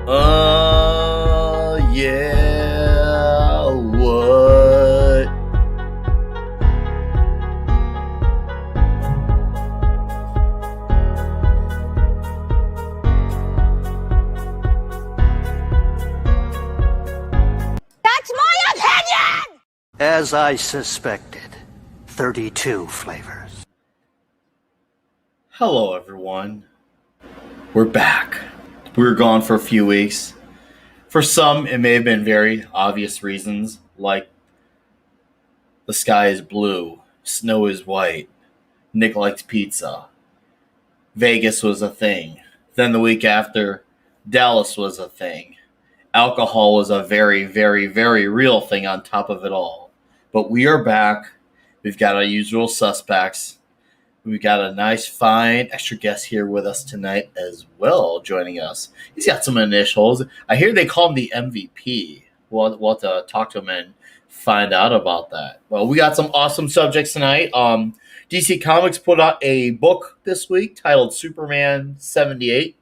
Yeah, what? That's my opinion! As I suspected, 32 flavors. Hello, everyone. We're back. We were gone for a few weeks. For some, it may have been very obvious reasons, like the sky is blue, snow is white, Nick likes pizza, Vegas was a thing. Then the week after, Dallas was a thing. Alcohol was a very, very, very real thing on top of it all. But we are back. We've got our usual suspects. We've got a nice, fine extra guest here with us tonight as well, joining us. He's got some initials. I hear they call him the MVP. We'll have to talk to him and find out about that. Well, we got some awesome subjects tonight. DC Comics put out a book this week titled Superman 78,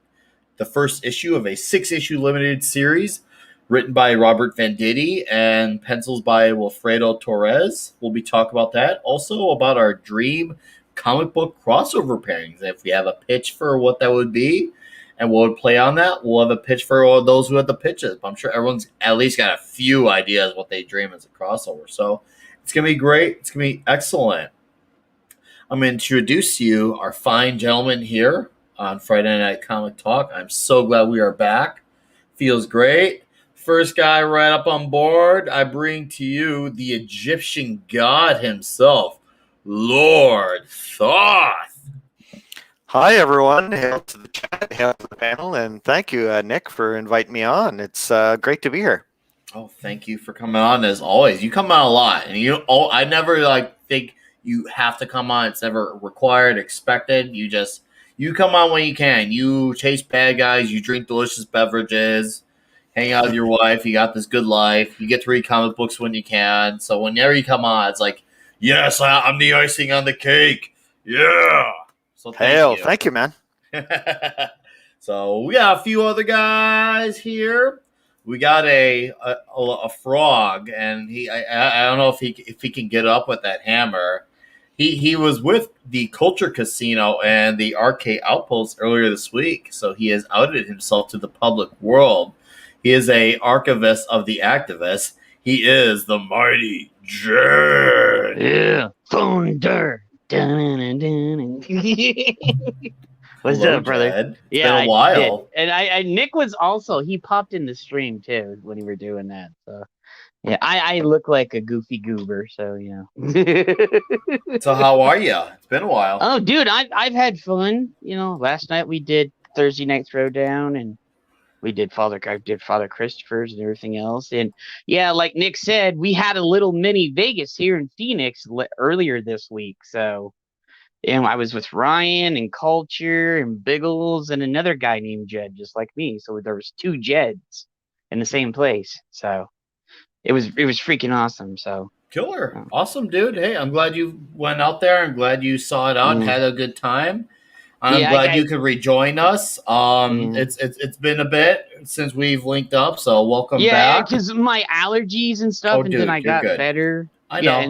the first issue of a 6-issue limited series written by Robert Venditti and pencils by Wilfredo Torres. We'll be talking about that. Also about our dream comic book crossover pairings. If we have a pitch for what that would be and what would play on that, we'll have a pitch for all those who have the pitches. I'm sure everyone's at least got a few ideas what they dream as a crossover. So it's going to be great. It's going to be excellent. I'm going to introduce you our fine gentleman here on Friday Night Comic Talk. I'm so glad we are back. Feels great. First guy right up on board, I bring to you the Egyptian god himself, Lord Thoth. Hi, everyone. Hail to the chat, hail to the panel, and thank you, Nick, for inviting me on. It's great to be here. Oh, thank you for coming on as always. You come on a lot, and I never think you have to come on. It's never required, expected. You come on when you can. You chase bad guys. You drink delicious beverages. Hang out with your wife. You got this good life. You get to read comic books when you can. So whenever you come on, it's like, yes, I'm the icing on the cake. Yeah. So thank you, man. So we got a few other guys here. We got a frog, and I don't know if he can get up with that hammer. He was with the Culture Casino and the Arcade Outpost earlier this week, so he has outed himself to the public world. He is a archivist of the activists. He is the mighty Jed. Yeah, thunder. What's Hello, up, brother? Jed. It's Yeah, been a while. Did. And Nick was also, he popped in the stream too when we were doing that. So yeah, I look like a goofy goober, so you know. So how are you? It's been a while. Oh, dude, I've had fun. You know, last night we did Thursday Night Throwdown, and I did Father Christopher's and everything else. And yeah, like Nick said, we had a little mini Vegas here in Phoenix earlier this week. So, and I was with Ryan and Culture and Biggles and another guy named Jed, just like me. So there was 2 Jeds in the same place. So it was freaking awesome. So Killer. Awesome, dude. Hey, I'm glad you went out there. I'm glad you saw it out and had a good time. I'm glad you could rejoin us. It's been a bit since we've linked up, so welcome back. Yeah, because my allergies and stuff, and then I got better. I know. Yeah,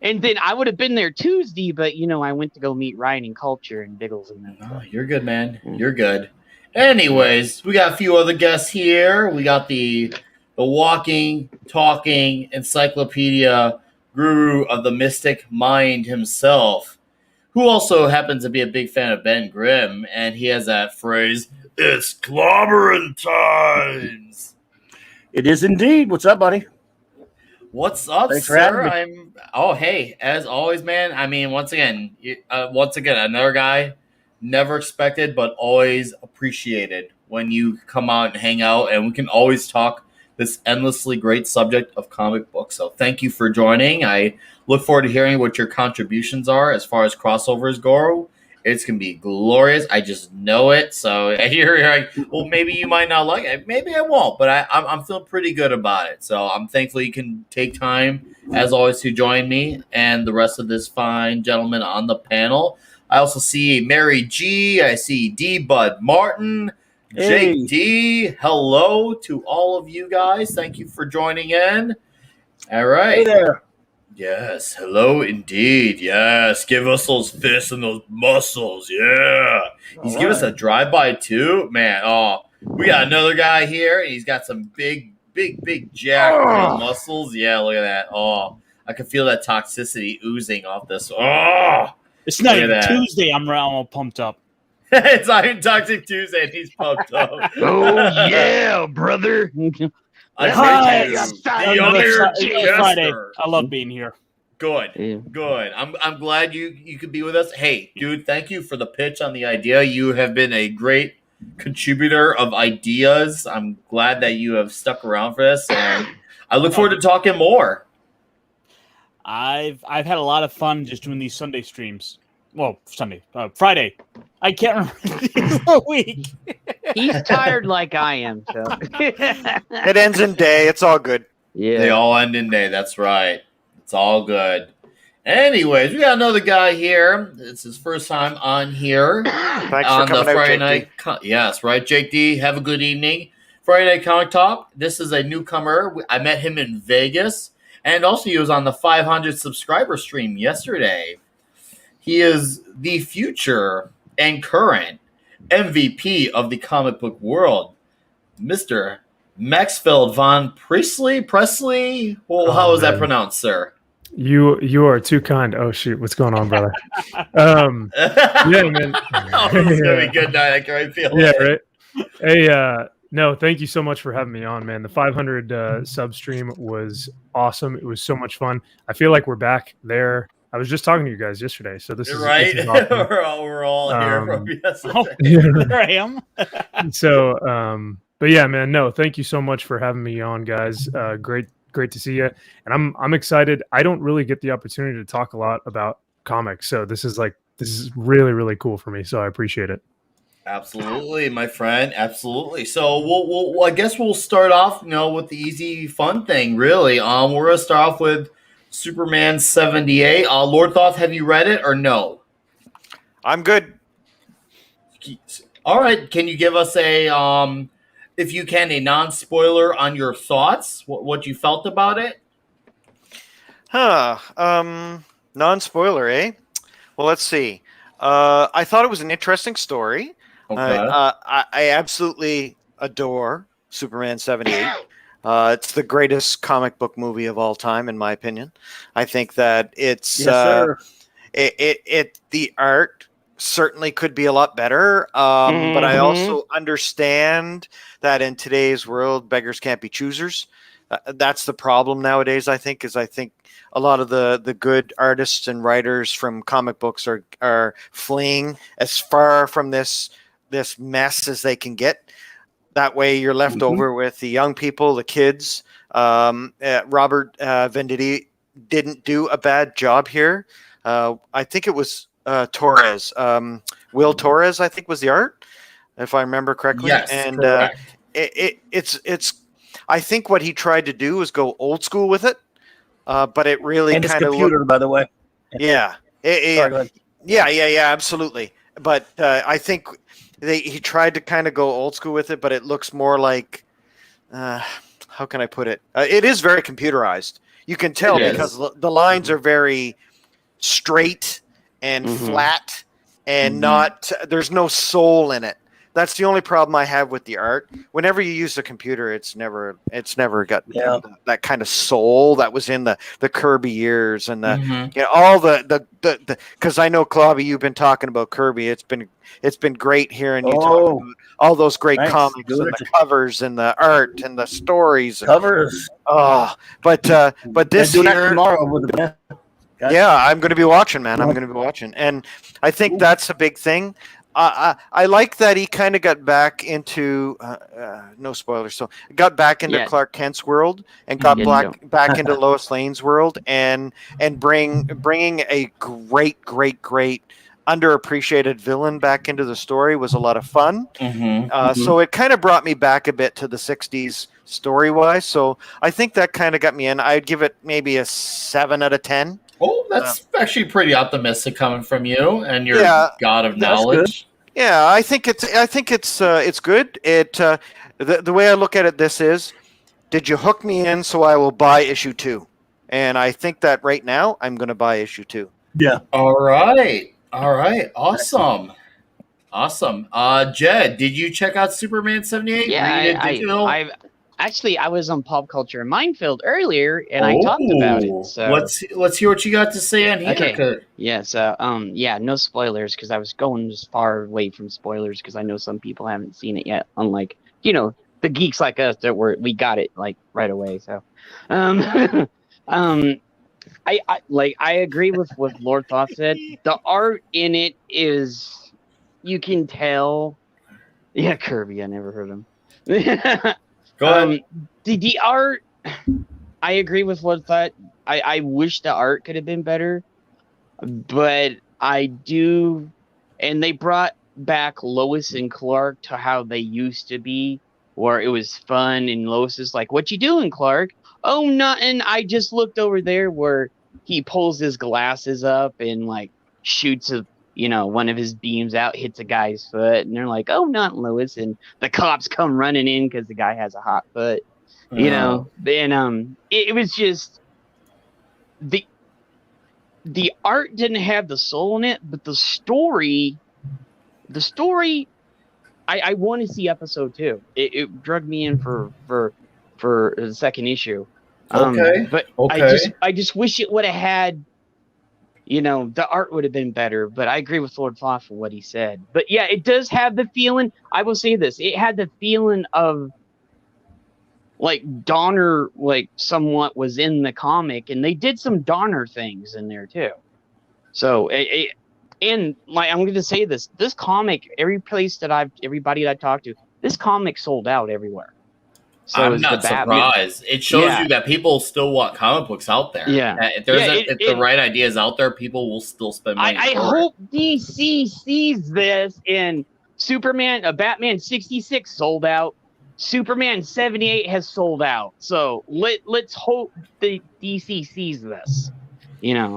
and then I would have been there Tuesday, but you know I went to go meet Ryan and Culture and Biggles and them. Oh, you're good, man. You're good. Anyways, we got a few other guests here. We got the walking, talking encyclopedia guru of the mystic mind himself, who also happens to be a big fan of Ben Grimm, and he has that phrase, "It's clobbering times." It is indeed. What's up, buddy? What's up, Thanks sir? Hey, as always, man. I mean, once again, another guy, never expected, but always appreciated when you come out and hang out, and we can always talk this endlessly great subject of comic books. So thank you for joining. I look forward to hearing what your contributions are as far as crossovers go. It's going to be glorious. I just know it. So you're like, well, maybe you might not like it. Maybe I won't, but I'm feeling pretty good about it. So I'm thankful you can take time, as always, to join me and the rest of this fine gentleman on the panel. I also see Mary G. I see D. Bud Martin. Hey. Jake D, hello to all of you guys. Thank you for joining in. All right. Hey there. Yes, hello indeed. Yes, give us those fists and those muscles. Yeah. He's All give us a right. drive-by too. Man, oh, we got another guy here. He's got some big jack, muscles. Yeah, look at that. Oh, I can feel that toxicity oozing off this. Oh, It's not look at even that. Tuesday. I'm all pumped up. It's Iron Toxic Tuesday and he's pumped up. Oh yeah, brother. I Hi. bring you the It's Friday. Ironcaster. I love being here. Good. Yeah. Good. I'm glad you could be with us. Hey, dude, thank you for the pitch on the idea. You have been a great contributor of ideas. I'm glad that you have stuck around for this, and I look forward to talking more. I've had a lot of fun just doing these Sunday streams. Well, Friday. I can't remember the days of the week. He's tired like I am, so It ends in day. It's all good. yeah. They all end in day. That's right. It's all good. Anyways, we got another guy here. It's his first time on here. Thanks On for coming the out, Friday Jake D. night. Yes, right, Jake D. Have a good evening. Friday Night Comic Talk. This is a newcomer. I met him in Vegas, and also he was on the 500 subscriber stream yesterday. He is the future and current MVP of the comic book world, Mr. Maxfield von Presley. Well, how is that man. pronounced, sir? You are too kind. Oh shoot, what's going on, brother? Yeah, man. Oh, it's gonna be a good night. I can already feel Yeah, it. right. Hey, no, thank you so much for having me on, man. The 500 sub stream was awesome. It was so much fun. I feel like we're back there. I was just talking to you guys yesterday, so this is Right. This is awesome. we're all here from yesterday. Oh, there I am. So, but yeah, man. No, thank you so much for having me on, guys. Great to see you, and I'm excited. I don't really get the opportunity to talk a lot about comics, so this is really cool for me. So I appreciate it. Absolutely, my friend. Absolutely. So we'll I guess we'll start off, with the easy, fun thing. Really, we're gonna start off with Superman 78. Lord Thoth, have you read it or no? I'm good. All right. Can you give us if you can, a non-spoiler on your thoughts, what you felt about it? Non-spoiler, eh? Well, let's see. I thought it was an interesting story. Okay. I absolutely adore Superman 78. It's the greatest comic book movie of all time, in my opinion. I think that it's Yes, sir. the art certainly could be a lot better, but I also understand that in today's world, beggars can't be choosers. That's the problem nowadays. I think a lot of the good artists and writers from comic books are fleeing as far from this mess as they can get. That way, you're left over with the young people, the kids. Robert Venditti didn't do a bad job here. I think it was Torres, Will Torres, I think was the art, if I remember correctly. Yes, and correct. It's. I think what he tried to do was go old school with it, but it really And his kind of computer, by the way. yeah. Sorry, go ahead. Yeah, absolutely. But I think he tried to kind of go old school with it, but it looks more like, how can I put it? It is very computerized. You can tell It because the lines are very straight and flat and not, there's no soul in it. That's the only problem I have with the art. Whenever you use a computer, it's never got that kind of soul that was in the Kirby years and all the because I know Claudia, you've been talking about Kirby. It's been great hearing you talk about all those great comics and the covers and the art and the stories. Covers. But this do that year, tomorrow with the yeah, I'm going to be watching, man. I'm going to be watching, and I think that's a big thing. I like that he kind of got back into no spoilers. So got back into Clark Kent's world and got back into Lois Lane's world and bringing a great underappreciated villain back into the story was a lot of fun. So it kind of brought me back a bit to the 60s story wise. So I think that kind of got me in. I'd give it maybe a 7 out of 10. Oh, that's actually pretty optimistic coming from you and your god of That's knowledge. Yeah, I think it's good. The way I look at it, this is, did you hook me in so I will buy issue 2? And I think that right now I'm going to buy issue 2. Yeah. All right. All right. Awesome. Awesome. Jed, did you check out Superman 78? Yeah, Read it digital? I was on Pop Culture Minefield earlier, and I talked about it. Oh, So let's hear what you got to say on here. okay, yeah. So yeah, no spoilers because I was going as far away from spoilers because I know some people haven't seen it yet. Unlike the geeks like us that we got it like right away. So, um, um, I agree with what Lord Thoth said. The art in it is, you can tell. Yeah, Kirby. I never heard him. Go ahead. The art, I agree with Lord Thoth. I wish the art could have been better, but I do, and they brought back Lois and Clark to how they used to be, where it was fun, and Lois is like, "What you doing, Clark?" "Oh, nothing. I just looked over there," where he pulls his glasses up and like shoots one of his beams out, hits a guy's foot, and they're like, "Oh, not Lois," and the cops come running in because the guy has a hot foot. And it was just the art didn't have the soul in it, but the story, I want to see episode 2. It drug me in for the second issue. Okay. But Okay. I just wish it would have had, the art would have been better. But I agree with Lord Thoth for what he said. But yeah, it does have the feeling. I will say this: it had the feeling of like Donner, like somewhat was in the comic, and they did some Donner things in there too. So and like, I'm going to say this comic, everybody that I've talked to, this comic sold out everywhere. So I'm not surprised. It shows you that people still want comic books out there. Yeah. If the right idea is out there, people will still spend money. I hope DC sees this, and Batman 66 sold out. Superman 78 has sold out. So let's hope the DC sees this.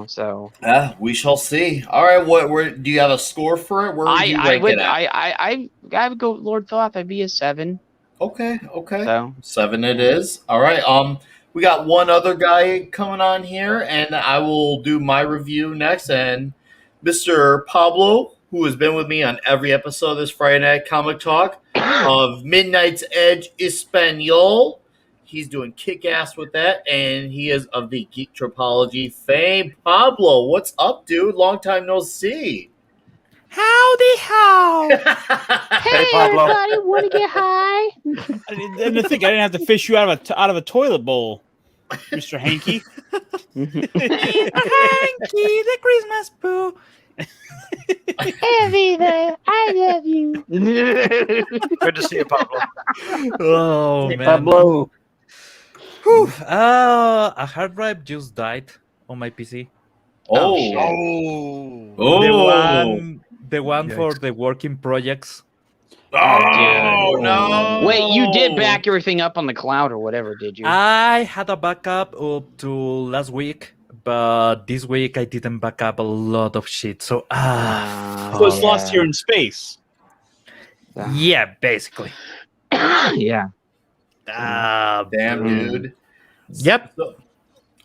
So we shall see. All right, where do you have a score for it? Where would you rank it at? I would go Lord Thoth. I'd be a 7. Okay. So 7 it is. All right. We got one other guy coming on here, and I will do my review next. And Mr. Pablo, who has been with me on every episode of this Friday Night Comic Talk of Midnight's Edge Espanol. He's doing kick-ass with that, and he is of the Geek Tropology fame. Pablo, what's up, dude? Long time no see. Howdy how. hey Pablo. everybody, want to get high? And to think I didn't have to fish you out of a toilet bowl, Mr. Hanky. Hanky, the Christmas poo. Everything, I love you. Good to see you, Pablo. Oh Hey, man. Pablo. Whew. A hard drive just died on my PC. Oh. The one for the working projects. Oh, no. Wait, you did back everything up on the cloud or whatever, did you? I had a backup up to last week, but this week I didn't back up a lot of shit. So So it's lost here in space. yeah, basically. Yeah. Damn, dude. Yep.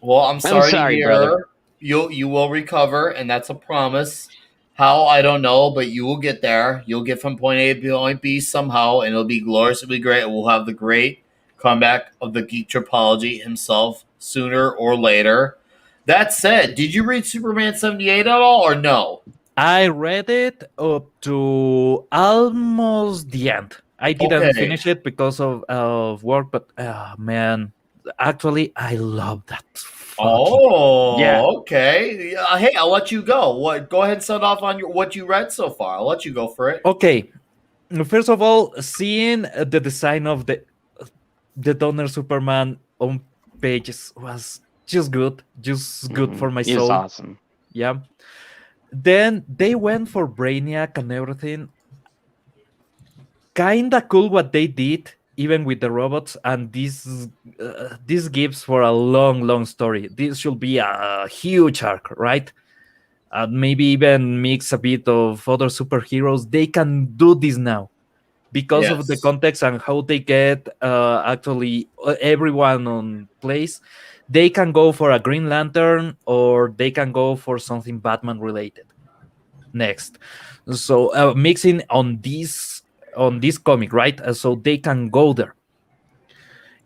Well, I'm sorry to hear. brother. You will recover, and that's a promise. How, I don't know, but you will get there. You'll get from point A to point B somehow, and it'll be glorious. It'll be great. We'll have the great comeback of the Geek Tropology himself sooner or later. That said, did you read Superman 78 at all, or no? I read it up to almost the end. I didn't finish it because of work, but man, actually, I love that. Okay. Hey, I'll let you go. Go ahead and start off on what you read so far. I'll let you go for it. Okay. First of all, seeing the design of the Donner Superman on pages was just good for my soul. It's awesome. Yeah. Then they went for Brainiac and everything. Kinda cool what they did, even with the robots, and this gives for a long story. This should be a huge arc, right? maybe even mix a bit of other superheroes. They can do this now because of the Yes. context and how they get actually everyone on place. They can go for a Green Lantern or they can go for something Batman related next. So mixing on this comic, right? So they can go there.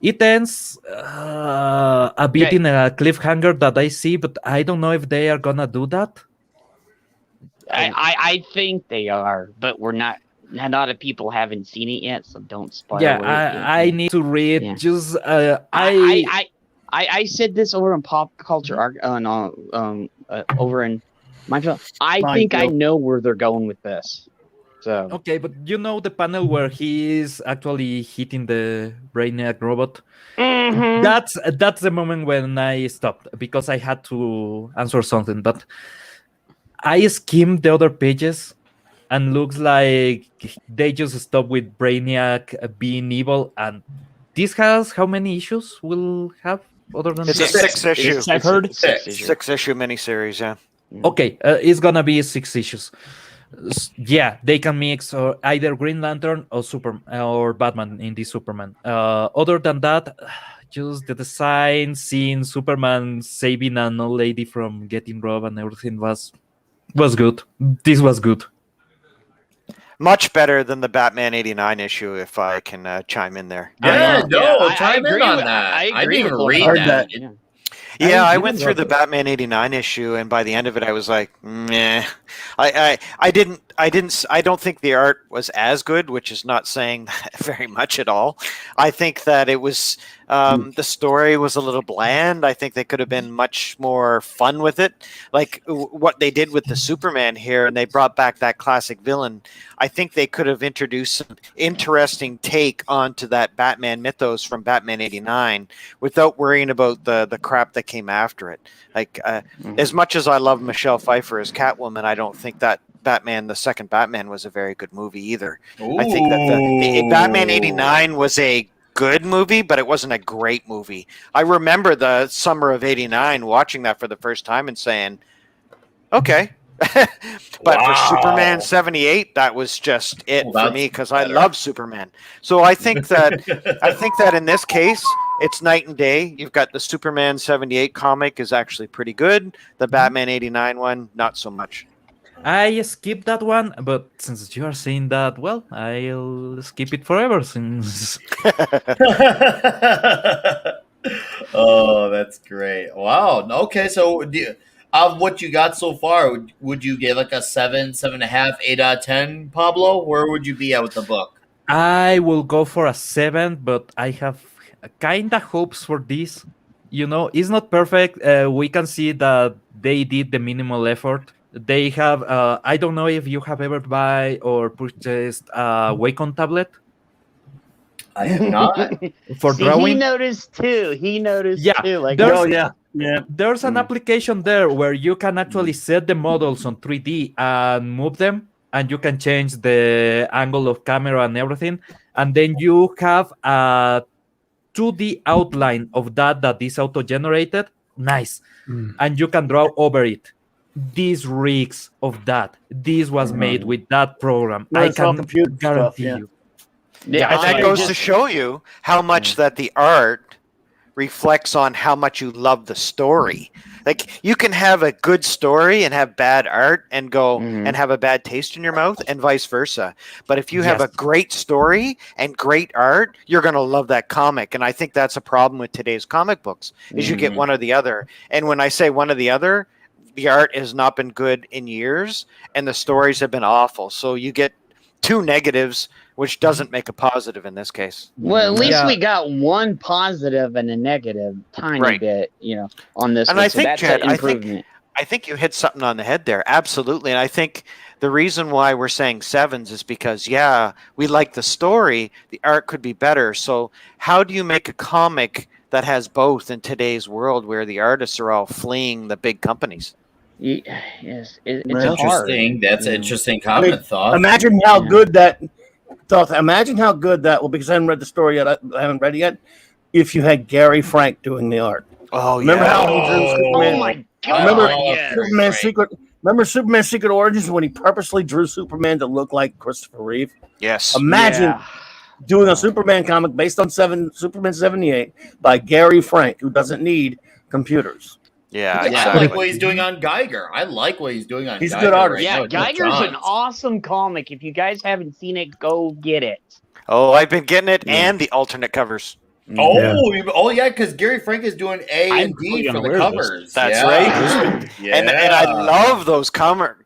It ends a bit Okay. in a cliffhanger that I see, but I don't know if they are gonna do that. I think they are, but we're not. A lot of people haven't seen it yet, so don't spoil Yeah, it. I need to read. Yeah. Just I said this over in pop culture over in my film. I think I know where they're going with this. So okay, but you know the panel where he is actually hitting the Brainiac robot. Mhm. That's the moment when I stopped because I had to answer something. But I skimmed the other pages, and looks like they just stopped with Brainiac being evil. And this has how many issues will have other than It's a this? 6-issue. Six, I've heard. Six issue. 6-issue miniseries, yeah. Okay, it's gonna be 6 issues. Yeah, they can mix either Green Lantern or or Batman in the Superman. Other than that, just the design, seeing Superman saving an old lady from getting robbed and everything was good. This was good. Much better than the Batman 89 issue, if I can chime in there. Yeah, no, I chime in agree on with- that. I I agree didn't even with read Lord that. Yeah. Yeah, I didn't went through love the it. Batman 89 issue, and by the end of it, I was like, meh. I don't think the art was as good, which is not saying that very much at all. I think that it was the story was a little bland. I think they could have been much more fun with it, like what they did with the Superman here, and they brought back that classic villain. I think they could have introduced some interesting take onto that Batman mythos from Batman 89 without worrying about the crap that came after it. Like as much as I love Michelle Pfeiffer as Catwoman, I don't think that Batman, the second Batman, was a very good movie either. I think that the Batman 89 was a good movie, but it wasn't a great movie. I remember the summer of 89 watching that for the first time and saying, okay. But for Superman 78, that was just it for me because I love Superman. So I think that in this case, it's night and day. You've got the Superman 78 comic is actually pretty good. The Batman 89 one, not so much. I skipped that one, but since you are saying that, well, I'll skip it forever since. Oh, that's great! Wow. Okay, so of what you got so far, would you get like a 7, 7.5, 8 out of 10, Pablo? Where would you be at with the book? I will go for a 7, but I have kind of hopes for this. You know, it's not perfect. We can see that they did the minimal effort. They have. I don't know if you have ever buy or purchased a Wacom tablet I have not. for See, drawing. he noticed too. Too. Like, There's an application there where you can actually set the models on 3D and move them, and you can change the angle of camera and everything, and then you have a 2D outline of that is auto-generated. Nice. And you can draw over it. This reeks of that. This was made with that program. No, I it's all can computer guarantee stuff, yeah. you. yeah, And that goes to show you how much that the art reflects on how much you love the story. Like you can have a good story and have bad art and go and have a bad taste in your mouth and vice versa. But if you have a great story and great art, you're going to love that comic. And I think that's a problem with today's comic books is you get one or the other. And when I say one or the other, the art has not been good in years and the stories have been awful. So you get two negatives, which doesn't make a positive in this case. Well, at least we got one positive and a negative, tiny bit, on this. And one. I So think, that's Jed, an improvement. I think you hit something on the head there. Absolutely. And I think the reason why we're saying 7s is because, we like the story. The art could be better. So how do you make a comic that has both in today's world where the artists are all fleeing the big companies? Yes, it's Interesting. hard. That's an interesting comment. Thought. Imagine how good that. Imagine how good that will. Because I haven't read the story yet. I haven't read it yet. If you had Gary Frank doing the art. Oh, Remember how he drew Superman? Oh my God! Remember yes. Superman's secret? Remember Superman Secret Origins when he purposely drew Superman to look like Christopher Reeve? Yes. Imagine Yeah. doing a Superman comic based on Superman 78 by Gary Frank, who doesn't need computers. Yeah, I exactly. like what he's doing on Geiger. I like what he's doing on He's a Geiger good artist. right Yeah, now with Jeff Geiger's an Johns. awesome comic. If you guys haven't seen it, go get it. Oh, I've been getting it Yeah. and the alternate covers. Oh, yeah, because Gary Frank is doing A I'm and D completely for the unaware of this. covers. That's Yeah. right. Yeah. And I love those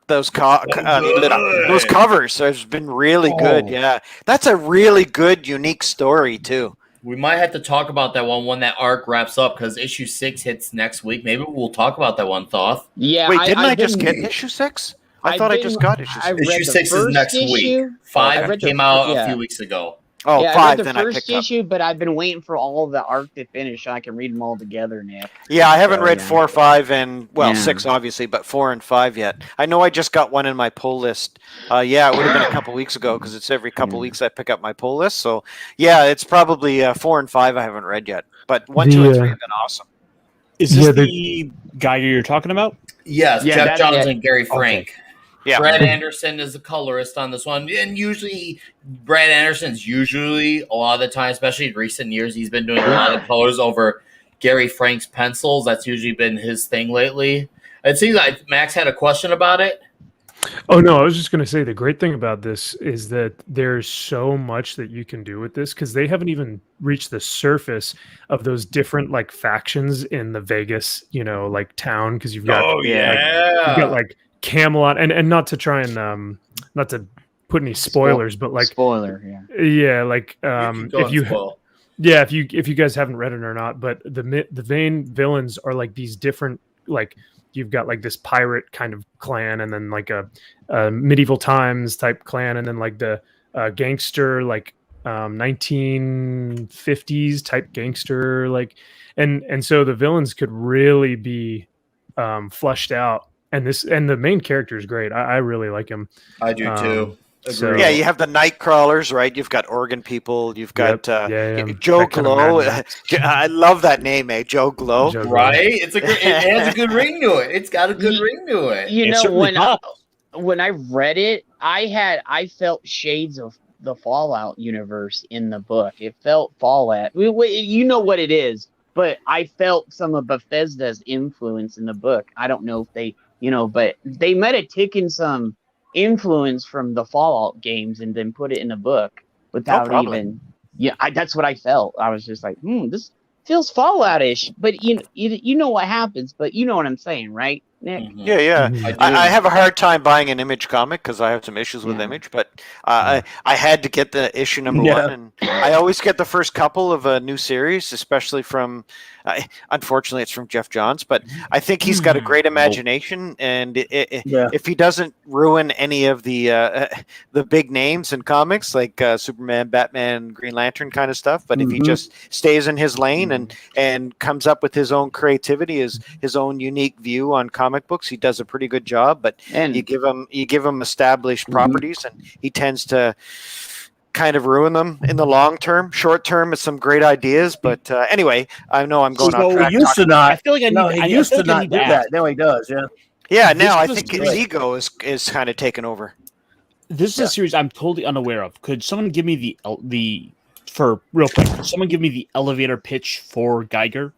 those covers. It's been really good. Yeah, that's a really good, unique story too. We might have to talk about that one when that arc wraps up because issue 6 hits next week. Maybe we'll talk about that one, Thoth. Yeah. Wait, didn't I I've just been- get issue 6? I I've thought I been- just got issue 6. I read Issue the 6 is first next issue. week. I 5 read the came out yeah. a few weeks ago. Oh, yeah, I 5 read the then I first picked up. issue, but I've been waiting for all of the arc to finish so I can read them all together now. Yeah, I haven't So, read yeah. 4, 5, and Yeah. 6 obviously, but 4 and 5 yet. I know I just got one in my pull list. Yeah, it would have been a couple weeks ago because it's every couple weeks I pick up my pull list. So yeah, it's probably 4 and 5 I haven't read yet, but 1, 2, and 3 have been awesome. Is this the Geiger you're talking about? Yes, Yeah, Jeff that's Johns it. and Gary Frank. Yeah. Brad Anderson is the colorist on this one, and usually Brad Anderson's usually a lot of the time, especially in recent years, he's been doing a lot of colors over Gary Frank's pencils. That's usually been his thing lately. It seems like Max had a question about it. Oh no, I was just going to say the great thing about this is that there's so much that you can do with this because they haven't even reached the surface of those different like factions in the Vegas, like town because you've got you've got like Camelot and not to try and not to put any spoilers, but like spoiler, yeah. like if you guys haven't read it or not, but the main villains are like these different like you've got like this pirate kind of clan and then like a medieval times type clan and then like the gangster like 1950s type gangster like and so the villains could really be fleshed out and the main character is great. I really like him. I do too. So, Yeah, you have the night crawlers, right? You've got Organ People. You've got Joe Glow. I love that name, Joe Glow. Right? It has a good ring to it. It's got a good ring to it. You know, when I read it, I felt shades of the Fallout universe in the book. It felt Fallout. You know what it is, but I felt some of Bethesda's influence in the book. I don't know if they, but they might have taken some influence from the Fallout games and then put it in a book without even. Yeah, that's what I felt. I was just like, this feels Fallout-ish, but you know what happens, but you know what I'm saying, right, Nick? Yeah. I have a hard time buying an Image comic because I have some issues with Image, but I had to get the issue number 1, and I always get the first couple of a new series, especially from. Unfortunately, it's from Jeff Johns, but I think he's got a great imagination, and if he doesn't ruin any of the big names in comics like Superman, Batman, Green Lantern kind of stuff, but if he just stays in his lane and comes up with his own creativity, his own unique view on comic books, he does a pretty good job. But you give him established properties, and he tends to kind of ruin them in the long term. Short term, it's some great ideas, but anyway, I know I'm going off track. He used to not. I feel like he used to not do that. Now he does. Yeah. Yeah. Now I think his ego is kind of taken over. This is a series I'm totally unaware of. Could someone give me for real quick? Could someone give me the elevator pitch for Geiger?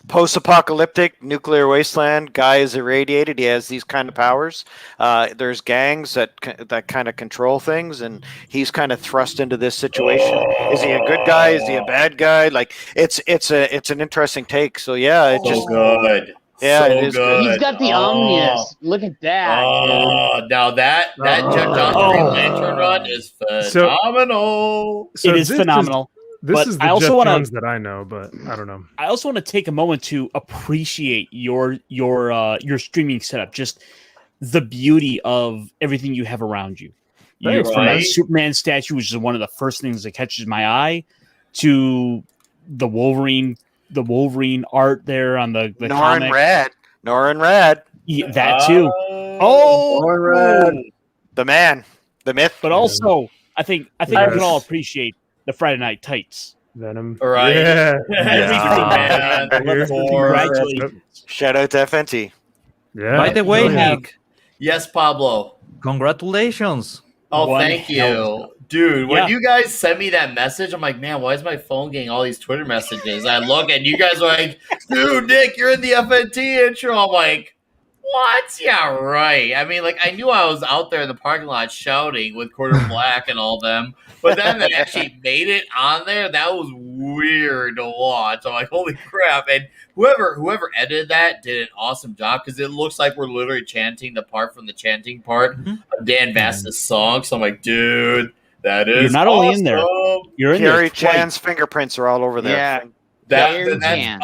Post-apocalyptic nuclear wasteland. Guy is irradiated. He has these kind of powers. There's gangs that kind of control things, and he's kind of thrust into this situation. Is he a good guy? Is he a bad guy? Like it's an interesting take. So yeah, it's just good. Yeah, so it is good. He's got the Omnius. Look at that. Now that Jeff Johns Green Lantern run is phenomenal. It is phenomenal. This is the Jeff Johns that I know, but I don't know. I also want to take a moment to appreciate your streaming setup, just the beauty of everything you have around you. From a Superman statue, which is one of the first things that catches my eye, to the Wolverine art there on the Norrin comic. Rad. Yeah, that too. Norrin Rad. The man, the myth. But also, I think we can all appreciate the Friday Night Tights. Venom. Right. Yeah. Congratulations. Shout out to FNT. Yeah. By the way, Nick, Yes, Pablo. Congratulations. Oh, One thank hell you. Dude, when Yeah. you guys sent me that message, I'm like, man, why is my phone getting all these Twitter messages? I look and you guys are like, dude, Nick, you're in the FNT intro. I'm like, what? Yeah, right. I mean, like, I knew I was out there in the parking lot shouting with Quarter Black and all them, but then they actually made it on there. That was weird to watch. I'm like, holy crap. And whoever edited that did an awesome job because it looks like we're literally chanting the part from the chanting part of Dan Vast's song. So I'm like, dude, that is You're not only in there, awesome. you're in there Gary twice. Chan's fingerprints are all over there. Yeah. Perry Chan.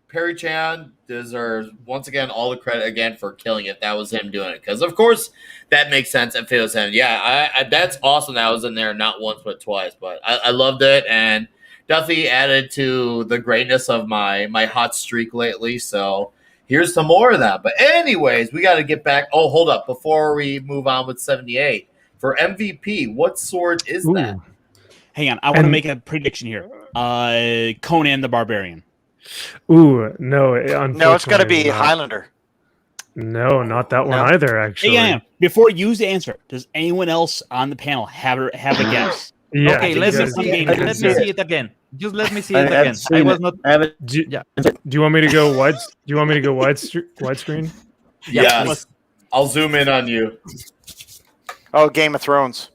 Perry Chan deserves once again all the credit again for killing it. That was him doing it because, of course, that makes sense if it was him. Yeah, I that's awesome. That was in there not once but twice. But I loved it and definitely added to the greatness of my hot streak lately. So here's some more of that. But anyways, we got to get back. Oh, hold up before we move on with 78 for MVP. What sword is that? Hang on, I want to make a prediction here. Conan the Barbarian. Ooh, no. No, it's got to be not. Highlander. No, not that one either. Actually, Hang on. Before you use the answer, does anyone else on the panel have a guess? Yeah, Okay, let me see it again. Just let me see it again. I was not. Do you want me to go wide? Do you want me to go widescreen? Yes. I'll zoom in on you. Oh, Game of Thrones.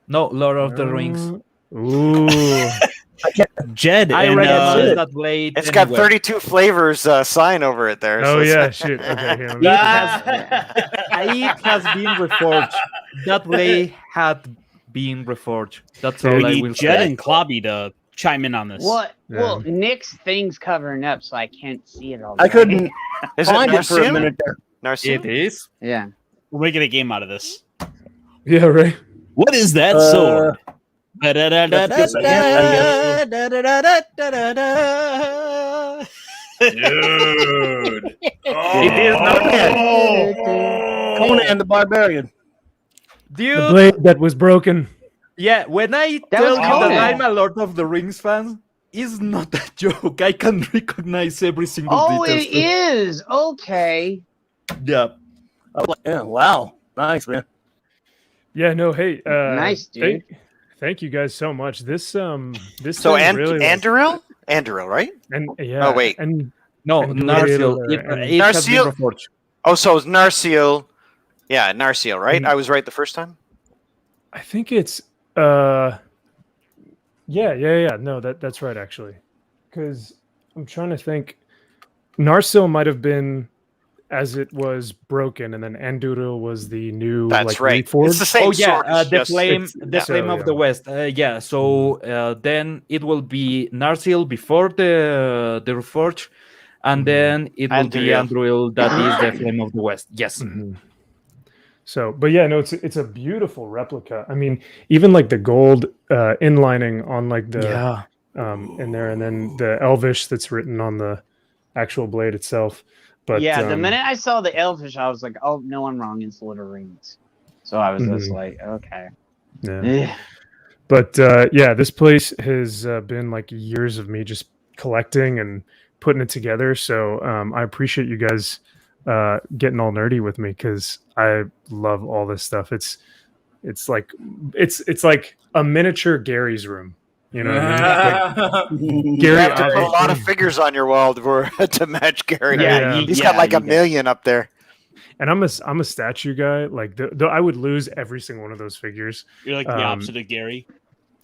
No, Lord of the Rings. Ooh. Jed, I recognize that blade. It's got 32 flavors sign over it there. Oh so yeah, shoot. Okay, here, it has been reforged. That blade had been reforged. That's all I will Jed say. and Klobby to chime in on this. What? Yeah. Well, Nick's thing's covering up, so I can't see it all. I couldn't Is find it it for a Narcium? minute there. Narcium? It is. Yeah. We're making a game out of this. Yeah, right. What is that sword? Dude. It is Conan the Barbarian. Dude, The blade that was broken. yeah, when I That tell was you that Conan. I'm a Lord of the Rings fan, it's not a joke. I can recognize every single Oh, detail. it is. Okay. Yeah. Yeah, wow. Nice, man. Yeah, no, hey. Nice, dude. Thank you guys so much. This So thing really Anduril? Anduril, right? and yeah. Oh, wait. And No, And Narcial. Gladiator It has been Narcial- reforged. Oh, so it's Narcial. Yeah, Narcial, right? Mm. I was right the first time? I think it's yeah. No, that's right actually. Cuz I'm trying to think Narsil might have been as it was broken, and then Anduril was the new That's like right. reforged. It's the same Oh yeah, sword. it's the just- flame, it's- the yeah. flame So, of yeah. the west. Yeah, so then it will be Narsil before the reforge, and then it will be Anduril. Anduril that is the flame of the west. Yes. Mhm. So, but yeah, no, it's a beautiful replica. I mean, even like the gold inlining on like the in there, and then the Elvish that's written on the actual blade itself. But yeah, the minute I saw the Elfish, I was like, oh, no, I'm wrong. It's Lord of the Rings. So I was just Mhm. like, okay. yeah. Eh. But yeah, this place has been like years of me just collecting and putting it together. So I appreciate you guys getting all nerdy with me because I love all this stuff. It's like it's like a miniature Gary's room. You know what I mean? Like, You Gary, have to put a lot of figures on your wall to match Gary. Yeah. He's got like you a million up there. and I'm a statue guy. Like I would lose every single one of those figures. You're like the opposite of Gary.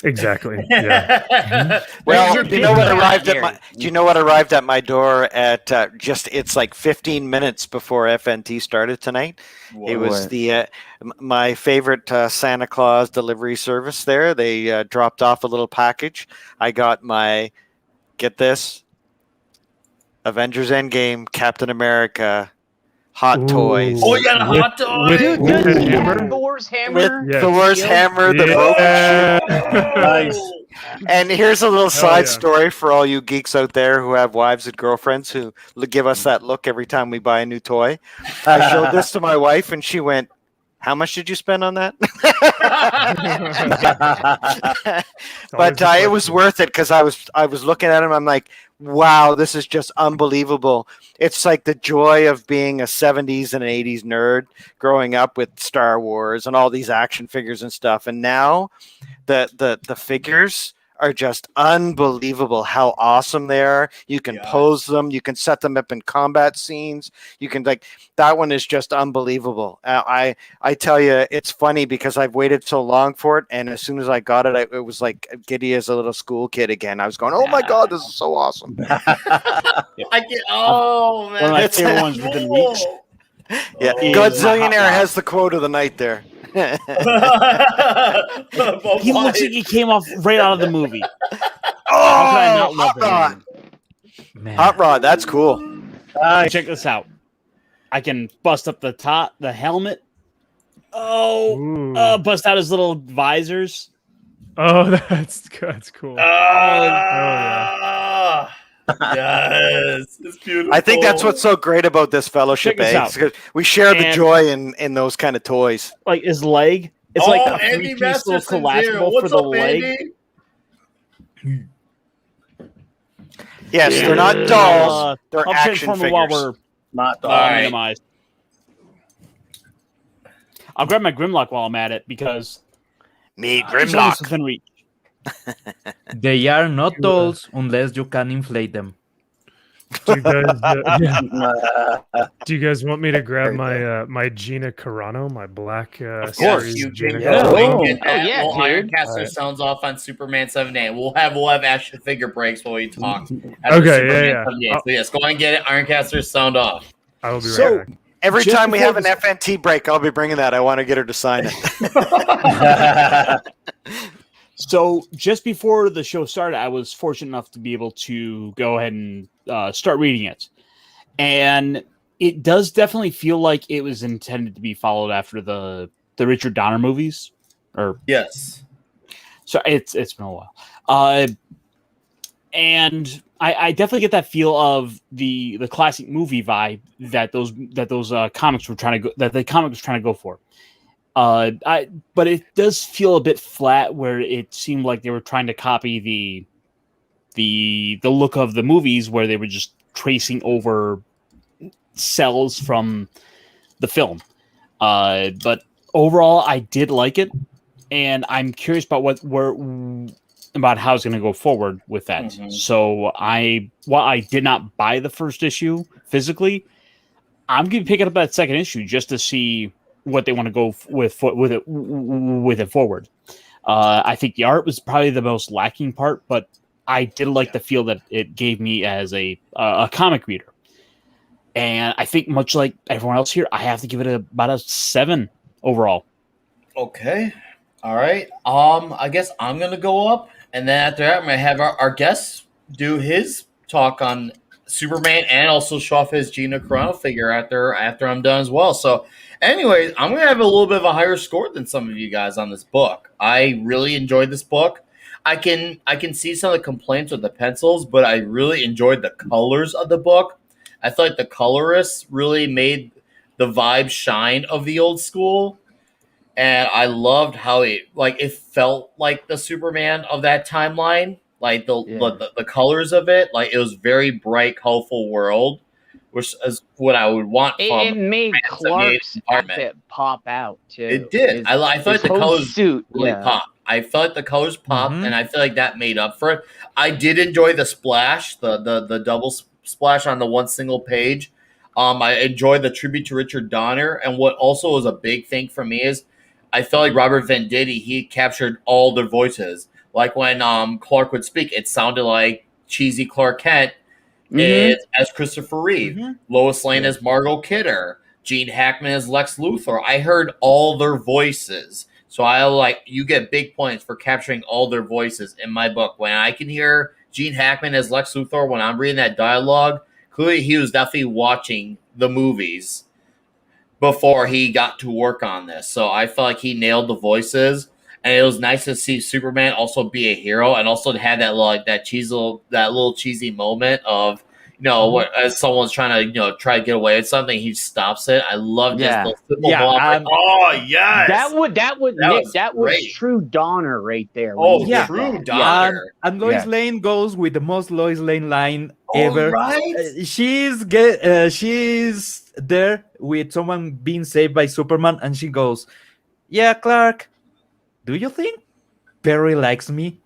Exactly. Yeah. Well, You're you know what big arrived Gary. at my? Do you know what arrived at my door at it's like 15 minutes before FNT started tonight? It was the my favorite Santa Claus delivery service. There, they dropped off a little package. I got my get this Avengers Endgame Captain America hot Ooh. toys. Oh, you got a hot dog. with the hammer. Thor's With hammer. Yeah. Thor's Shield? hammer, the broken Nice. And here's a little side yeah. story for all you geeks out there who have wives and girlfriends who give us that look every time we buy a new toy. I showed this to my wife and she went, "How much did you spend on that?" But it was worth it because I was looking at him. I'm like, wow, this is just unbelievable. It's like the joy of being a 70s and 80s nerd growing up with Star Wars and all these action figures and stuff. And now the figures are just unbelievable how awesome they are. You can pose them, you can set them up in combat scenes. You can that one is just unbelievable. I tell you, it's funny because I've waited so long for it, and as soon as I got it, it was like giddy as a little school kid again. I was going, "Oh my god, this is so awesome!" I get. Oh man, One of my favorite ones within reach. Yeah, Godzillionaire has the quote of the night there. He looks like he came off right out of the movie. How could I not love that? Hot Rod, that's cool. Check this out. I can bust up the top, the helmet. Bust out his little visors. Oh, that's cool. Yeah. Yes, it's beautiful. I think that's what's so great about this fellowship, because we share the joy in those kind of toys. Like his leg, it's like a three-piece little collapsible for the leg. Yes, they're not dolls. They're I'll action figures. While we're not dolls. Minimized. I'll grab my Grimlock while I'm at it because Grimlock within reach. They are not dolls unless you can inflate them. Do you guys want me to grab my Gina Carano, my black of course, series you Gina can Carano? Ironcaster sounds off on Superman 78. We'll have action figure breaks while we talk. Okay, yeah. So yes, go and get it. Ironcaster sound off. I will be right back. Every time we have an FNT break, I'll be bringing that. I want to get her to sign it. So just before the show started, I was fortunate enough to be able to go ahead and start reading it. And it does definitely feel like it was intended to be followed after the Richard Donner movies. Yes. So it's been a while. And I definitely get that feel of the classic movie vibe that those comics were trying to go, that the comic was trying to go for. But it does feel a bit flat, where it seemed like they were trying to copy the look of the movies, where they were just tracing over cells from the film. But overall, I did like it, and I'm curious about about how it's going to go forward with that. Mm-hmm. So while I did not buy the first issue physically, I'm going to pick it up that second issue just to see what they want to go with it forward. I think the art was probably the most lacking part, but I did like the feel that it gave me as a comic reader. And I think, much like everyone else here, I have to give it about a 7 overall. Okay. All right. I guess I'm gonna go up, and then after that, I'm gonna have our guests do his talk on Superman and also show off his Gina Carano figure after I'm done as well. So, anyways, I'm gonna have a little bit of a higher score than some of you guys on this book. I really enjoyed this book. I can see some of the complaints with the pencils, but I really enjoyed the colors of the book. I feel like the colorists really made the vibe shine of the old school. And I loved how it felt like the Superman of that timeline, like the colors of it, like it was very bright, colorful world, which is what I would want. It made Clark's outfit pop out too. It did. I felt like the colors really popped. I felt like the colors popped, and I feel like that made up for it. I did enjoy the splash, the double splash on the one single page. I enjoyed the tribute to Richard Donner, and what also was a big thing for me is I felt like Robert Venditti, he captured all their voices. Like when Clark would speak, it sounded like cheesy Clark Kent as Christopher Reeve, Lois Lane as Margot Kidder, Gene Hackman as Lex Luthor. I heard all their voices. So you get big points for capturing all their voices in my book. When I can hear Gene Hackman as Lex Luthor, when I'm reading that dialogue, clearly he was definitely watching the movies before he got to work on this. So I felt like he nailed the voices, and it was nice to see Superman also be a hero, and also to have that little cheesy moment of as someone's trying to try to get away with something, he stops it. I love just Yeah. those simple moments. Like, and oh yes, That was That Nick. was That was great. true Donner right there. when Oh, he Yeah. did true that. Donner. and Lois Lane goes with the most Lois Lane line Oh, ever. right? She's there with someone being saved by Superman, and she goes, "Yeah, Clark, do you think Perry likes me,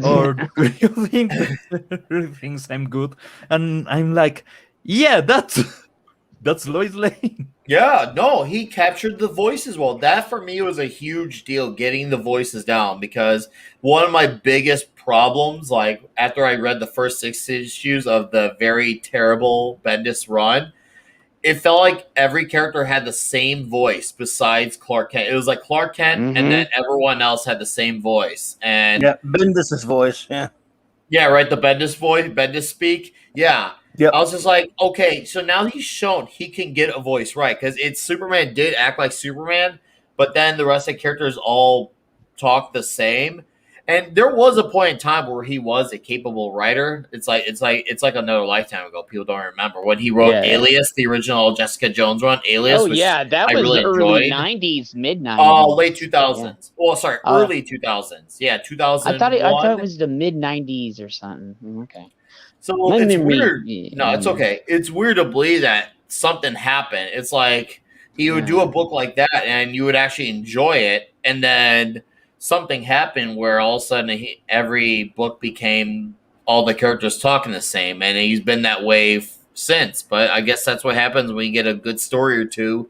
or do you think that Perry thinks I'm good?" And I'm like, "Yeah, that's Lois Lane." Yeah, no, he captured the voices well. That for me was a huge deal, getting the voices down, because one of my biggest problems, like after I read the first 6 issues of the very terrible Bendis run, it felt like every character had the same voice besides Clark Kent. It was like Clark Kent, and then everyone else had the same voice. And Yeah, Bendis' voice. Yeah. yeah, right. The Bendis voice, Bendis speak. Yeah. Yep. I was just like, okay, so now he's shown he can get a voice right, because it's Superman did act like Superman, but then the rest of the characters all talk the same. And there was a point in time where he was a capable writer. It's like another lifetime ago. People don't remember when he wrote Yeah. Alias, the original Jessica Jones run. Alias. Oh which yeah, that I was really early enjoyed. '90s, mid '90s. Oh, late 2000s. Well, sorry, Uh, early 2000s. Yeah, 2001. I thought it was the mid '90s or something. Okay. So My it's memory- weird. yeah, No, it's yeah. okay. It's weird to believe that something happened. It's like he would do a book like that, and you would actually enjoy it, and then something happened where all of a sudden every book became all the characters talking the same, and he's been that way since. But I guess that's what happens when you get a good story or two,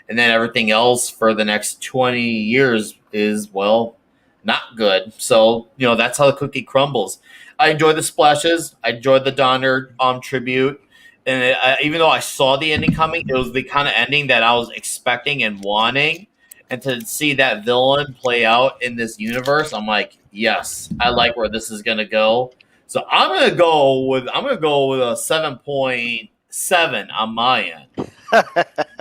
and then everything else for the next 20 years is, well, not good. So that's how the cookie crumbles. I enjoyed the splashes. I enjoyed the Donner tribute, and even though I saw the ending coming, it was the kind of ending that I was expecting and wanting. And to see that villain play out in this universe, I'm like, yes, I like where this is gonna go. So I'm gonna go with a 7.7 on my end.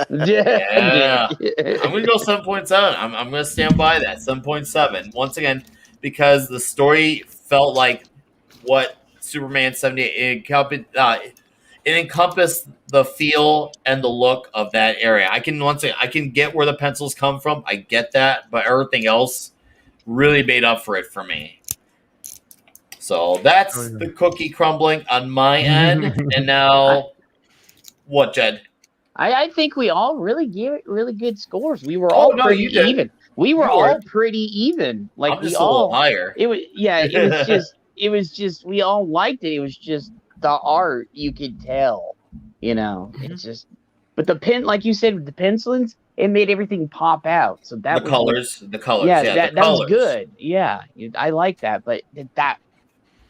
Yeah. I'm gonna go 7.7. I'm gonna stand by that 7.7 once again, because the story felt like what Superman 78 it encompassed the feel and the look of that area. I can get where the pencils come from. I get that, but everything else really made up for it for me. So that's the cookie crumbling on my end. And now, what, Jed? I think we all really gave it really good scores. We were all pretty even. We were all pretty even. Like I'm just a little higher. It was it was just we all liked it. It was just the art, you could tell. It's just, but like you said, with the pencilings, it made everything pop out. So that the colors. that was good. Yeah, I like that. But that,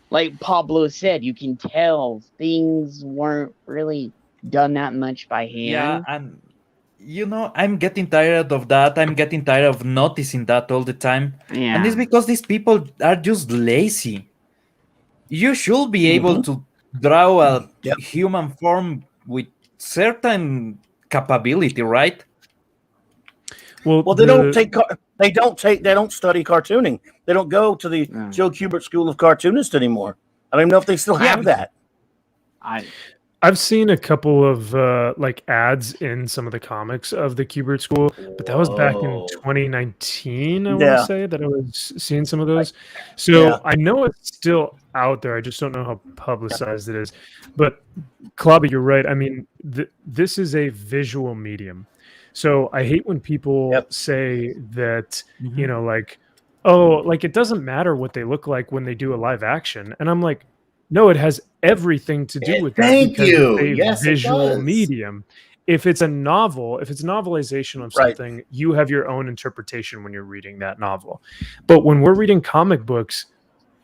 like Pablo said, you can tell things weren't really done that much by hand. Yeah, and I'm getting tired of that. I'm getting tired of noticing that all the time. Yeah. And it's because these people are just lazy. You should be able to draw a human form with certain capability, right? Well, they don't study cartooning. They don't go to the Joe Kubert School of Cartoonist anymore. I don't even know if they still have that. I've seen a couple of like ads in some of the comics of the Kubert School, but that was back in 2019. I want to say that I was seeing some of those. So I know it's still out there. I just don't know how publicized it is. But Klobby, you're right. I mean, this is a visual medium. So I hate when people say that, like, oh, like it doesn't matter what they look like when they do a live action. And I'm like, no, it has everything to do with that. Thank you. It's a Yes, visual medium. If it's a novel, if it's a novelization of something, you have your own interpretation when you're reading that novel. But when we're reading comic books,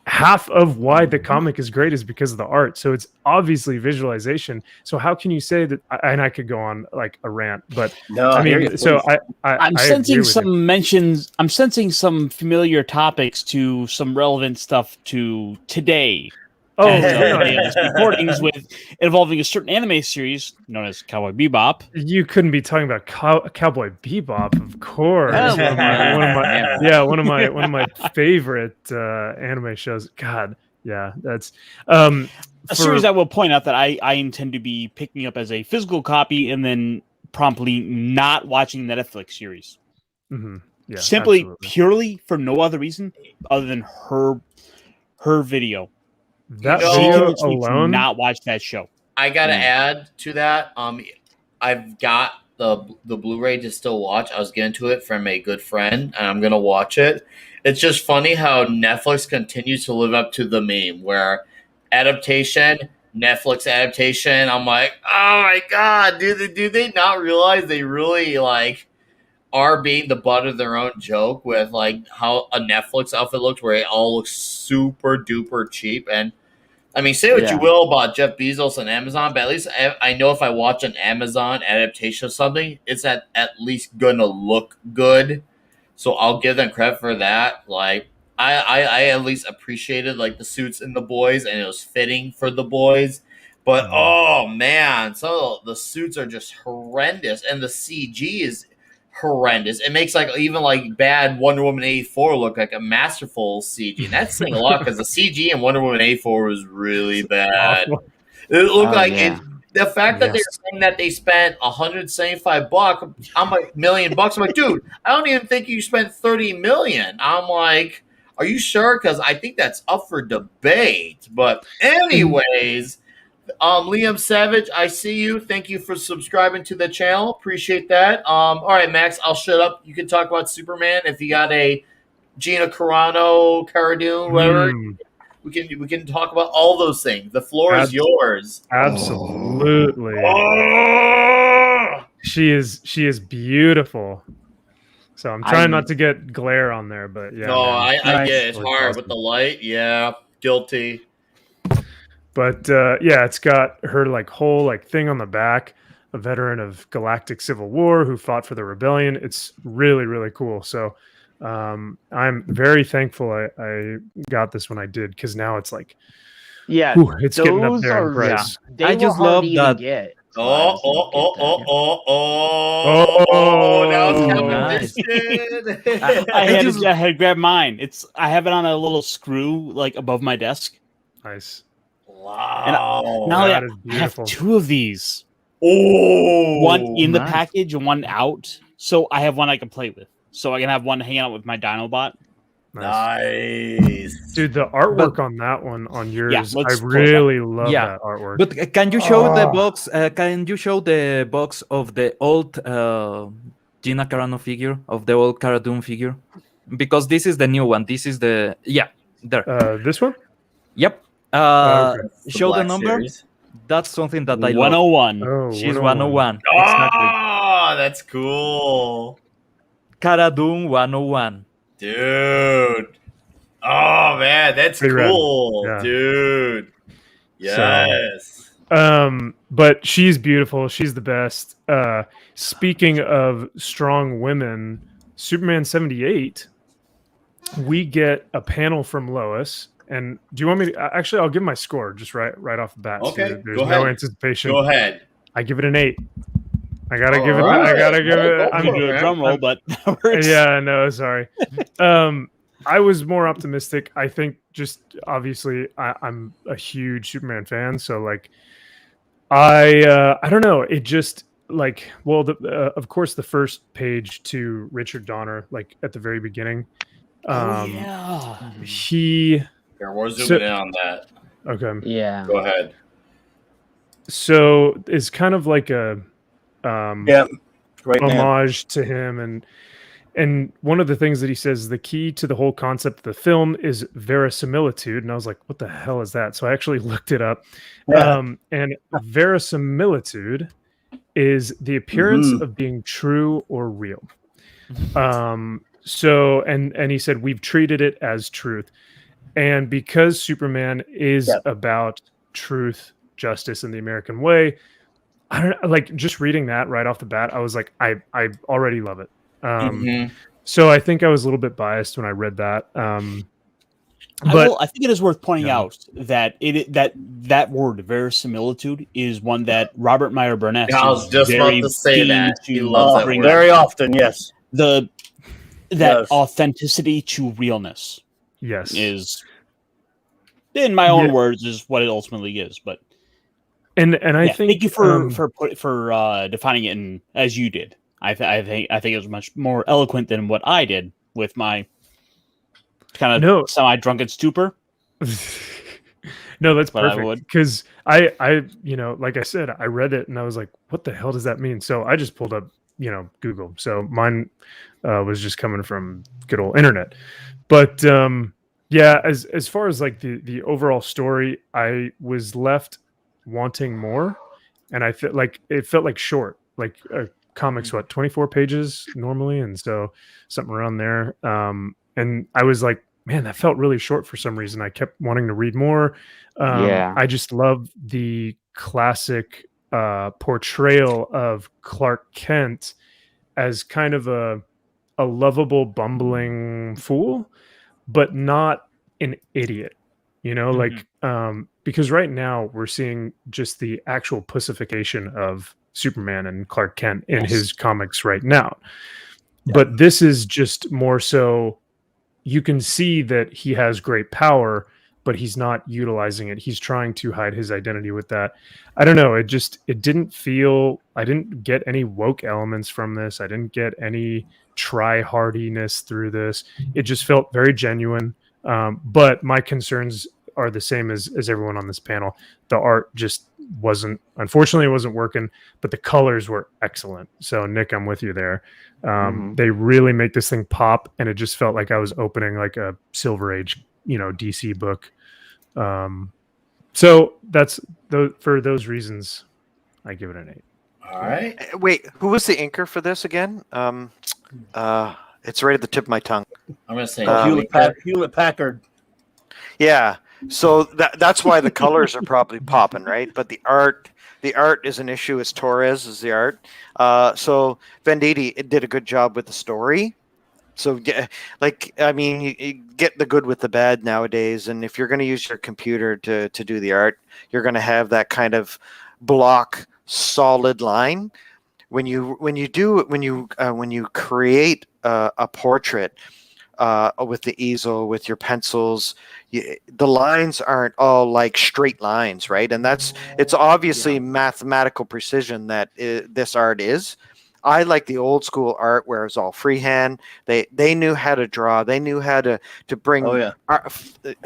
half of why the comic is great is because of the art. So it's obviously visualization. So how can you say that? And I could go on like a rant, but no, I mean, so I'm sensing some mentions. I'm sensing some familiar topics to some relevant stuff to today. Oh, recordings with involving a certain anime series known as Cowboy Bebop. You couldn't be talking about Cowboy Bebop, of course. Oh, one of my favorite anime shows. God, yeah, that's a series I will point out that I intend to be picking up as a physical copy and then promptly not watching the Netflix series. Mm-hmm. Yeah, simply absolutely. purely for no other reason other than her video. That You know, video convinced me to alone. not watch that show. I gotta add to that. I've got the Blu-ray to still watch. I was getting to it from a good friend, and I'm gonna watch it. It's just funny how Netflix continues to live up to the meme where adaptation, Netflix adaptation. I'm like, oh my god, do they not realize they really like are being the butt of their own joke with like how a Netflix outfit looks, where it all looks super duper cheap. And I mean, say what you will about Jeff Bezos and Amazon, but at least I know if I watch an Amazon adaptation of something, it's at least gonna look good. So I'll give them credit for that. Like I at least appreciated like the suits in the boys, and it was fitting for the boys. But oh man, so the suits are just horrendous, and the CG is horrendous. It makes like even like bad Wonder Woman 84 look like a masterful CG. And that's saying a lot because the CG in Wonder Woman 84 was really bad. It looked it. The fact that they're saying that they spent $175, I'm like $1 million. I'm like, dude, I don't even think you spent $30 million. I'm like, are you sure? Because I think that's up for debate. But anyways, Liam Savage, I see you. Thank you for subscribing to the channel. Appreciate that. All right, Max, I'll shut up. You can talk about Superman if you got a Gina Carano, Cara Dune, whatever. We can talk about all those things. The floor is yours. Absolutely. She is beautiful. So I'm trying not to get glare on there, but yeah. No, man. I get it. It's hard with the light. Yeah, guilty. But yeah, it's got her like whole like thing on the back, a veteran of Galactic Civil War who fought for the rebellion. It's really, really cool. So I'm very thankful I got this when I did, because now it's like, it's getting up there in price. I just love that. Now it's competition. I had to grab mine. I have it on a little screw like above my desk. Nice. Wow. Now I have two of these. Oh, one in the package and one out. So I have one I can play with. So I can have one hanging out with my Dinobot. Nice. Dude, the artwork on that one, on yours, I really love that artwork. But can you show the box? Can you show the box of the old Gina Carano figure, of the old Cara Dune figure? Because this is the new one. This is the there. This one? Yep. Show the number. Series. That's something that I love. 101. Oh, she's 101. Exactly. That's cool. Cara Dune 101. Dude. Oh man, that's cool. Yeah. Dude. Yes. So, but she's beautiful. She's the best. Speaking of strong women, Superman 78, we get a panel from Lois. And do you want me to actually? I'll give my score just right off the bat. Okay, so there's no anticipation. Go ahead. I give it an 8. I gotta give it. I'm doing a drum roll, but yeah, no, sorry. I was more optimistic. I think just obviously I'm a huge Superman fan, so like I don't know. It just like of course the first page to Richard Donner, like at the very beginning. He. Here, we're zooming in on that. Okay. Yeah. Go ahead. So it's kind of like a homage to him, and one of the things that he says, the key to the whole concept of the film is verisimilitude. And I was like, what the hell is that? So I actually looked it up. And verisimilitude is the appearance of being true or real. So, and he said, we've treated it as truth. And because Superman is about truth, justice, and the American way, I don't like just reading that right off the bat. I was like, I already love it. So I think I was a little bit biased when I read that. But I think it is worth pointing out that that word verisimilitude is one that Robert Meyer Burnett. I was just about to say that. He loves that very often. Yes. That authenticity to realness. Yes. Is in my own words, is what it ultimately is. But and I think thank you for defining it as you did. I think it was much more eloquent than what I did with my kind of semi-drunken stupor. No, that's perfect, because I like I said, I read it and I was like, what the hell does that mean? So I just pulled up Google. So mine was just coming from good old internet. But yeah, as far as like the overall story, I was left wanting more, and I felt like it felt like short, like comics, what, 24 pages normally, and so something around there. And I was like, man, that felt really short for some reason. I kept wanting to read more. I just love the classic portrayal of Clark Kent as kind of a lovable, bumbling fool, but not an idiot. Like because right now we're seeing just the actual pussification of Superman and Clark Kent in his comics right now. But this is just more so, you can see that he has great power, but he's not utilizing it. He's trying to hide his identity with that. I don't know. It didn't feel, I didn't get any woke elements from this. I didn't get any try hardiness through this. It just felt very genuine. But my concerns are the same as everyone on this panel. The art just unfortunately, it wasn't working, but the colors were excellent. So Nick, I'm with you there. They really make this thing pop, and it just felt like I was opening like a Silver Age, DC book. So that's for those reasons, I give it an 8. All right. Wait, who was the inker for this again? It's right at the tip of my tongue. I'm gonna say Hewlett Packard. Yeah, so that's why the colors are probably popping, right? But the art is an issue. It's Torres is the art. So Venditti did a good job with the story. So, you get the good with the bad nowadays. And if you're going to use your computer to do the art, you're going to have that kind of block solid line. When you create a portrait with the easel, with your pencils, the lines aren't all like straight lines, right? And it's obviously mathematical precision that this art is. I like the old school art where it's all freehand. They knew how to draw. They knew how to bring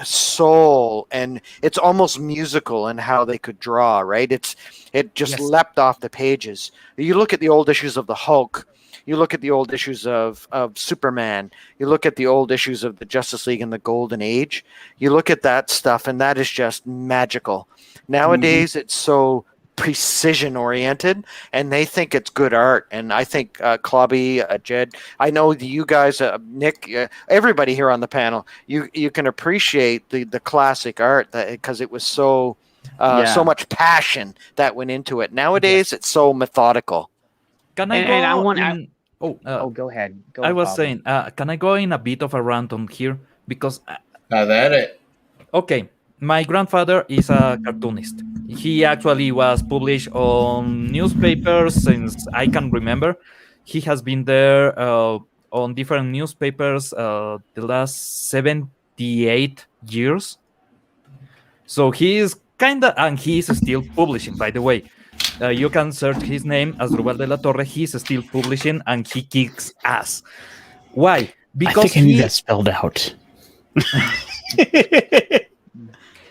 soul, and it's almost musical in how they could draw, right? It just leapt off the pages. You look at the old issues of the Hulk. You look at the old issues of Superman. You look at the old issues of the Justice League in the Golden Age. You look at that stuff, and that is just magical. Nowadays, it's so precision oriented, and they think it's good art. And I think Clobby, Jed, I know you guys, Nick, everybody here on the panel, you can appreciate the classic art because it was so much passion that went into it. Nowadays, it's so methodical. Can I go ahead. I was saying, can I go in a bit of a rant on here? Because have at it. Okay, my grandfather is a cartoonist. He actually was published on newspapers since I can remember. He has been there on different newspapers the last 78 years. So he is and he is still publishing, by the way. You can search his name, Asdrubal de la Torre. He's still publishing, and he kicks ass. Why? Because I think I need that spelled out.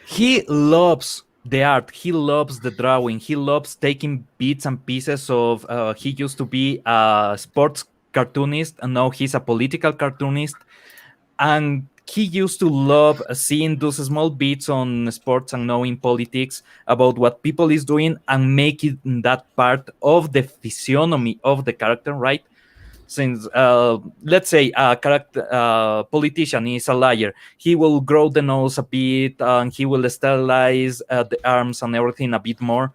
He loves the art. He loves the drawing. He loves taking bits and pieces of. He used to be a sports cartoonist, and now he's a political cartoonist. And he used to love seeing those small bits on sports and knowing politics about what people is doing and making that part of the physiognomy of the character, right? Since let's say a politician is a liar, he will grow the nose a bit and he will stylize the arms and everything a bit more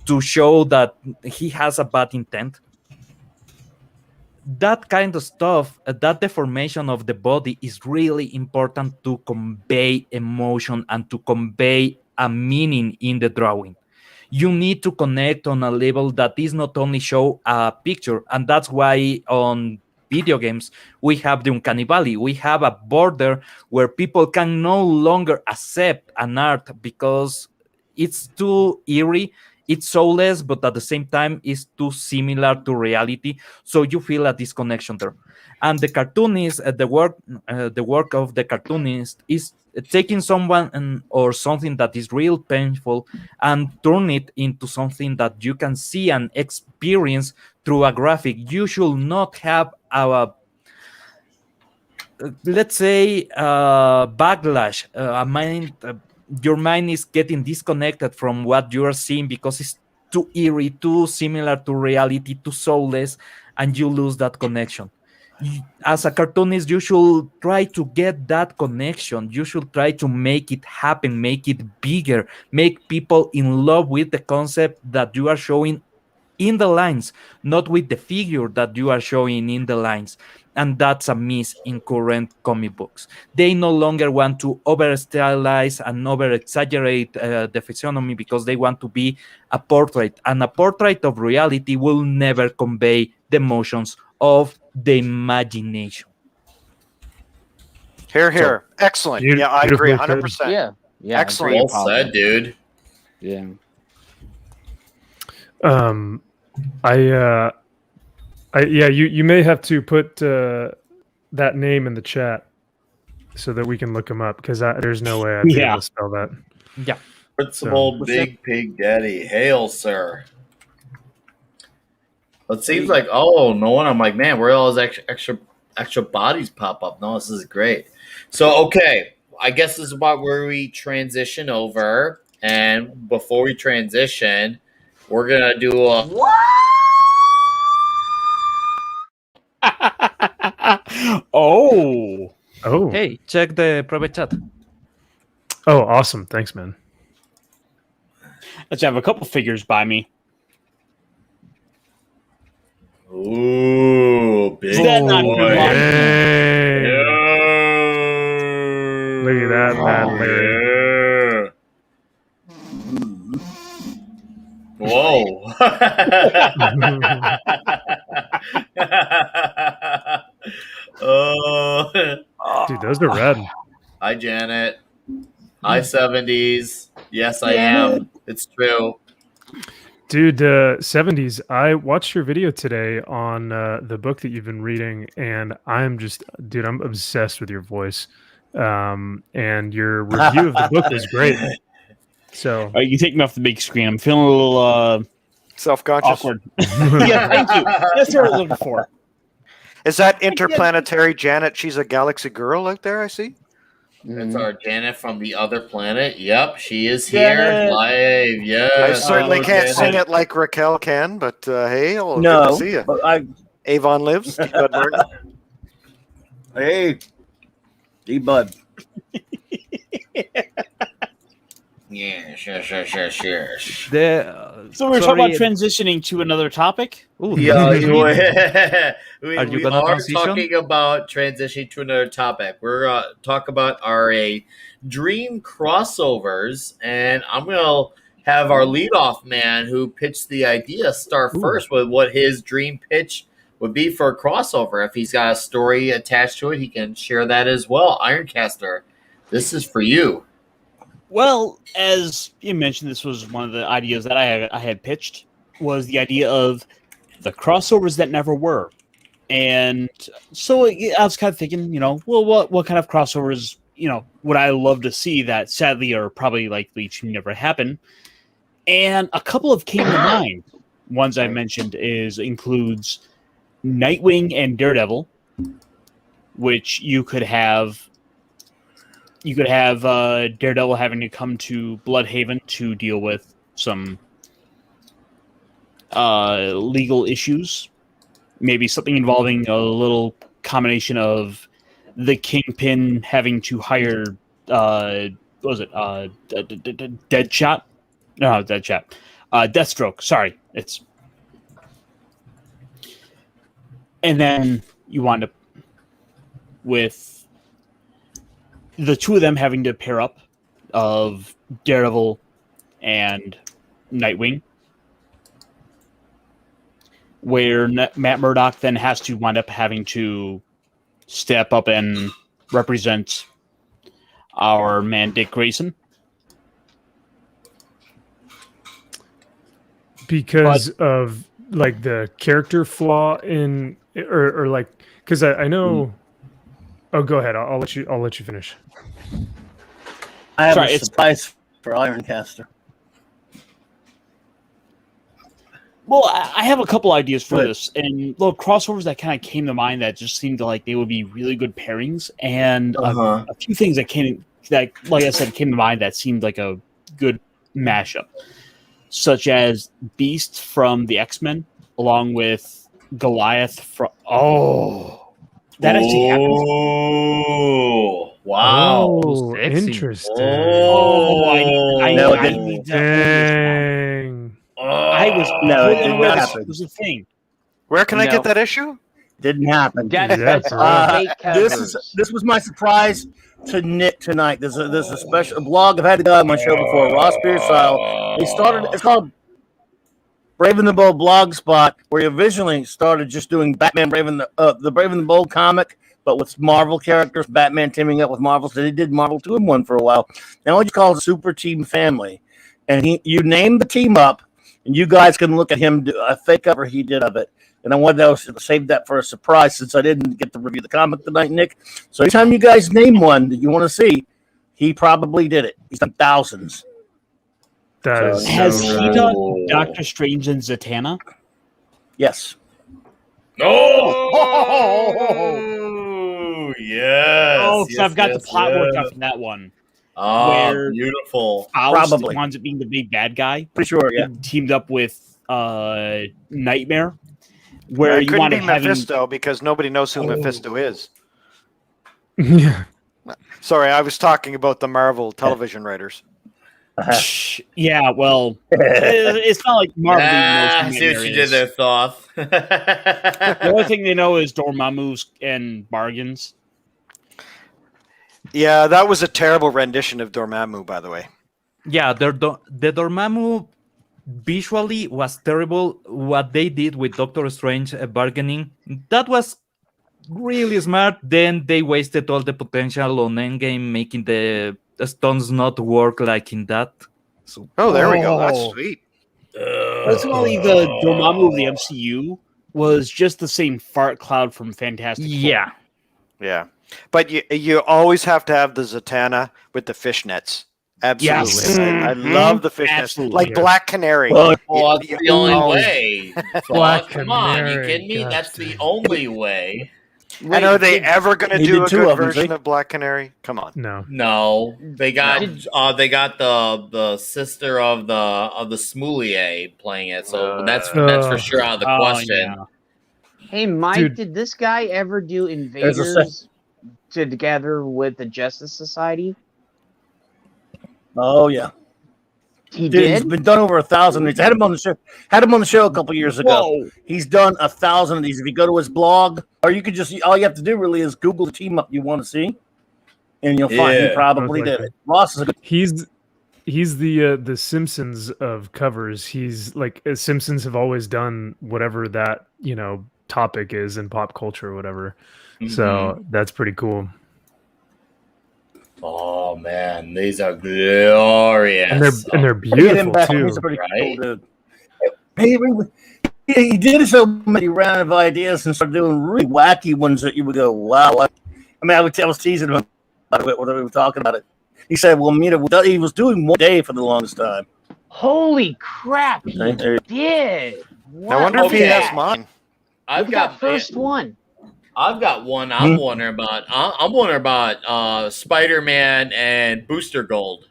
to show that he has a bad intent. That kind of stuff, that deformation of the body is really important to convey emotion and to convey a meaning in the drawing. You need to connect on a level that is not only show a picture, and that's why on video games, we have the Uncanny Valley. We have a border where people can no longer accept an art because it's too eerie, it's soulless, but at the same time, it's too similar to reality. So you feel a disconnection there. And the cartoonist, the work of the cartoonist is taking someone or something that is real painful and turn it into something that you can see and experience through a graphic. You should not have a let's say backlash, a mind. Your mind is getting disconnected from what you are seeing because it's too eerie, too similar to reality, too soulless, and you lose that connection. As a cartoonist, you should try to get that connection. You should try to make it happen, make it bigger, make people in love with the concept that you are showing in the lines, not with the figure that you are showing in the lines. And that's a miss in current comic books. They no longer want to over stylize and over exaggerate the physiognomy because they want to be a portrait, and a portrait of reality will never convey the emotions of the imagination. Here. Excellent. Yeah, I agree 100%. Yeah. Excellent. Well said, dude. Yeah. You may have to put that name in the chat so that we can look him up, because there's no way I'd be able to spell that. Yeah. Principal Big Pig Daddy. Hail, sir. It seems like, no one. I'm like, man, where all those extra bodies pop up? No, this is great. So, okay, I guess this is about where we transition over. And before we transition, we're going to do a... What? Oh. Hey, check the private chat. Oh, awesome. Thanks, man. Let's have a couple figures by me. Ooh, big boy. Hey. Look at that, man, Larry. Whoa. Dude, those are red. Hi, Janet. Hi, 70s. Yes, I am. It's true. Dude, 70s, I watched your video today on the book that you've been reading, and I'm obsessed with your voice. And your review of the book was great. So you can take me off the big screen. I'm feeling a little self-conscious. Awkward. Yeah, thank you. That's what I was looking for. Is that interplanetary Janet? She's a galaxy girl out there, I see. That's our Janet from the other planet. Yep, she is here live. Yes. I certainly can't sing it like Raquel can, but hey, good to see you. Avon lives. Bud Martin. Hey, D-Bud. Yeah, sure. So we're talking about transitioning to another topic? Ooh, we are talking about transitioning to another topic. We're talk about our dream crossovers, and I'm going to have our leadoff man who pitched the idea start first with what his dream pitch would be for a crossover. If he's got a story attached to it, he can share that as well. Ironcaster, this is for you. Well, as you mentioned, this was one of the ideas that I had pitched, was the idea of the crossovers that never were. And so I was kind of thinking, what kind of crossovers, would I love to see that sadly or probably likely to never happen? And a couple of came to mind. Ones I mentioned includes Nightwing and Daredevil, which you could have Daredevil having to come to Bloodhaven to deal with some legal issues. Maybe something involving a little combination of the Kingpin having to hire, Deadshot? No, Deadshot. Deathstroke. Sorry. And then you wind up with the two of them having to pair up, of Daredevil and Nightwing. where Matt Murdock then has to wind up having to step up and represent our man Dick Grayson. Because of like the character flaw in, or like, because I know. Oh, go ahead. I'll let you finish. I have a surprise for Ironcaster. Well, I have a couple ideas for this, and little crossovers that kind of came to mind that just seemed like they would be really good pairings, and a few things that, like I said, came to mind that seemed like a good mashup, such as Beast from the X-Men, along with Goliath from. Oh, that actually happened. Oh, wow! Oh, interesting. Oh, I need to. Dang. I was No, it completely did unaware not this happen. was a thing. Where can I get that issue? Didn't happen. That's fake covers. This was my surprise to Nick tonight. There's a special blog. I've had the guy on my show before, Ross Pearsall. They started. It's called Brave and the Bold Blogspot, where he originally started just doing Batman Brave and the Brave and the Bold comic, but with Marvel characters, Batman teaming up with Marvel. So they did Marvel 2-in-1 for a while. Now he calls it Super Team Family, and you name the team up. And you guys can look at him do a fake cover he did of it. And I wanted to save that for a surprise since I didn't get to review the comic tonight, Nick. So anytime you guys name one that you want to see, he probably did it. He's done thousands. Has he done Doctor Strange and Zatanna? Yes. Oh, yes. Oh, so I've got the plot worked out from that one. Oh, where beautiful. Faust Probably winds up being the big bad guy. Pretty sure, yeah. Teamed up with Nightmare, where It you couldn't want be to have Mephisto because nobody knows who Mephisto is. Yeah. Sorry, I was talking about the Marvel television writers. Yeah, well, it's not like Marvel even knows who I see what Nightmare you did is. there, Thoth. The only thing they know is Dormammu's and Bargains. Yeah, that was a terrible rendition of Dormammu, by the way. Yeah, the Dormammu visually was terrible. What they did with Doctor Strange bargaining, that was really smart. Then they wasted all the potential on Endgame, making the stones not work like in that. So, there we go. That's sweet. Personally, the Dormammu of the MCU was just the same fart cloud from Fantastic Four. Yeah. But you always have to have the Zatanna with the fishnets. Absolutely. Yes. I love the fishnets. Absolutely. Like Black Canary. That's the only way. Black Come on, you Canary, kidding me? gosh That's the only way. And are they ever going to He do did a two good of them, version see? of Black Canary? Come on. No, they got the sister of the Smoulier playing it, so that's for sure out of the question. Yeah. Hey, Mike, Dude. did this guy ever do Invaders together with the Justice Society? Oh yeah. He Dude, he's did? been done over 1,000. He's had him on the show. Had him on the show a couple years ago. Whoa. He's done 1,000 of these. If you go to his blog, or you could just all you have to do really is Google the team up you want to see, and you'll find he Yeah. probably did it. Ross is a good. He's the Simpsons of covers. He's like Simpsons have always done whatever that topic is in pop culture or whatever. So that's pretty cool. Oh man, these are glorious, And they're Get him beautiful back. too. He's a pretty right? cool dude. He did so many round of ideas and started doing really wacky ones that you would go, wow. I was teasing him about it when we were talking about it. He said, well, he was doing one day for the longest time. Holy crap, he Okay. did. I wonder if he Okay. has mine. I've Look got at that first one. I've got one. I'm wondering about. I'm wondering about Spider-Man and Booster Gold.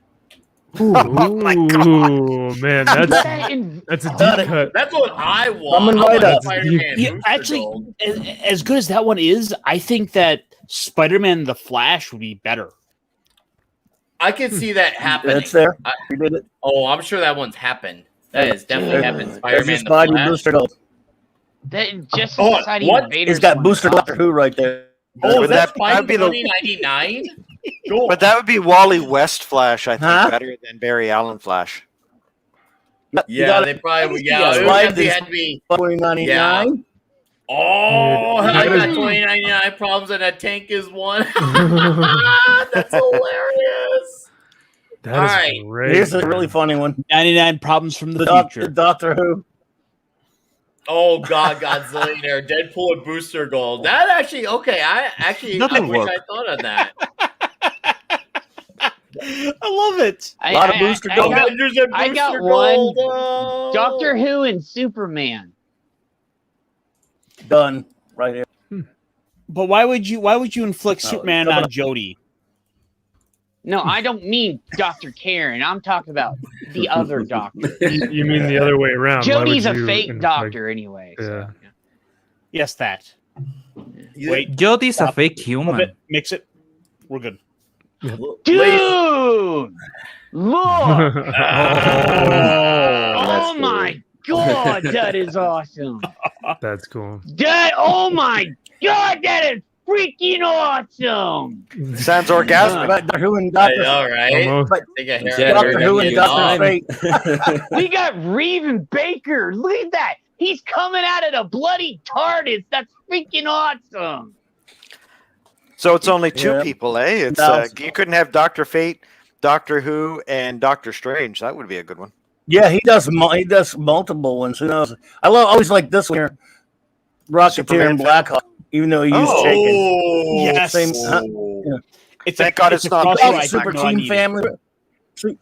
Ooh, man, that's a Got deep it. cut. That's what I want. Coming I right want up. Spider-Man. Yeah, Booster actually, Gold. as good as that one is, I think that Spider-Man and the Flash would be better. I can see that happening. It's there. He did it. Oh, I'm sure that one's happened. That has definitely happened. There's Spider-Man your and the Spidey Flash. Booster Gold. That Justice Oh, Society what? Invaders. He's got one Booster sucks. Doctor Who right there. Oh, Would that's that'd be the- 2099. Cool. But that would be Wally West Flash, I think, Huh? better than Barry Allen Flash. Yeah, they probably. Yeah, it definitely had to be $20.99. Oh, Dude, I that got is- 2099 problems and a tank is one. That's hilarious. That All is right. great. Here's a man. really funny one. 99 problems from the The future. Doctor Who. Oh God, Godzillionaire, Deadpool and Booster Gold. That actually okay. I That'll wish work. I thought of that. I love it. A lot of Booster I Gold. got, Avengers and I got Booster one. Gold. Oh. Doctor Who and Superman. Done right here. But why would you inflict Oh, Superman come on on. Jodie? No, I don't mean Dr. Karen. I'm talking about the other doctor. You mean the other way around? Why would Jody's a you fake inflict- doctor anyway. Yeah. So. Yes, that. Wait, Jody's a stop. fake Flip human. it, mix it. We're good. Dude! Ladies- Look! Oh, Oh my god, that is awesome! That's cool. Oh my god, that is freaking awesome! Sounds orgasmic. Doctor Who and I Doctor know, right? Almost. Take a hair. Yeah, Doctor Who and It's Doctor time. Fate. We got Reeve and Baker. Look at that. He's coming out of the bloody TARDIS. That's freaking awesome. So it's only two Yeah. people, eh? It's No. you couldn't have Doctor Fate, Doctor Who, and Doctor Strange. That would be a good one. Yeah, he does multiple ones. Who knows? I always like this one here. Rocketeer Superman and Blackhawk, even though he used Oh. Shaken. Oh, yes. Same, yeah. It's Thank God it's it's a not crossover big. I Super didn't know I Team needed. Family.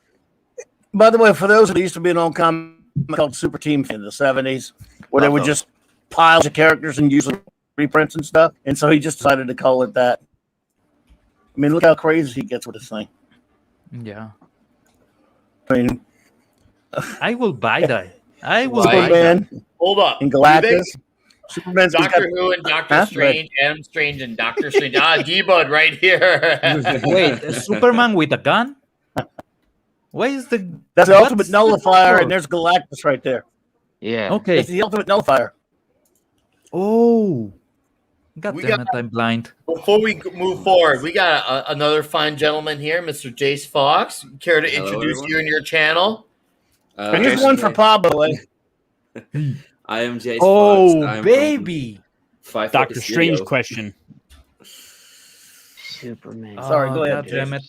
By the way, for those that used to be an old comic called Super Team in the 70s, where they Love would those. just piles of characters and usually reprints and stuff. And so he just decided to call it that. I mean, look how crazy he gets with this thing. Yeah. I mean, I will buy that. I will Why? buy that. Superman Hold up. and Do Galactus. they- Superman's got Doctor Who and Doctor Huh? Strange, Adam Strange and Doctor Strange. D-Bud right here. Wait, Superman with a gun? Why is the that's the what's ultimate the nullifier, purpose? and there's Galactus right there. Yeah. Okay. It's the ultimate nullifier. Oh. God We damn got- it, I'm blind. Before we move forward, we got another fine gentleman here, Mr. Jace Fox. Care to Hello, introduce everyone. you and your channel? And here's one for Pablo. I am Jace Oh, Fox. I'm baby. from 540 Doctor Strange Studio. question. Superman. Sorry, go ahead, God damn it.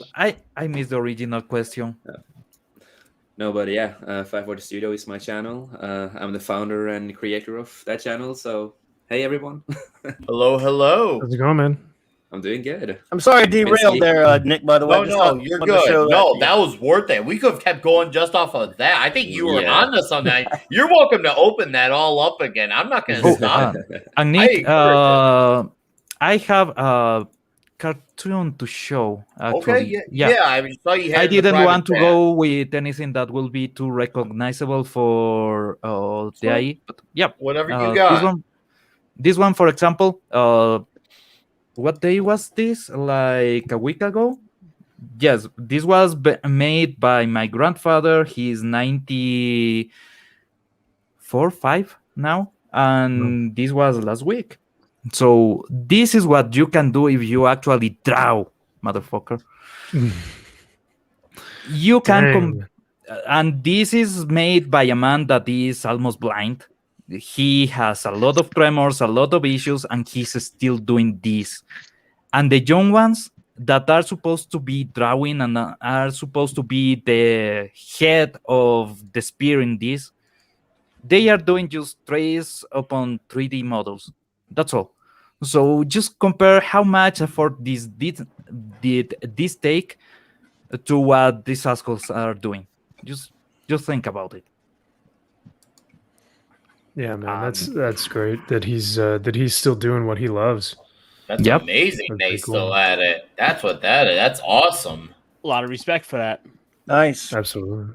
I missed the original question. No, but yeah, 540 Studio is my channel. I'm the founder and creator of that channel. So, hey everyone, Hello, hello. How's it going, man? I'm doing good. I'm sorry I derailed there, Nick, by the way. No, Just no, thought- you're wanted to show good. No, that was worth it. We could have kept going just off of that. I think you were Yeah. on to something. You're welcome to open that all up again. I'm not going to Oh, stop. And I Nick, agree with I have a cartoon to show. Actually. Okay, yeah. I saw you had I it in the didn't private want to chat. go with anything that will be too recognizable for the AI. But yeah, Whatever you this got. one, for example, what day was this? Like a week ago? Yes, this was made by my grandfather. He's 94, 5 now, and this was last week. So this is what you can do if you actually draw, motherfucker. You can, and this is made by a man that is almost blind. He has a lot of tremors, a lot of issues, and he's still doing this. And the young ones that are supposed to be drawing and are supposed to be the head of the spear in this, they are doing just trace upon 3D models. That's all. So just compare how much effort this did this take to what these assholes are doing. Just think about it. Yeah, man, that's great that he's still doing what he loves. That's Yep. amazing. That's They pretty still cool. at it. That's what that is. That's awesome. A lot of respect for that. Nice. Absolutely.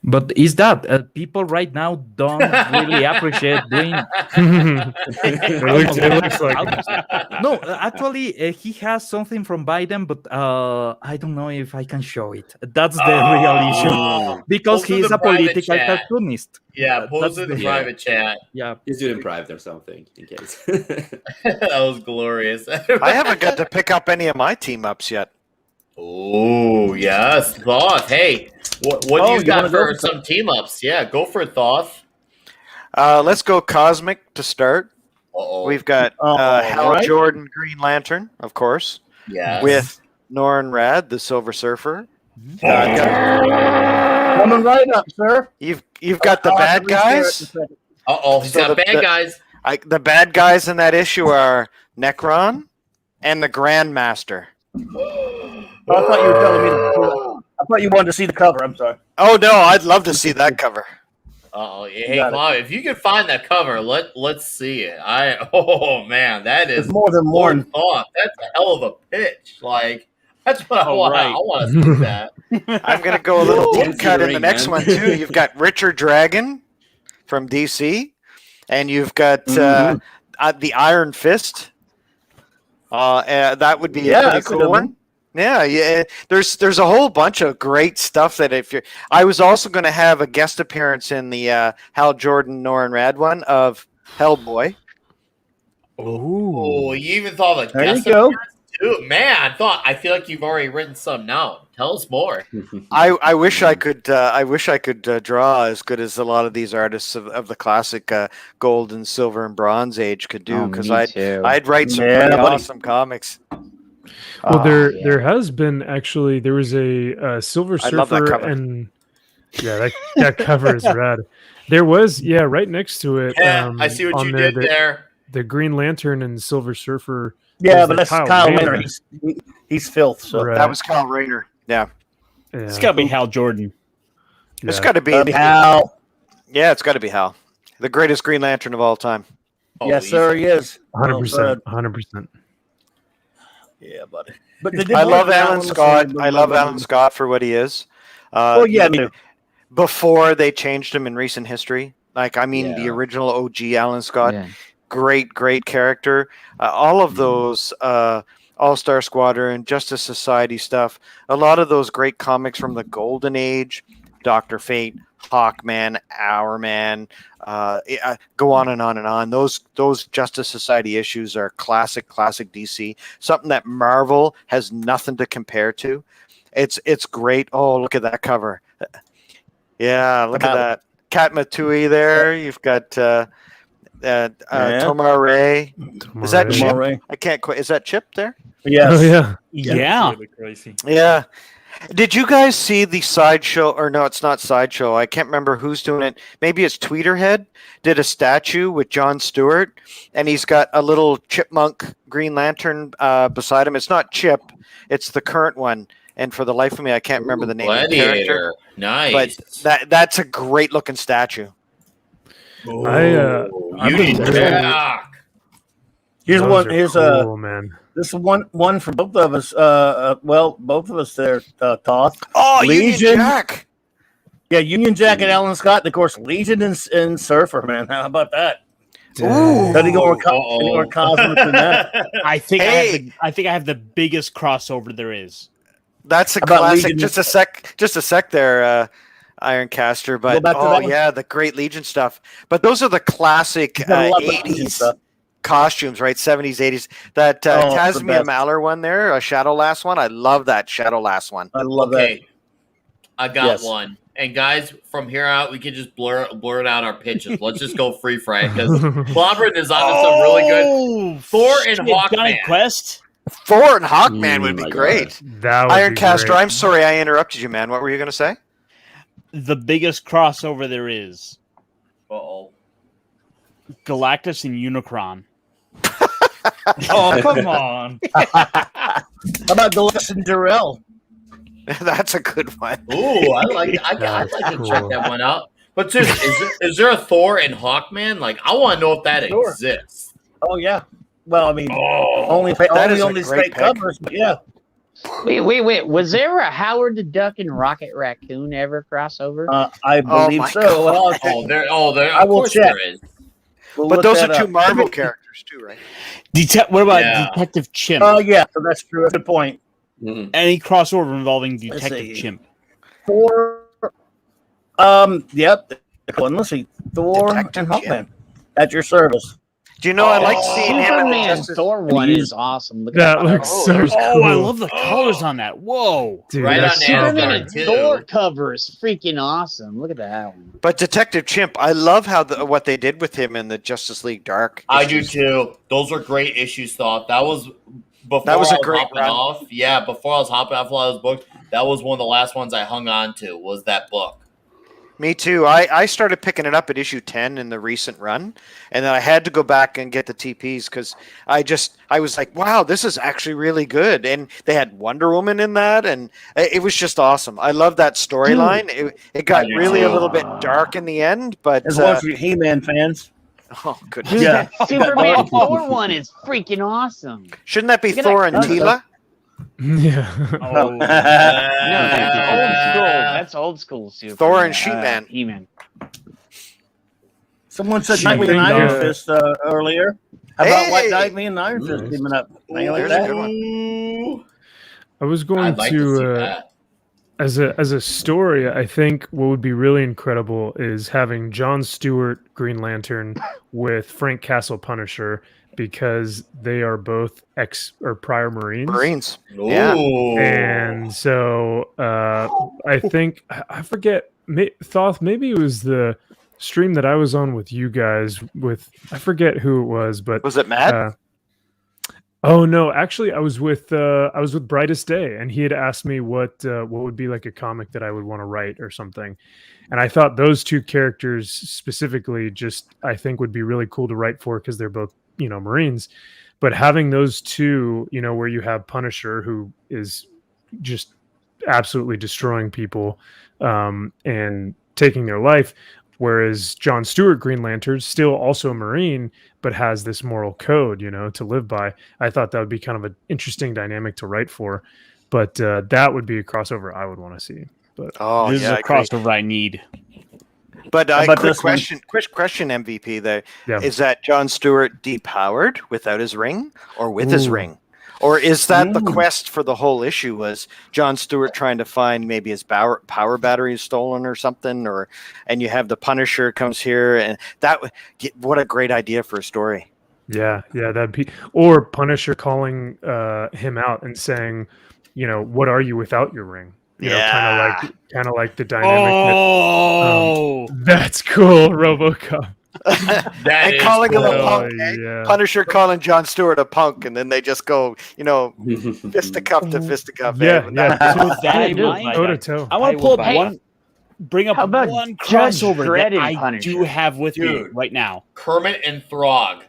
But is that people right now don't really appreciate doing? It looks like No, actually, he has something from Biden, but I don't know if I can show it. That's the real issue because Post in he's the a private political chat. cartoonist. Yeah, That's post in the the- private chat. Yeah, He's doing it private or something, in case. That was glorious. I haven't got to pick up any of my team ups yet. Oh yes, Thoth. Hey, what do Oh, you you got wanna go for for some team ups? Yeah, go for it, Thoth. Let's go Cosmic to start. Uh-oh. We've got All Hal right. Jordan, Green Lantern, of course, Yes. with Norrin Rad, the Silver Surfer. Coming right up, sir. You've got the I'll have bad to restare it in a guys. second. Uh-oh, he's So got bad guys. The bad guys in that issue are Necron and the Grandmaster. Oh, I thought you were telling me. I thought you wanted to see the cover. I'm sorry. Oh no, I'd love to see that cover. Uh-oh. Hey, Got it. Claude, if you can find that cover, let's see it. Oh man, that is It's more than one. Thoth. That's a hell of a pitch. Like that's what I Oh, want. right. I want to see that. I'm gonna go a little Whoa, deep cut in the ring, next man. one too. You've got Richard Dragon from DC, and you've got the Iron Fist. That would be a pretty that's a cool good one. one. Yeah. There's a whole bunch of great stuff that if you're. I was also going to have a guest appearance in the Hal Jordan Norrin Rad one of Hellboy. Oh, you even thought of There you guest go. appearance too? Man, I feel like you've already written some down. Tell us more. I wish I could. I wish I could draw as good as a lot of these artists of the classic gold and silver and bronze age could do. Because I'd write some Yeah, pretty buddy. awesome comics. Well, there has been actually there was a Silver I love that Surfer cover. and that cover is rad. There was right next to it. Yeah, I see what on you did there. The Green Lantern and Silver Surfer. Yeah, was but like that's Kyle Rayner. Rayner. He's filth. So Right. That was Kyle Rayner. Yeah, Yeah. It's got to be Hal Jordan. it's Yeah. got to be. Hal. Yeah, it's got to be Hal, the greatest Green Lantern of all time. Oh, Yes, sir. He is. 100%. 100%. Yeah, buddy. But they did I work love that Alan one, Scott. so- I love Alan Scott for what he is. Oh yeah, me too. Before they changed him in recent history, like the Yeah. original OG Alan Scott, Yeah. great character. All of those All-Star Squadron, Justice Society stuff. A lot of those great comics from the Golden Age, Dr. Fate, Hawkman, Hourman, go on and on and on. Those Justice Society issues are classic DC. Something that Marvel has nothing to compare to. It's great. Oh, look at that cover. Yeah, look at that. Kat Matui there. You've got Tomar Ray. Is that Chip? Ray. I can't quite. Is that Chip there? Yes. Oh yeah. Yeah. Really crazy. Yeah. Did you guys see the Sideshow? Or no, it's not Sideshow. I can't remember who's doing it. Maybe it's Tweeterhead did a statue with Jon Stewart, and he's got a little chipmunk Green Lantern beside him. It's not Chip. It's the current one. And for the life of me, I can't remember the name of the character. Gladiator. Nice. But that's a great looking statue. I've Union been Jack. Here's Those one. are Here's cool, man. this is one for both of us. Well, both of us there. Toth. Oh, Union Legion. Jack. Yeah, Union Jack and Alan Scott. And of course, Legion and Surfer. Man, how about that? Ooh. Any more cosmic than that? I think Hey. I have the biggest crossover there is. That's a How about classic. Legion? Just a sec there, Ironcaster. Go But back to that one? yeah, the great Legion stuff. But those are the classic You gotta love the Legion 80s stuff. costumes, right? 70s, 80s. That Oh, it's the Casimir best. Maller one there, a Shadow Last one. I love that Shadow Last one. I love that. Okay, I got Yes. one. And guys, from here out, we can just blur it out our pitches. Let's just go free fry because Clobberin is onto some really good. Thor and shit, Johnny Hawkman. Quest. Thor and Hawkman would be my God. great. That would be Ironcaster, great. I'm sorry I interrupted you, man. What were you going to say? The biggest crossover there is. Uh-oh. Galactus and Unicron. Oh, come on. How about Deluxe and Darrell? That's a good one. Ooh, I'd like to That's check cool. that one out. But seriously, is there a Thor and Hawkman? Like, I want to know if that Sure. exists. Oh yeah. Well, I mean, Oh, only that is a only great straight pick. covers, but yeah. Wait. Was there a Howard the Duck and Rocket Raccoon ever crossover? I believe my so. God. Well, I'll check. there. I Of will course check. there is. We'll But look those are that two up. Marvel characters, too, right? What about Yeah. Detective Chimp? Oh yeah, so that's true. Good point. Mhm. Any crossover involving Let's Detective see. Chimp? Thor. Yep. Let's see. Thor Detective and Hawkman at your service. Do you know I like seeing him in the Superman Justice. Thor one is awesome. Look at That that. looks so cool. Oh, I love the colors on that. Whoa. Dude, Right that's on so Superman Nailstar, and too. Thor cover is freaking awesome. Look at that one. But Detective Chimp, I love how what they did with him in the Justice League Dark. I do issues. too. Those are great issues. Thought that was before That was I a was great hopping run. off. Yeah, before I was hopping off a lot of those books, that was one of the last ones I hung on to. Was that book? Me too. I started picking it up at issue 10 in the recent run, and then I had to go back and get the TPs because I was like, wow, this is actually really good. And they had Wonder Woman in that, and it was just awesome. I love that storyline. It got I do really too. a little bit dark in the end, but There's one for you He-Man fans. oh goodness. Dude, Yeah. that Superman Thor one is freaking awesome. Shouldn't that be Look at Thor that and cover. Tila? Yeah. Oh, No, that's old school. That's old school Superman. Thor and She-Man. He-Man. Someone said She Nightwing and think, Iron uh, Fist earlier. How about White Hey! Nightwing and Iron Fist teaming up? How you like There's a that? good one. Ooh, I was going I'd like to see to that. as a story, I think what would be really incredible is having John Stewart Green Lantern with Frank Castle Punisher, because they are both ex or prior Marines. Yeah. Ooh. And so I think I forget, Thoth, maybe it was the stream that I was on with you guys with, I forget who it was, but Was it Matt? oh no, actually I was with Brightest Day, and he had asked me what would be like a comic that I would want to write or something. And I thought those two characters specifically just I think would be really cool to write for, because they're both, Marines. But having those two, where you have Punisher, who is just absolutely destroying people and taking their life, whereas John Stewart Green Lantern, still also a Marine, but has this moral code, to live by. I thought that would be kind of an interesting dynamic to write for. But that would be a crossover I would want to see. But Oh, this yeah. is a crossover I need. But about quick this one? question, MVP. There Yeah. is that John Stewart depowered without his ring, or with his Ooh. ring, or is that the quest for the whole issue? Was John Stewart trying to find maybe his power battery is stolen or something, and you have the Punisher comes here, and what a great idea for a story. Yeah, that'd be, or Punisher calling him out and saying, what are you without your ring? Kind of like the dynamic. Oh, That's cool, RoboCop. That And is calling him a cool. punk, yeah. Punisher calling John Stewart a punk, and then they just go, fisticuff to fisticuff. Yeah, yeah. so with that in do. mind, Toe to toe. I want I to pull would up buy one, bring up How about one Judge crossover Dredd that and I Punisher? do have with me Dude. right now. Kermit and Throg,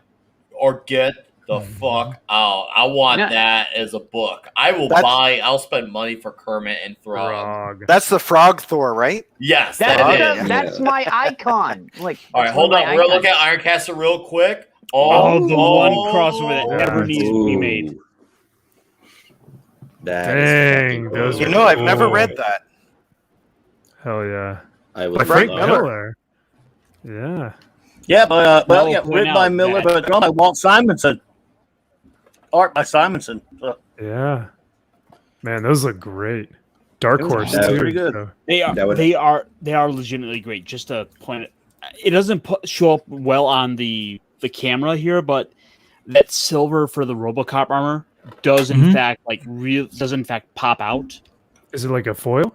or get the fuck out. I want No. that as a book. I'll spend money for Kermit and Throg. Frog. That's the Frog Thor, right? Yes, That's, that Yeah. is. that's my icon. Like, All right, that's hold one on. of We're my going to look icons. at Ironcaster real quick. Oh, the one oh, crossover that never Yeah. needs to be made. That is Dang, fucking those cool. are I've never cool. read that. Hell yeah. I By would Frank Frank love- Miller. Miller. Yeah. Yeah, but Well, yeah, point written by out Miller, that- but drawn by Walt Simonson. Art by Simonson. So, Yeah. Man, those look great. Dark Those Horse are too. pretty good. so- They are That would- they are legitimately great. Just to point it doesn't show up well on the camera here, but that silver for the RoboCop armor does in fact pop out. Is it like a foil?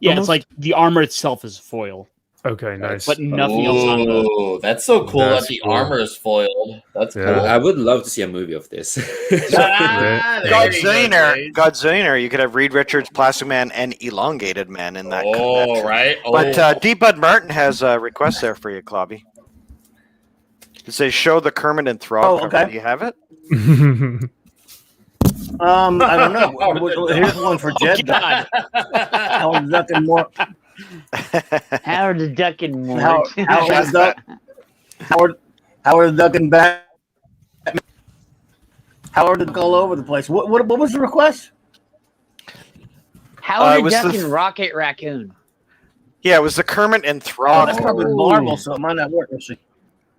Yeah, Almost? it's like the armor itself is foil, Okay, nice. but nothing else on the. Ooh, that's so cool That's that the cool. armor is foiled. That's Yeah. cool. I would love to see a movie of this. Ah, there you go, Jace. Godzillionaire, you could have Reed Richards, Plastic Man, and Elongated Man in that. Oh, right. Oh. But D. Bud Martin has a request there for you, Clobby. It says, show the Kermit and Throg Oh, cover. okay. Do you have it? I don't know. Here's one for Jed. God. Howard Duck and more. Howard the Duck and more. Howard Duck. Howard Duck and back. Howard Duck all over the place. What was the request? Howard it was the Duck the- and Rocket Raccoon. Yeah, it was the Kermit and Oh, Throg. that's probably Marvel, so it might not work. Let's see.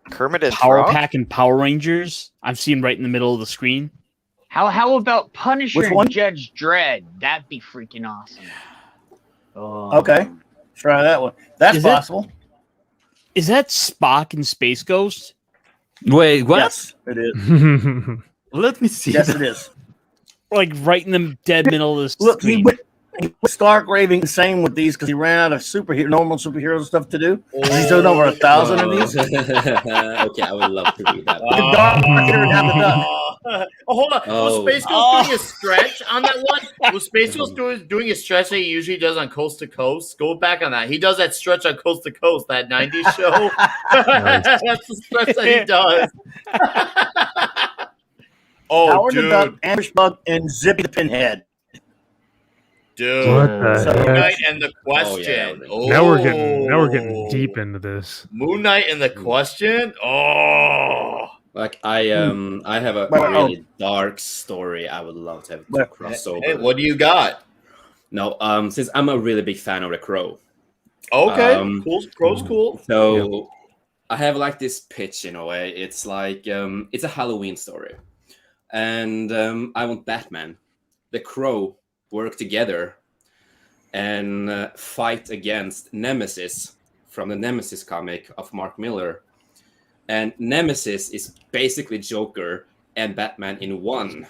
Kermit and Power Throg? Pack and Power Rangers. I'm seeing right in the middle of the screen. How about Punisher Which and one? Judge Dredd? That'd be freaking awesome. Oh. Okay, try that one. That's Is that- possible. Is that Spock and Space Ghost? Wait, what? Yes, it is. Let me see. Yes, that. it is. Like right in the dead middle of the Look, screen. he went stark raving insane with these because he ran out of normal superhero stuff to do. He's done over 1,000 of these. Okay, I would love to read that. Look at Dark Marketer and have the duck. Oh, hold on. Oh. Was Space Ghost doing a stretch on that one? Was Space Ghost doing a stretch that he usually does on Coast to Coast? Go back on that. He does that stretch on Coast to Coast, that 90s show. That's the stretch that he does. Oh, Howard the dude. Duck, Ambush Bug, and Zippy the Pinhead. Dude. What the Moon heck? Knight and the Question. Now we're getting deep into this. Moon Knight and the Question? Oh. Like I have a really dark story. I would love to have to cross over. Hey, what do you got? No, since I'm a really big fan of The Crow. Okay, cool. Crow's cool. So I have like this pitch in a way. It's like it's a Halloween story, and I want Batman, The Crow work together and fight against Nemesis from the Nemesis comic of Mark Miller. And Nemesis is basically Joker and Batman in one.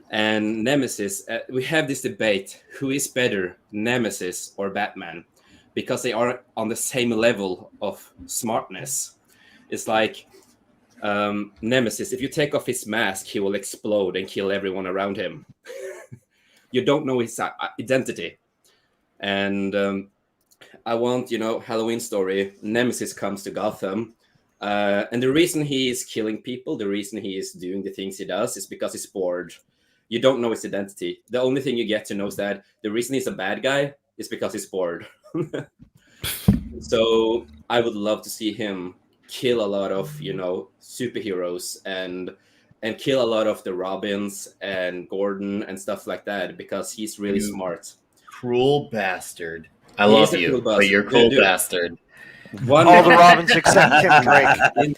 And Nemesis, we have this debate, who is better, Nemesis or Batman? Because they are on the same level of smartness. It's like Nemesis, if you take off his mask, he will explode and kill everyone around him. You don't know his identity. And I want, Halloween story, Nemesis comes to Gotham. And the reason he is killing people, the reason he is doing the things he does is because he's bored. You don't know his identity. The only thing you get to know is that the reason he's a bad guy is because he's bored. So I would love to see him kill a lot of, superheroes and kill a lot of the Robins and Gordon and stuff like that because he's really smart. Cruel bastard. I love you, but you're a cruel bastard. All the Robins except Tim Drake.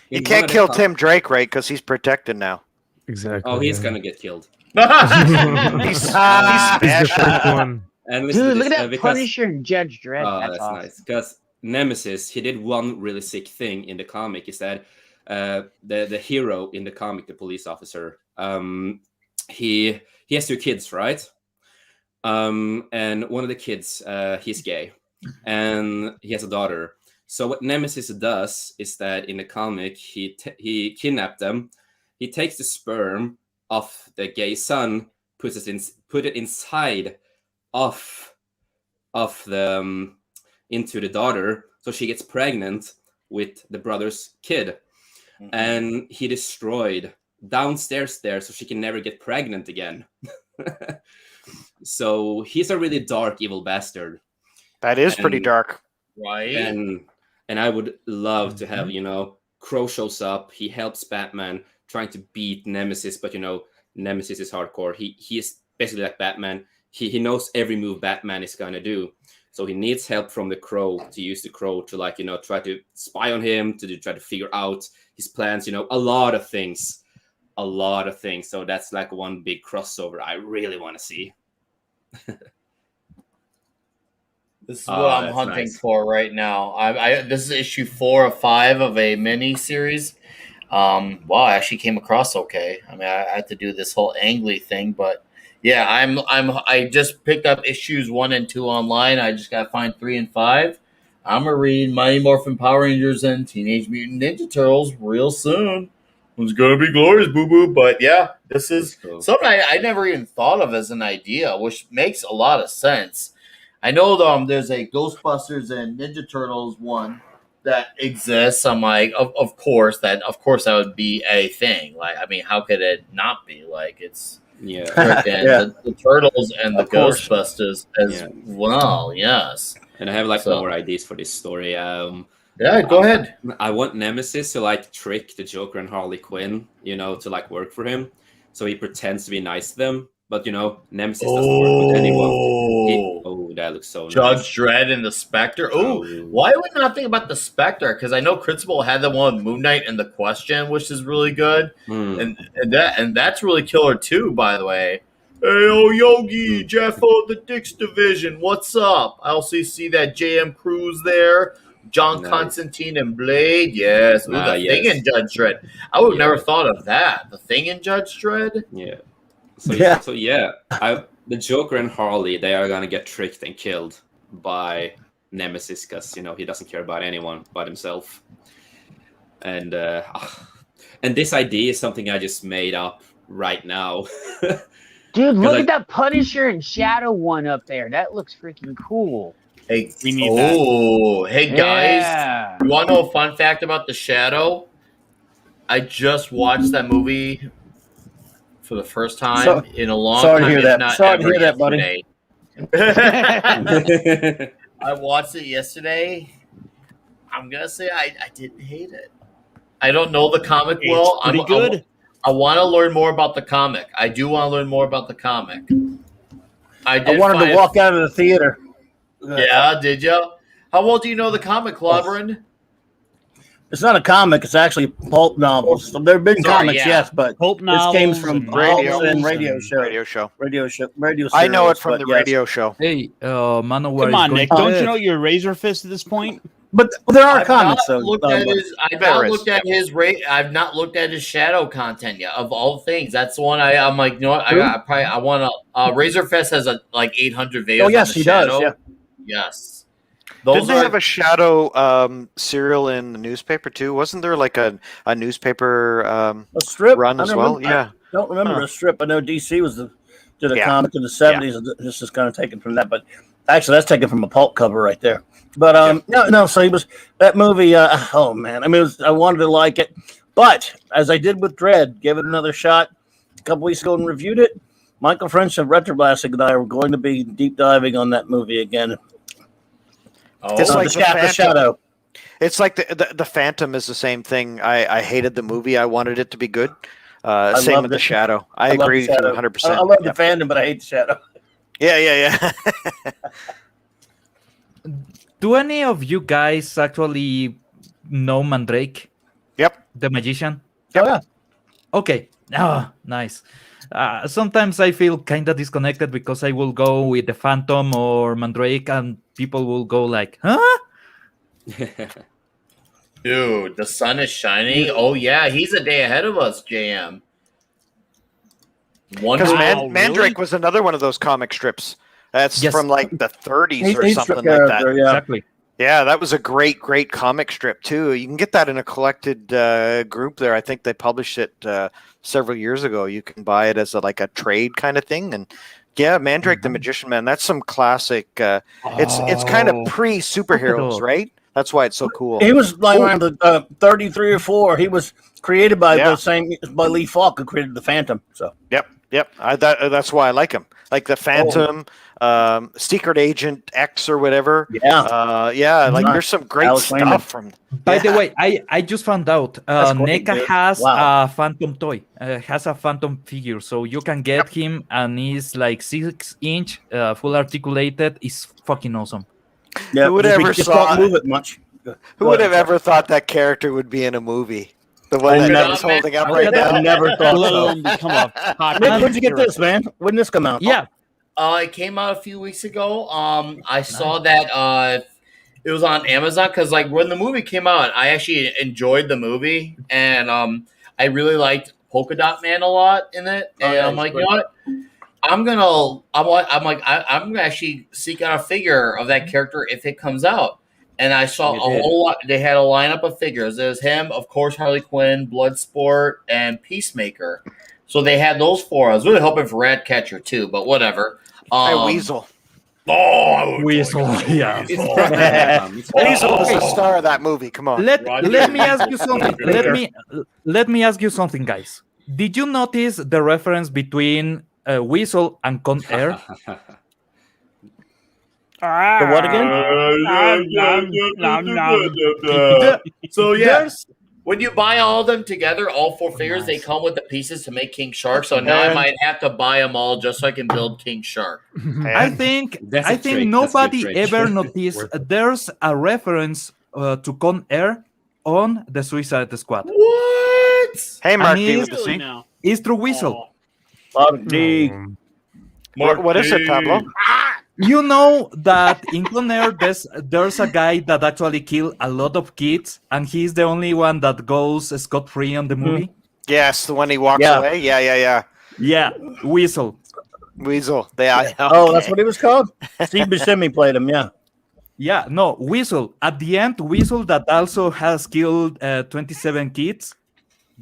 You can't kill Tim Drake, right? Because he's protected now. Exactly. Oh, he's gonna get killed. He's special. And Dude, look at that Punisher and Judge Dredd. Oh, that's awesome. nice. Because Nemesis, he did one really sick thing in the comic. Is that the hero in the comic, the police officer, he has 2 kids, right? And one of the kids, he's gay, and he has a daughter. So what Nemesis does is that in the comic, he kidnapped them. He takes the sperm of the gay son, put it inside of the into the daughter, so she gets pregnant with the brother's kid. Mm-hmm. And he destroyed downstairs there, so she can never get pregnant again. So he's a really dark, evil bastard. That is pretty dark, right? And I would love to have, Crow shows up, he helps Batman trying to beat Nemesis, but Nemesis is hardcore. He is basically like Batman. He knows every move Batman is gonna do. So he needs help from the Crow to use the Crow to try to spy on him, to try to figure out his plans, a lot of things. So that's like one big crossover I really want to see. This is what I'm hunting for right now. This is issue 4 of 5 of a mini series. Wow, I actually came across okay. I mean, I had to do this whole angly thing, but yeah, I just picked up issues 1 and 2 online. I just gotta find 3 and 5. I'm gonna read Mighty Morphin Power Rangers and Teenage Mutant Ninja Turtles real soon. It's gonna be glorious, boo boo. But yeah, this is something I never even thought of as an idea, which makes a lot of sense. I know there's a Ghostbusters and Ninja Turtles one that exists. I'm like, of course that would be a thing. Like, I mean, how could it not be? Like, it's the Turtles and the Ghostbusters as well. Yes, and I have more ideas for this story. Yeah, go ahead. I want Nemesis to trick the Joker and Harley Quinn, to work for him. So he pretends to be nice to them. But Nemesis doesn't work with anyone. That looks so nice. Judge Dredd and the Spectre. Oh, why would I not think about the Spectre? Because I know Crucible had the one Moon Knight and the Question, which is really good, and that's really killer too. By the way, hey, Yogi, Jeff of the Dix Division, what's up? I also see that JM Cruz there. John Nice. Constantine and Blade. Yes. Ooh, the Thing yes. and Judge Dredd. I would have Yeah. never thought of that. The Thing and Judge Dredd. Yeah. So Yeah. the Joker and Harley, they are gonna get tricked and killed by Nemesis because he doesn't care about anyone but himself. And this idea is something I just made up right now. Dude, look I- at that Punisher and Shadow one up there. That looks freaking cool. Hey, We need that. hey guys. Yeah. You want to know a fun fact about The Shadow? I just watched that movie for the first time in a long sorry to time. hear if that. not Sorry to ever hear that, buddy. yesterday. I watched it yesterday. I'm gonna say I didn't hate it. I don't know the comic well. Pretty good. I want to learn more about the comic. I do want to learn more about the comic. I wanted to walk out of the theater. Yeah, did you? How well do you know the comic, Clobberin? It's not a comic. It's actually pulp novels. So there have been Sorry, comics, yeah. yes, but Pulp this novels came from and radio and novels radio and- show. Radio show. Radio I know it serials, from but the yes. radio show. Hey, Manowar Come is on, going Nick. to Don't bed. you know you're Razor Fist at this point? But there are I've comics, not though. looked at his. I've There not is. looked at his rate. I've not looked at his shadow content yet. Of all things, that's the one I'm like, you know what? I want to. Razor Fest has like 800 videos. Oh, yes, on the he shadow. does. Yeah. Yes. Didn't they have a Shadow serial in the newspaper too? Wasn't there like a newspaper A strip run I as don't well? remember- Yeah. I don't remember Huh. a strip. I know DC did a Yeah. comic in the 70s. This is kind of taken from that, but actually, that's taken from a pulp cover right there. But no. So he was that movie. Oh man, I mean, I wanted to like it, but as I did with Dread, gave it another shot a couple weeks ago and reviewed it. Michael French of Retroblastic and I were going to be deep diving on that movie again. It's like the Shadow. It's like the Phantom is the same thing. I hated the movie. I wanted it to be good. Same loved with the it. Shadow. I love agree the Shadow. 100%. I love the fandom, but I hate the Shadow. Yeah. Do any of you guys actually know Mandrake? Yep. The magician? Oh, yeah. Okay. Ah, nice. Sometimes I feel kind of disconnected because I will go with the Phantom or Mandrake and people will go like, huh? Dude, the sun is shining. Oh yeah, he's a day ahead of us, JM. Because Wow, Mandrake was another one of those comic strips. That's Yes. from like the 30s or He's something the like that. character, yeah. Exactly. Yeah, that was a great comic strip too. You can get that in a collected group there. I think they published it several years ago. You can buy it as like a trade kind of thing. And yeah, Mandrake the Magician Man. That's some classic. It's kind of pre superheroes, right? That's why it's so cool. He was like around the 33 or 4. He was created by Yeah. the same by Lee Falk, who created the Phantom. So Yep. That's why I like him. Like the Phantom, Secret Agent X or whatever. yeah, Like Nice. there's some great Alex stuff Raymond. from. By the way, I just found out That's great, NECA dude. has Wow. a Phantom toy, has a Phantom figure, so you can get him, and he's like 6-inch, full articulated. It's fucking awesome. yeah. Who would just- ever just saw don't move it much. Who would have ever thought that character would be in a movie? The one I that never- Nick's holding up I right never- now. I never thought Let so. alone become a hot Nick, when'd you get hero. this, man? When did this come out? Yeah, It came out a few weeks ago. I saw that it was on Amazon because like when the movie came out, I actually enjoyed the movie and I really liked Polka Dot Man a lot in it. And yeah, I'm like, he's you know what? I'm gonna actually seek out a figure of that character if it comes out. And I saw You a did. whole lot. They had a lineup of figures. There's him, of course, Harley Quinn, Bloodsport, and Peacemaker. So they had those 4. I was really hoping for Ratcatcher too, but whatever. Weasel. Oh, Weasel. Yeah. Weasel was the star of that movie. Come on. Let me ask you something. Let me ask you something, guys. Did you notice the reference between Weasel and Con Air? The what again? So yeah, There's- when you buy all of them together, all 4 figures, they come with the pieces to make King Shark. So now I might have to buy them all just so I can build King Shark. I think That's a trick. That's a good nobody trick. ever noticed there's a reference to Con Air on the Suicide Squad. What? Hey, Mark And D he's- with the C. now. It's through Weasel. Mark D. What is it, Pablo? You know that in Con Air, there's a guy that actually killed a lot of kids, and he's the only one that goes scot-free on the movie. Yes, the one he walks Yeah. away. Yeah. Yeah, Weasel. Weasel. Yeah. Oh, that's okay. what he was called. Steve Buscemi played him. Yeah. Yeah, no, Weasel. At the end, Weasel, that also has killed 27 kids,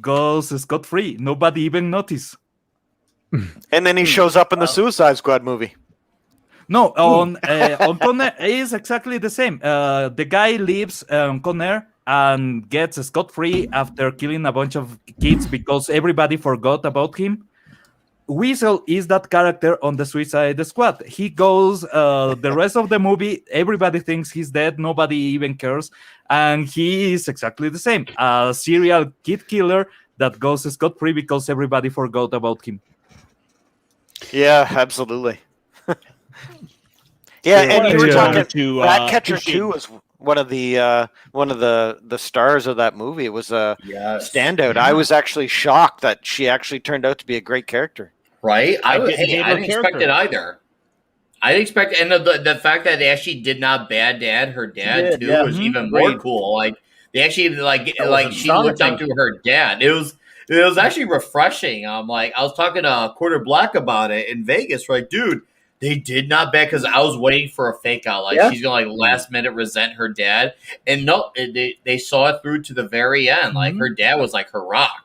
goes scot-free. Nobody even noticed. And then he shows up in the Suicide Squad movie. No, on Con Air is exactly the same. The guy leaves Con Air and gets scot-free after killing a bunch of kids because everybody forgot about him. Weasel is that character on the Suicide Squad. He goes the rest of the movie, everybody thinks he's dead, nobody even cares, and he is exactly the same. A serial kid killer that goes scot-free because everybody forgot about him. Yeah, absolutely. Yeah, and you were talking Ratcatcher 2 was one of the stars of that movie. It was a standout. I was actually shocked that she actually turned out to be a great character. Right? I didn't expect it either. I didn't expect, and the fact that they actually did not bad dad her dad too was even more cool. Like they actually like she looked up to her dad. It was actually refreshing. I was talking to Quarter Black about it in Vegas. Like, dude, they did not bad because I was waiting for a fake out. Like she's gonna last minute resent her dad, and no, they saw it through to the very end. Like her dad was like her rock.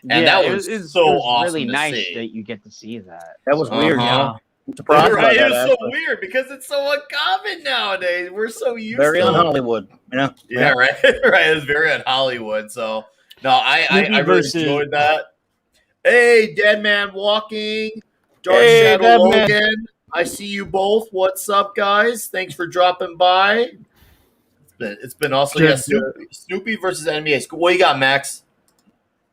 And that was so awesome. Really to nice see. that you get to see that. That was weird. Yeah. I'm surprised by It that, was so actually. weird because it's so uncommon nowadays. We're so used Very to on Hollywood. Yeah. Yeah, right. Right. It's very on Hollywood. So no, I really enjoyed that. Hey, Dead Man Walking, Dark Shadow Dead Logan. Man. I see you both. What's up, guys? Thanks for dropping by. It's been awesome. Jed, Yeah, Snoopy versus NBA. What you got, Max?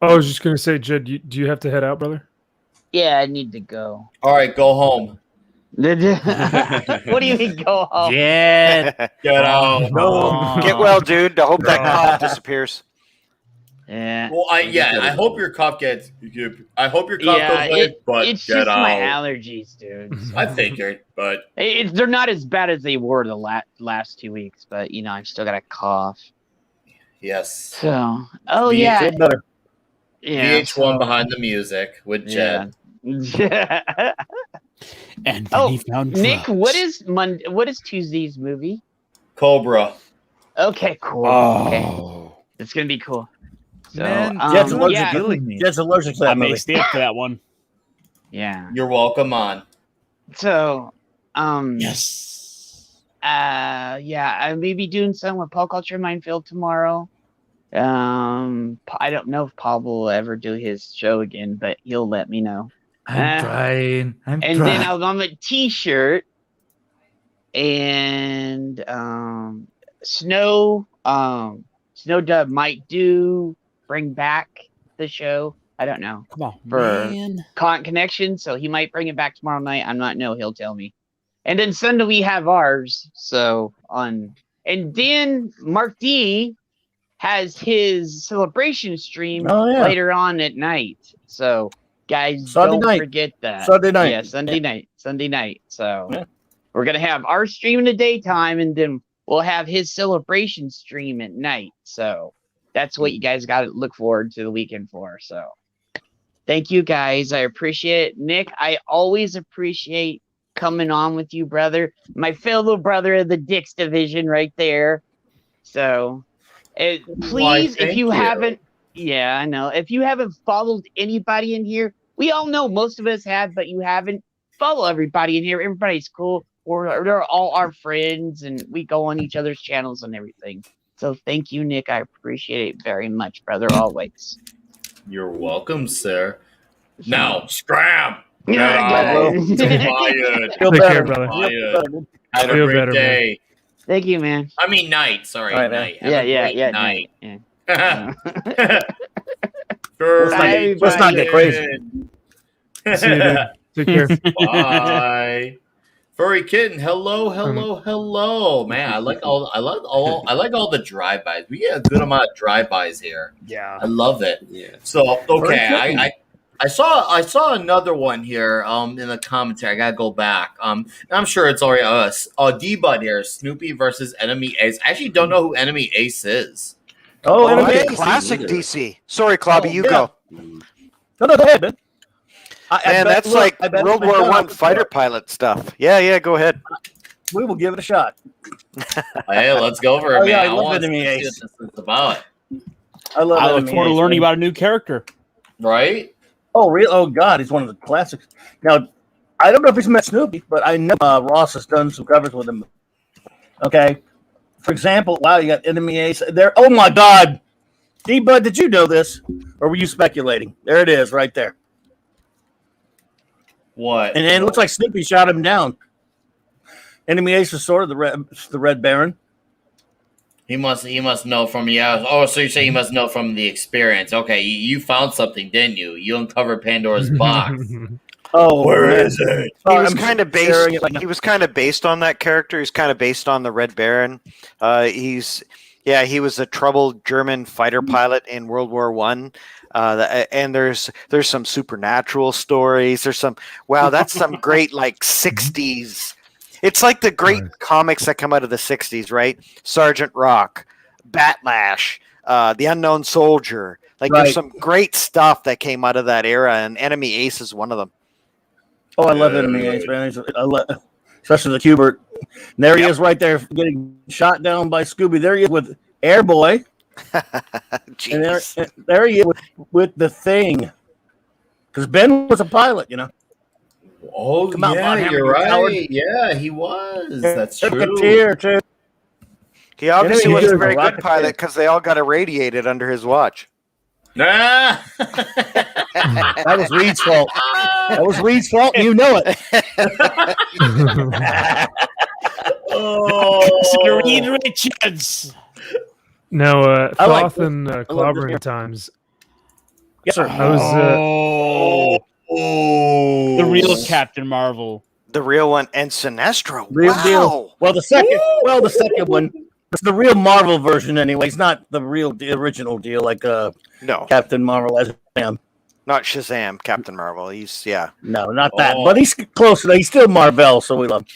I was just gonna say, Jed, do you have to head out, brother? Yeah, I need to go. All right, go home. What do you mean go home? Get out. No. Get well, dude. I hope that cough disappears. Yeah. Well, I hope your cough gets. I hope your cough goes away, but it's get just out. my allergies, dude. I figured, but they're not as bad as they were the last 2 weeks, but I've still got a cough. Yes. So, yeah. Better. Yeah. VH1 behind the music with Jed. And then he found Nick, drugs. what is Tuesday's movie? Cobra. Okay, cool. Oh. Okay. It's gonna be cool. So, Man, Jed's allergic. yeah. Jed's allergic to that I may movie. stay up for that one. Yeah. You're welcome on. So, Yes. yeah, I may be doing something with Paul Culture Minefield tomorrow. I don't know if Paul will ever do his show again, but he'll let me know. I'm trying. And then I'll on a T-shirt and Snow Dub might bring back the show. I don't know. Come on, for man. Connection, so he might bring it back tomorrow night. I'm not know. He'll tell me. And then Sunday we have ours. And then Mark D has his celebration stream later on at night. So guys, don't forget that. Sunday night. Yeah, Sunday night. So we're gonna have our stream in the daytime, and then we'll have his celebration stream at night. So that's what you guys got to look forward to the weekend for. So thank you guys. I appreciate it. Nick, I always appreciate coming on with you, brother. My fellow brother of the Dix division right there. So please, if you haven't, I know. If you haven't followed anybody in here, we all know most of us have, but you haven't, follow everybody in here. Everybody's cool. They're all our friends, and we go on each other's channels and everything. So thank you, Nick. I appreciate it very much, brother, always. You're welcome, sir. Now, scram! Fired. Feel better, brother. Have a great day. Thank you, man. I mean, night. Sorry, right, night. Yeah, night. Yeah. Let's not get crazy. See you, dude. Take care. Bye. Furry Kitten, hello, man. I like all the drive-bys. We get a good amount of drive-bys here. Yeah, I love it. Yeah. So okay, I saw another one here in the commentary. I gotta go back. I'm sure it's already us. D-Bud here, Snoopy versus Enemy Ace. I actually don't know who Enemy Ace is. Oh, Enemy that's Ace. classic either. DC. Sorry, Clobby, you yeah. go. No, go ahead, man. Man, that's like I bet World it's been War done One before. fighter pilot stuff. Yeah, go ahead. We will give it a shot. Hey, let's go over it, Oh, man. yeah, I I love want to Enemy see Ace. what this is about. I love I look Enemy forward to Ace, learning man. about a new character. Right? Oh, really? Oh, God, he's one of the classics. Now, I don't know if he's met Snoopy, but I know Ross has done some covers with him. Okay. For example, wow, you got Enemy Ace there. Oh, my God. D-Bud, did you know this? Or were you speculating? There it is, right there. What? And it looks like Snoopy shot him down. Enemy Ace is sort of the Red Baron. He must know from Oh, so you say he must know from the experience? Okay, you found something, didn't you? You uncovered Pandora's box. Oh, Where man. is it? He was I'm kind of based. sharing it like- He was kind of based on that character. He's kind of based on the Red Baron. He was a troubled German fighter pilot in World War One. And there's some supernatural stories. There's some that's some great like 60s. It's like the great comics that come out of the 60s, right? Sergeant Rock, Batlash, The Unknown Soldier. Like Right. there's some great stuff that came out of that era, and Enemy Ace is one of them. Oh, I love Enemy Ace, man. Especially the Cubert. And there he is right there getting shot down by Scooby. There he is with Airboy. Jeez. And there he is with the Thing. Because Ben was a pilot, you know. Oh, Come on, yeah, Von Hammer, you're you right. coward. Yeah, he was. That's true. Rocketeer, too. He obviously Enemy wasn't a Ace very is a good pilot because they all got irradiated under his watch. Nah. That was Reed's fault. That was Reed's fault, and you know it. Oh. Reed Richards. Now, I like Thoth and love this Clobbering here. Times. Yes, sir. I was. The real Captain Marvel. The real one, and Sinestro. Real wow. deal. Well, the second one, it's the real Marvel version, anyway. It's not the original deal, like No, Captain Marvel as him. not Shazam, Captain Marvel. No, not that. Oh. But he's close. He's still Marvel, so we love him.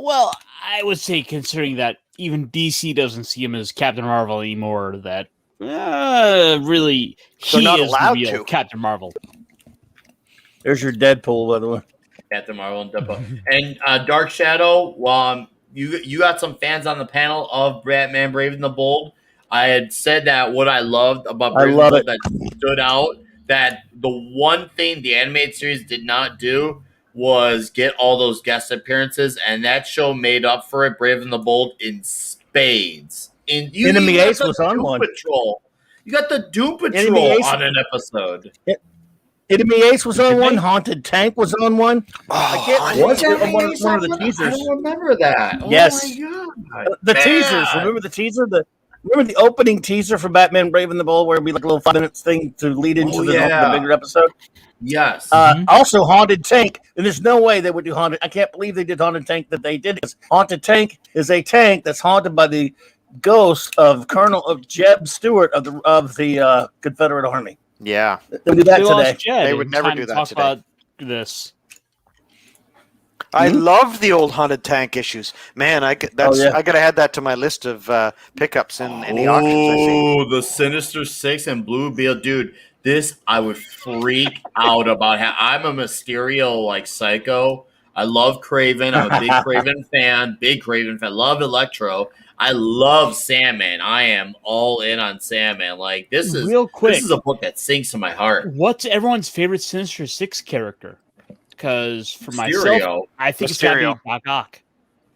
Well, I would say, considering that even DC doesn't see him as Captain Marvel anymore, that really They're he not is allowed the real to. Captain Marvel. There's your Deadpool, by the way. Captain Marvel and Deadpool. And Dark Shadow, you got some fans on the panel of Batman Brave and the Bold. I had said that what I loved about Brave and the Bold that stood out, that the one thing the animated series did not do was get all those guest appearances, and that show made up for it. Brave and the Bold in spades. Enemy Ace was on Doom one. Patrol. You got the Doom Enemy Patrol Ace- on an episode. Enemy Ace was on one. Haunted Tank was on one. Oh, Was One Enemy of Ace the on one? teasers. I don't remember that. Oh Yes. my God. The Man. teasers. Remember the teaser? Remember the opening teaser for Batman Brave and the Bold, where it'd be like a little 5 minutes thing to lead into the bigger episode? Yes. Also, Haunted Tank. And there's no way they would do Haunted. I can't believe they did Haunted Tank that they did. Haunted Tank is a tank that's haunted by the ghost of Jeb Stewart of the Confederate Army. yeah. They do that They today. lost Jed They would in never time do to that talk today. about this. I love the old Haunted Tank issues. Man, I got to add that to my list of pickups in the auctions I see. Oh, the Sinister Six and Blue Beetle, dude. This I would freak out about. I'm a Mysterio like psycho. I love Craven. I'm a big Craven fan. Love Electro. I love Sandman. I am all in on Sandman. Like this is Real quick. This is a book that sinks to my heart. What's everyone's favorite Sinister Six character? Because for myself, Mysterio. I think it's got to Mysterio. be Doc Ock.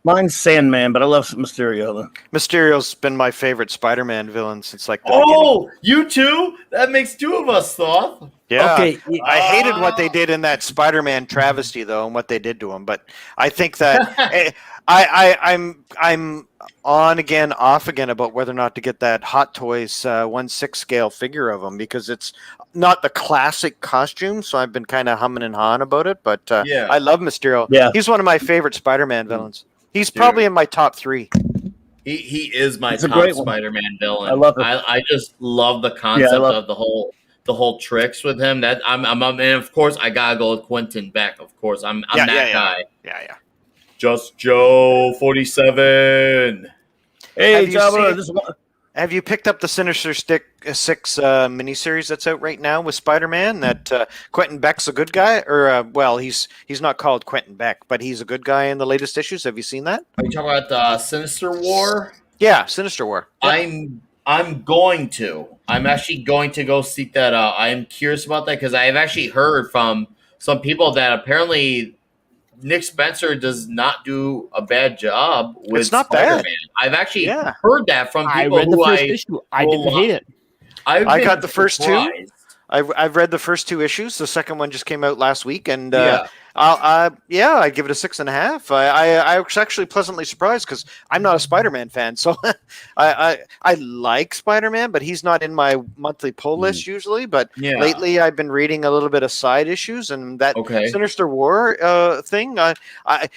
Mine's Sandman, but I love Mysterio. Though. Mysterio's been my favorite Spider-Man villain since like the beginning. Oh, you too? That makes two of us, Thoth. Yeah. Okay. I hated what they did in that Spider-Man travesty, though, and what they did to him. But I think that I'm on again, off again about whether or not to get that Hot Toys 1/6 scale figure of him, because it's not the classic costume. So I've been kind of humming and hawing about it. But Yeah. I love Mysterio. Yeah. He's one of my favorite Spider-Man villains. He's probably in my top 3. He is my It's a top great one. Spider-Man villain. I love it. I just love the concept of the whole the whole tricks with him. That I'm and of course I gotta go with Quentin Beck. Of course, I'm that guy. Yeah. Just Joe 47. Hey, Have you Jabba, seen- Have you picked up the Sinister Six miniseries that's out right now with Spider-Man? That Quentin Beck's a good guy, or well, he's not called Quentin Beck, but he's a good guy in the latest issues. Have you seen that? Are you talking about the Sinister War? Yeah, Sinister War. Yep. I'm going to. I'm actually going to go seek that out. I'm curious about that because I've actually heard from some people that apparently Nick Spencer does not do a bad job with It's not Spider-Man. bad. I've actually Yeah. heard that from I people read the who first issue. I didn't hate it. I got the first two. surprised. I've read the first 2 issues. The second one just came out last week, and Yeah. I'd give it a 6.5. I was actually pleasantly surprised because I'm not a Spider-Man fan, so I like Spider-Man, but he's not in my monthly pull list usually. But Yeah. lately, I've been reading a little bit of side issues, and that Okay. Sinister War thing,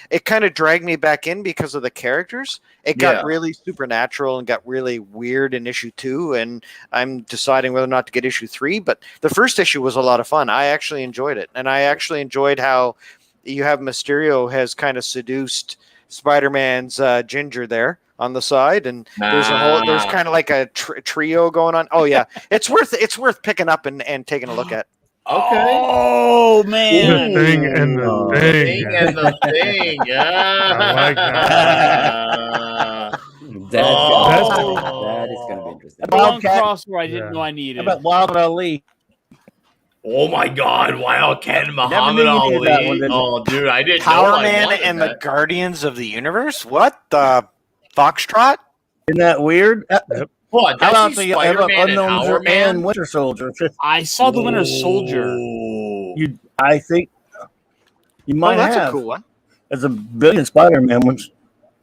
it kind of dragged me back in because of the characters. It got Yeah. really supernatural and got really weird in issue 2, and I'm deciding whether or not to get issue 3. But the first issue was a lot of fun. I actually enjoyed it, and I actually enjoyed how you have Mysterio has kind of seduced Spider-Man's Ginger there on the side, and there's kind of like a trio going on. Oh yeah, it's worth picking up and taking a look at. Okay. Oh man. The thing and the thing. Thing and the thing. I like that. That is going to be interesting. Long Wildcat. crossover I didn't Yeah. know I How needed. about Wild Ali? Oh my God, Wildcat Muhammad knew you needed that one, Ali. did you? Oh, dude, I didn't know Power I Man wanted and that. the Guardians of the Universe. What the Foxtrot? Isn't that weird? What? How about That's the Spider-Man and Unknown Power Man? and Winter Soldier? I saw the Winter Soldier. Ooh. I think you might that's have. a cool one. There's a billion Spider-Man ones.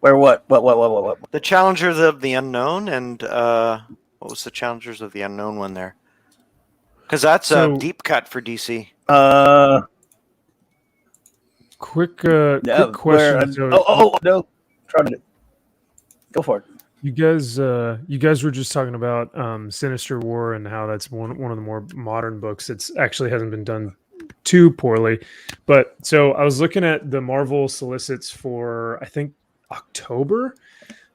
Where what? What? The Challengers of the Unknown, and what was the Challengers of the Unknown one there? Because that's So- a deep cut for DC. Quick Yeah, question. So no. Try to go for it. you guys were just talking about Sinister War and how that's one of the more modern books. It's actually hasn't been done too poorly. But so I was looking at the Marvel solicits for I think October,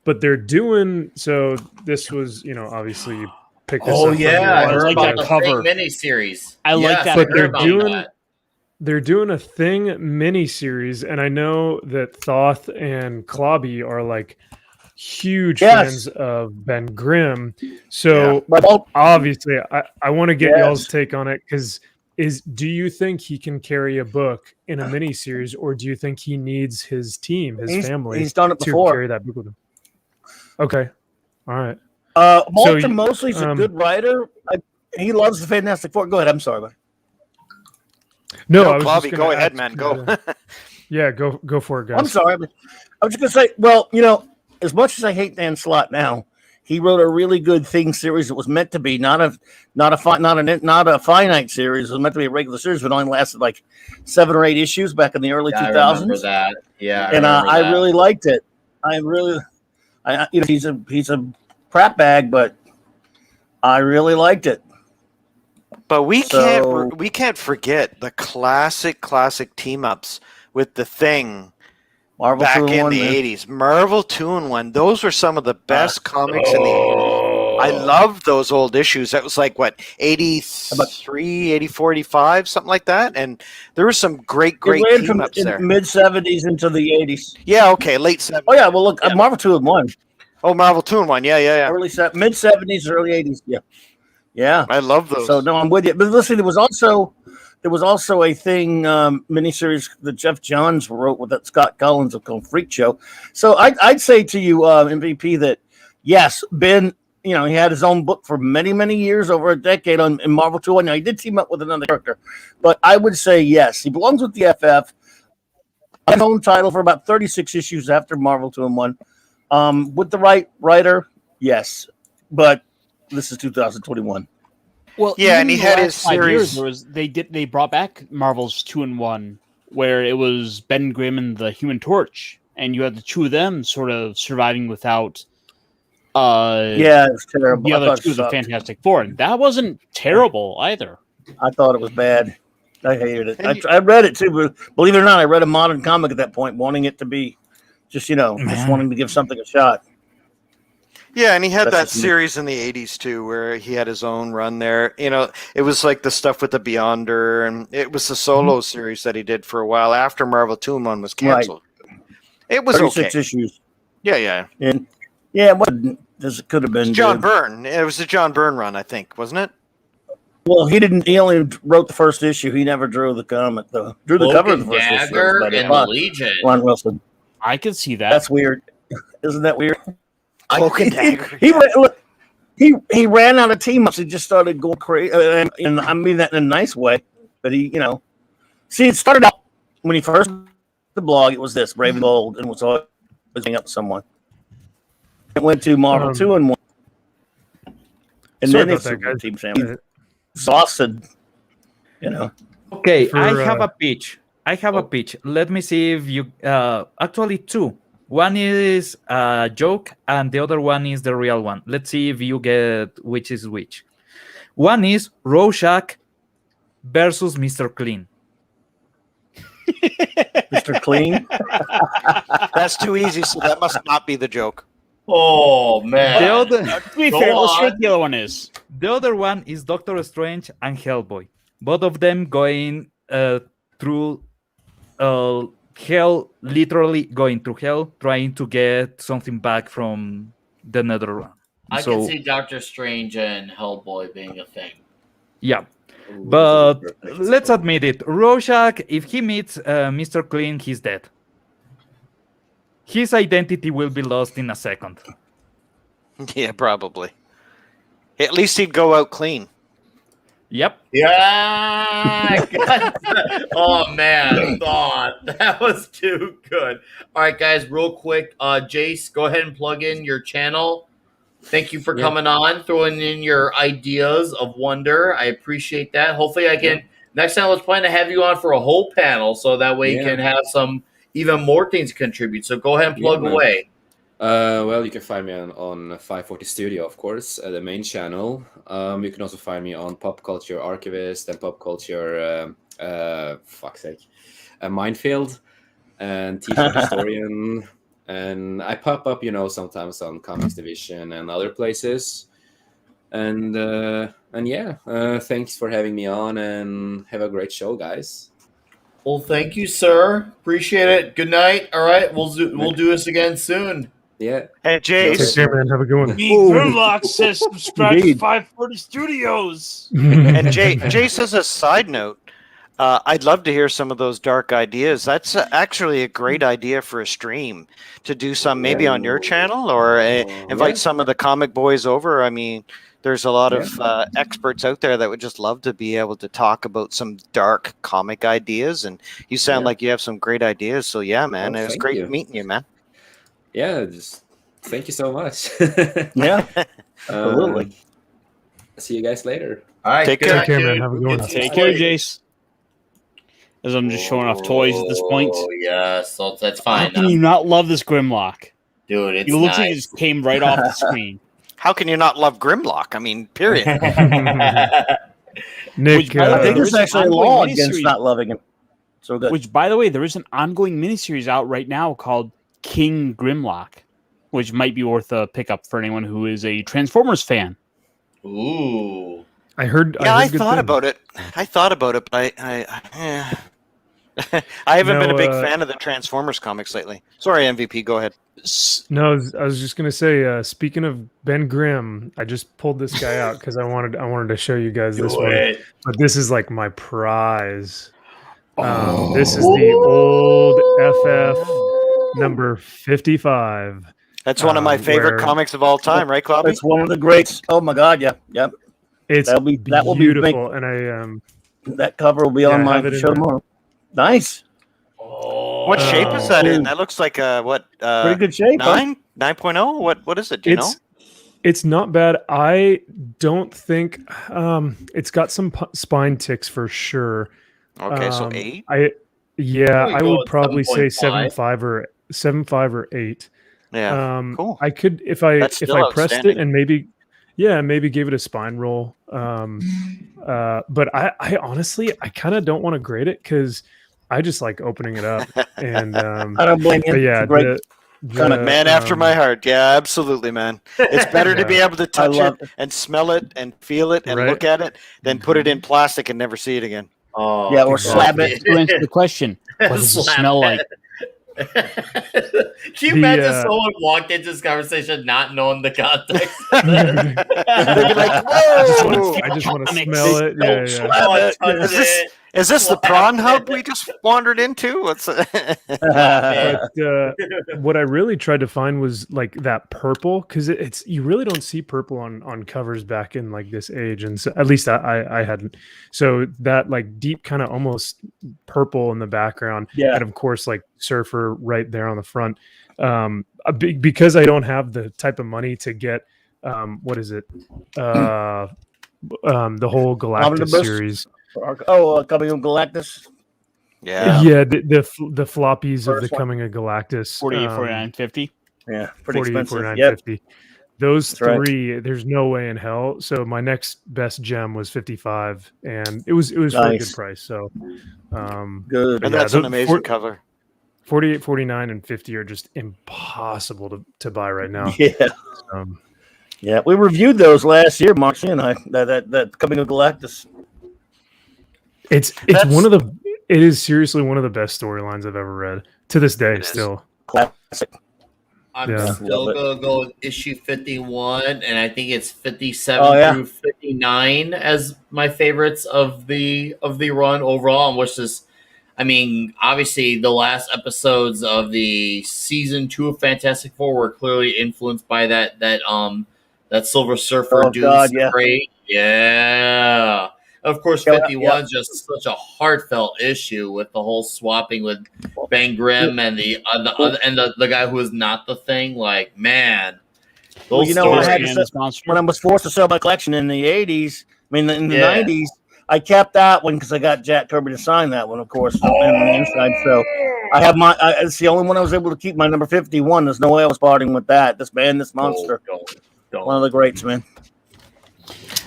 but they're doing so this was, obviously you picked this Oh up from yeah, I the heard like about that the cover. Thing miniseries. I like Yes, that I But heard they're about doing that. they're doing a Thing mini-series, and I know that Thoth and Klobby are like huge Yes. fans of Ben Grimm. So But obviously, I want to get Yes. y'all's take on it because do you think he can carry a book in a mini-series, or do you think he needs his team, his family, he's done it to before. carry that book with him? Okay, all right. Walter So, Mosley's a good writer. He loves the Fantastic Four. Go ahead. I'm sorry. No, No, I was just Klobby, gonna go ahead, ask, man. Go. Yeah, go for it, guys. I'm sorry. I was just gonna say. Well, as much as I hate Dan Slott now, he wrote a really good Thing series that was meant to be not a finite series. It was meant to be a regular series, but only lasted like 7 or 8 issues back in the early Yeah, 2000s. I remember that. Yeah, And remember I that. really liked it. He's a crap bag, but I really liked it. But we So- can't forget the classic team ups with the Thing Marvel back 2 and in 1, the man. 80s. Marvel 2 and 1. Those were some of the best comics in the 80s. I Oh. loved those old issues. That was like what, 83, 84, 85, something like that. And there were some great It ran team from ups there. mid 70s into the 80s. Yeah, okay, late 70s. Oh yeah, well look, Marvel 2 and 1, Oh, Marvel 2 and 1. Yeah. mid 70s, early 80s. Yeah. I love those. So no, I'm with you. But listen, there was also a Thing miniseries that Jeff Johns wrote with that Scott Collins called Freak Show. So I'd say to you, MVP, that yes, Ben, he had his own book for many years, over a decade in Marvel 2. Now he did team up with another character, but I would say yes, he belongs with the FF. His own title for about 36 issues after Marvel 2 and 1. With the right writer, yes, but this is 2021. Well, Yeah, even and he in the had last his 5 years, series- they brought back Marvel's 2-in-1, where it was Ben Grimm and the Human Torch, and you had the two of them sort of surviving without Yeah, it's terrible. The I other thought it two, the sucked. Fantastic Four, and that wasn't terrible either. I thought it was bad. I hated it. And I read it too, but believe it or not, I read a modern comic at that point, wanting it to be just just Man. wanting to give something a shot. Yeah, and he had That's that just me. series in the 80s too, where he had his own run there. It was like the stuff with the Beyonder, and it was the solo series that he did for a while after Marvel 2-in-1 was canceled. It was 36 okay. issues. Yeah. And yeah, what this could have been John good. Byrne. It was the John Byrne run, I think, wasn't it? Well, he didn't. He only wrote the first issue. He never drew the comic, though. Drew the cover of the first issue. Dagger That was and about the it. Legion. Ron Wilson. I could see that. That's weird. Isn't that weird? Cloak and Dagger. He ran out of team ups. He just started going crazy, and I mean that in a nice way. But see, it started out when he first the blog. It was this Brave and Bold, and was always hanging up with someone. It went to Marvel 2-in-1, and sorry then it's about that, guys. Team Sam. Exhausted, Okay, For, I have a pitch. Let me see if you actually two. One is a joke and the other one is the real one. Let's see if you get which is which. One is Rorschach versus Mr. Clean. Mr. Clean. That's too easy, so that must not be the joke. Oh man! The other, To be Go fair, let's see on. what the other one is. the other one is Doctor Strange and Hellboy. Both of them going through hell, literally going through hell, trying to get something back from the nether realm. I So, can see Doctor Strange and Hellboy being a thing. yeah. Ooh, But this is perfect. let's admit it, Rorschach, if he meets Mr. Clean, he's dead. His identity will be lost in a second. Yeah, probably. At least he'd go out clean. Yep. Yeah. Oh man, thought that was too good. All right, guys, real quick, Jace, go ahead and plug in your channel. Thank you for Yeah. coming on, throwing in your ideas of wonder. I appreciate that. Hopefully, I can next time. Let's plan to have you on for a whole panel, so that way you Yeah. can have some even more things to contribute. So go ahead and plug man. away. Well, you can find me on 540 Studio, of course, the main channel. You can also find me on Pop Culture Archivist and Pop Culture, fuck's sake, Minefield and T-shirt Historian. And I pop up, sometimes on Comics Division and other places. And yeah, thanks for having me on, and have a great show, guys. Well, thank you, sir. Appreciate it. Good night. All right, we'll do this again soon. Yeah. Hey, Take Jace. care, man. Have a good one. Grimlock says subscribe to Indeed. 540 Studios. And Jace, as a side note, I'd love to hear some of those dark ideas. That's actually a great idea for a stream to do some maybe on your channel or invite some of the comic boys over. I mean, there's a lot of experts out there that would just love to be able to talk about some dark comic ideas. And you sound like you have some great ideas. So yeah, man, Oh, it was thank great you. meeting you, man. Yeah, just thank you so much. Yeah, absolutely. See you guys later. All right, Take good care. night, Take care, man. dude. Have a good one. Get some Take care, sleep. Jace. As I'm just showing off toys at this point. Oh yes, that's How fine. can you not love this Grimlock? Dude, it's It looks like it nice. just came right off the screen. How can you not love Grimlock? I mean, period. Nick, Which, by the I way, think there's there's an actually a ongoing law against miniseries- not loving him. So good. Which, by the way, there is an ongoing miniseries out right now called King Grimlock, which might be worth a pickup for anyone who is a Transformers fan. Ooh. I heard. Yeah, I good thought things. about it. But I haven't been a big fan of the Transformers comics lately. Sorry, MVP, go ahead. No, I was just gonna say. Speaking of Ben Grimm, I just pulled this guy out because I wanted to show you guys this Do one. it. But this is like my prize. This is the old FF number 55. That's one of my favorite where- comics of all time, right, Cloppy? It's one of the greats. Oh my God, yeah, yep. It's that will be beautiful, and I that cover will be Yeah, on I my have it in show there. tomorrow. Nice, What shape is that in? That looks like pretty good shape. Huh? 9.0? What is it? Do you know? It's not bad. I don't think it's got some spine ticks for sure. Okay, so 8? I There we would go, probably say 7.5. 7.5 or 7.5 or 8. Yeah, cool. I could if I That's if still I pressed it outstanding. and maybe gave it a spine roll. But I honestly I kind of don't want to grade it because I just like opening it up and I don't blame you. but It's yeah a great the Man after my heart. Yeah, absolutely, man. It's better to be Yeah. able to touch it and smell it and feel it and Right. look at it than put it in plastic and never see it again. Oh, Yeah, or slab it. To answer the question, what does it Slap smell it. like? Can you The, imagine uh, someone walked into this conversation not knowing the context? They'd be like, I just want to Comics. smell it. Yeah, yeah. Oh, touch Is this it. is this the Slap prawn it. hub we just wandered into? What's But what I really tried to find was like that purple because it's you really don't see purple on covers back in like this age, and so, at least I hadn't. So that like deep kind of almost purple in the background, Yeah. and of course like surfer right there on the front. Because I don't have the type of money to get what is it? The whole Galactus Omnibus? series. Coming of Galactus. Yeah. Yeah, the floppies of the First one. Coming of Galactus. 48, 49, 50. Yeah, pretty 48, expensive. 49, Yep. 50. Those That's right. three, there's no way in hell. So my next best gem was 55, and it was for a good Nice. price. So Good. but And yeah, that's an amazing cover. 48, 49, and 50 are just impossible to buy right now. Yeah. Um, Yeah, we reviewed those last year, Marcy and I. That Coming of Galactus. it's one of the it is seriously one of the best storylines I've ever read to this day. It is. Still, Classic. I'm Yeah. still Love it. gonna go with issue 51, and I think it's 57 Oh, yeah. through 59 as my favorites of the run overall. Which is, I mean, obviously the last episodes of the season 2 of Fantastic Four were clearly influenced by that Silver Surfer Oh, dude. God, yeah. Great, yeah. Of course, Yeah, 51 is just such a heartfelt issue with the whole swapping with Ben Grimm and the guy who is not the Thing. Like, man, Well, those you know, I had stories. to And monster. when I was forced to sell my collection in the 80s, I mean, in the Yeah. 90s, I kept that one because I got Jack Kirby to sign that one, of course, on the inside. So I have it's the only one I was able to keep, my number 51. There's no way I was parting with that. This monster. Don't. One of the greats, man.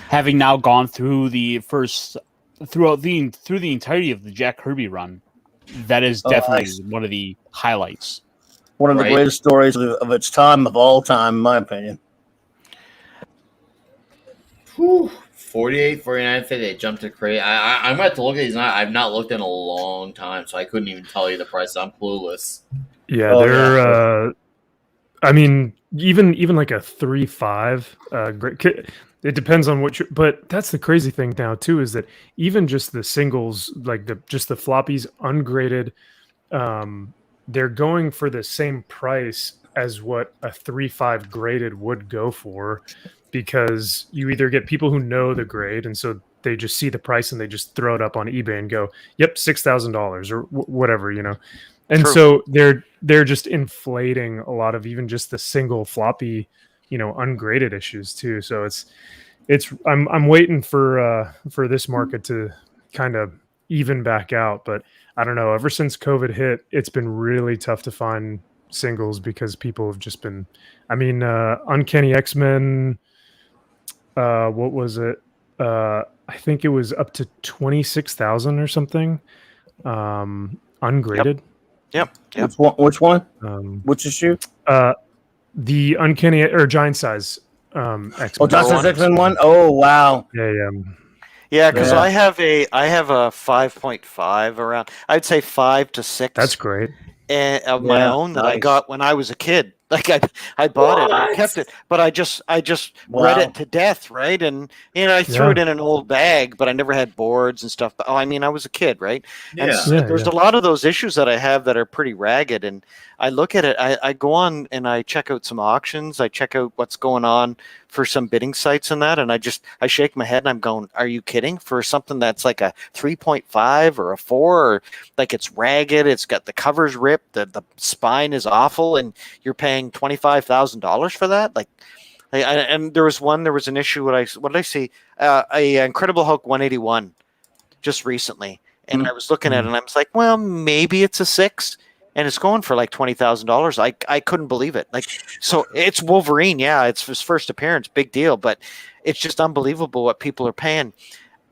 Having now gone through the entirety of the Jack Kirby run, that is definitely nice. one of the highlights. One of the Right. greatest stories of its time, of all time, in my opinion. Whew. 48, 49, 50. Jumped to crate. I'm gonna have to look at these. I've not looked in a long time, so I couldn't even tell you the price. I'm clueless. yeah, Oh, they're. I mean, even like a 3.5. Great. It depends on what but that's the crazy thing now too, is that even just the singles, like the floppies ungraded, they're going for the same price as what a 3.5 graded would go for, because you either get people who know the grade and so they just see the price and they just throw it up on eBay and go, "Yep, $6,000 or whatever," you know. And True. so they're just inflating a lot of even just the single floppy, ungraded issues too. So I'm waiting for this market to kind of even back out, but I don't know. Ever since COVID hit, it's been really tough to find singles because people have just been. I mean, Uncanny X-Men. What was it? I think it was up to 26,000 or something. Ungraded. Yep. Which one? Which issue? The Uncanny or Giant Size X-Men. Oh, Justice X-Men one. Oh, wow. Yeah, because Yeah. I have a 5.5 around. I'd say 5 to 6. That's great. And of my Yeah, own that I nice. got when I was a kid. Like I bought it, and I kept it, but I just read Wow. it to death, right? And I threw it in an old bag, but I never had boards and stuff. But I mean, I was a kid, right? And Yeah. there's a lot of those issues that I have that are pretty ragged, and I look at it. I go on and I check out some auctions. I check out what's going on for some bidding sites and that, and I shake my head and I'm going, "Are you kidding?" For something that's like a 3.5 or a 4, or like it's ragged, it's got the covers ripped, the spine is awful, and you're paying $25,000 for that. And there was an issue. What did I see? A Incredible Hulk 181 just recently, and I was looking at it and I was like, well, maybe it's a 6. and it's going for like $20,000. I couldn't believe it. Like, so it's Wolverine. Yeah, it's his first appearance, big deal, but it's just unbelievable what people are paying.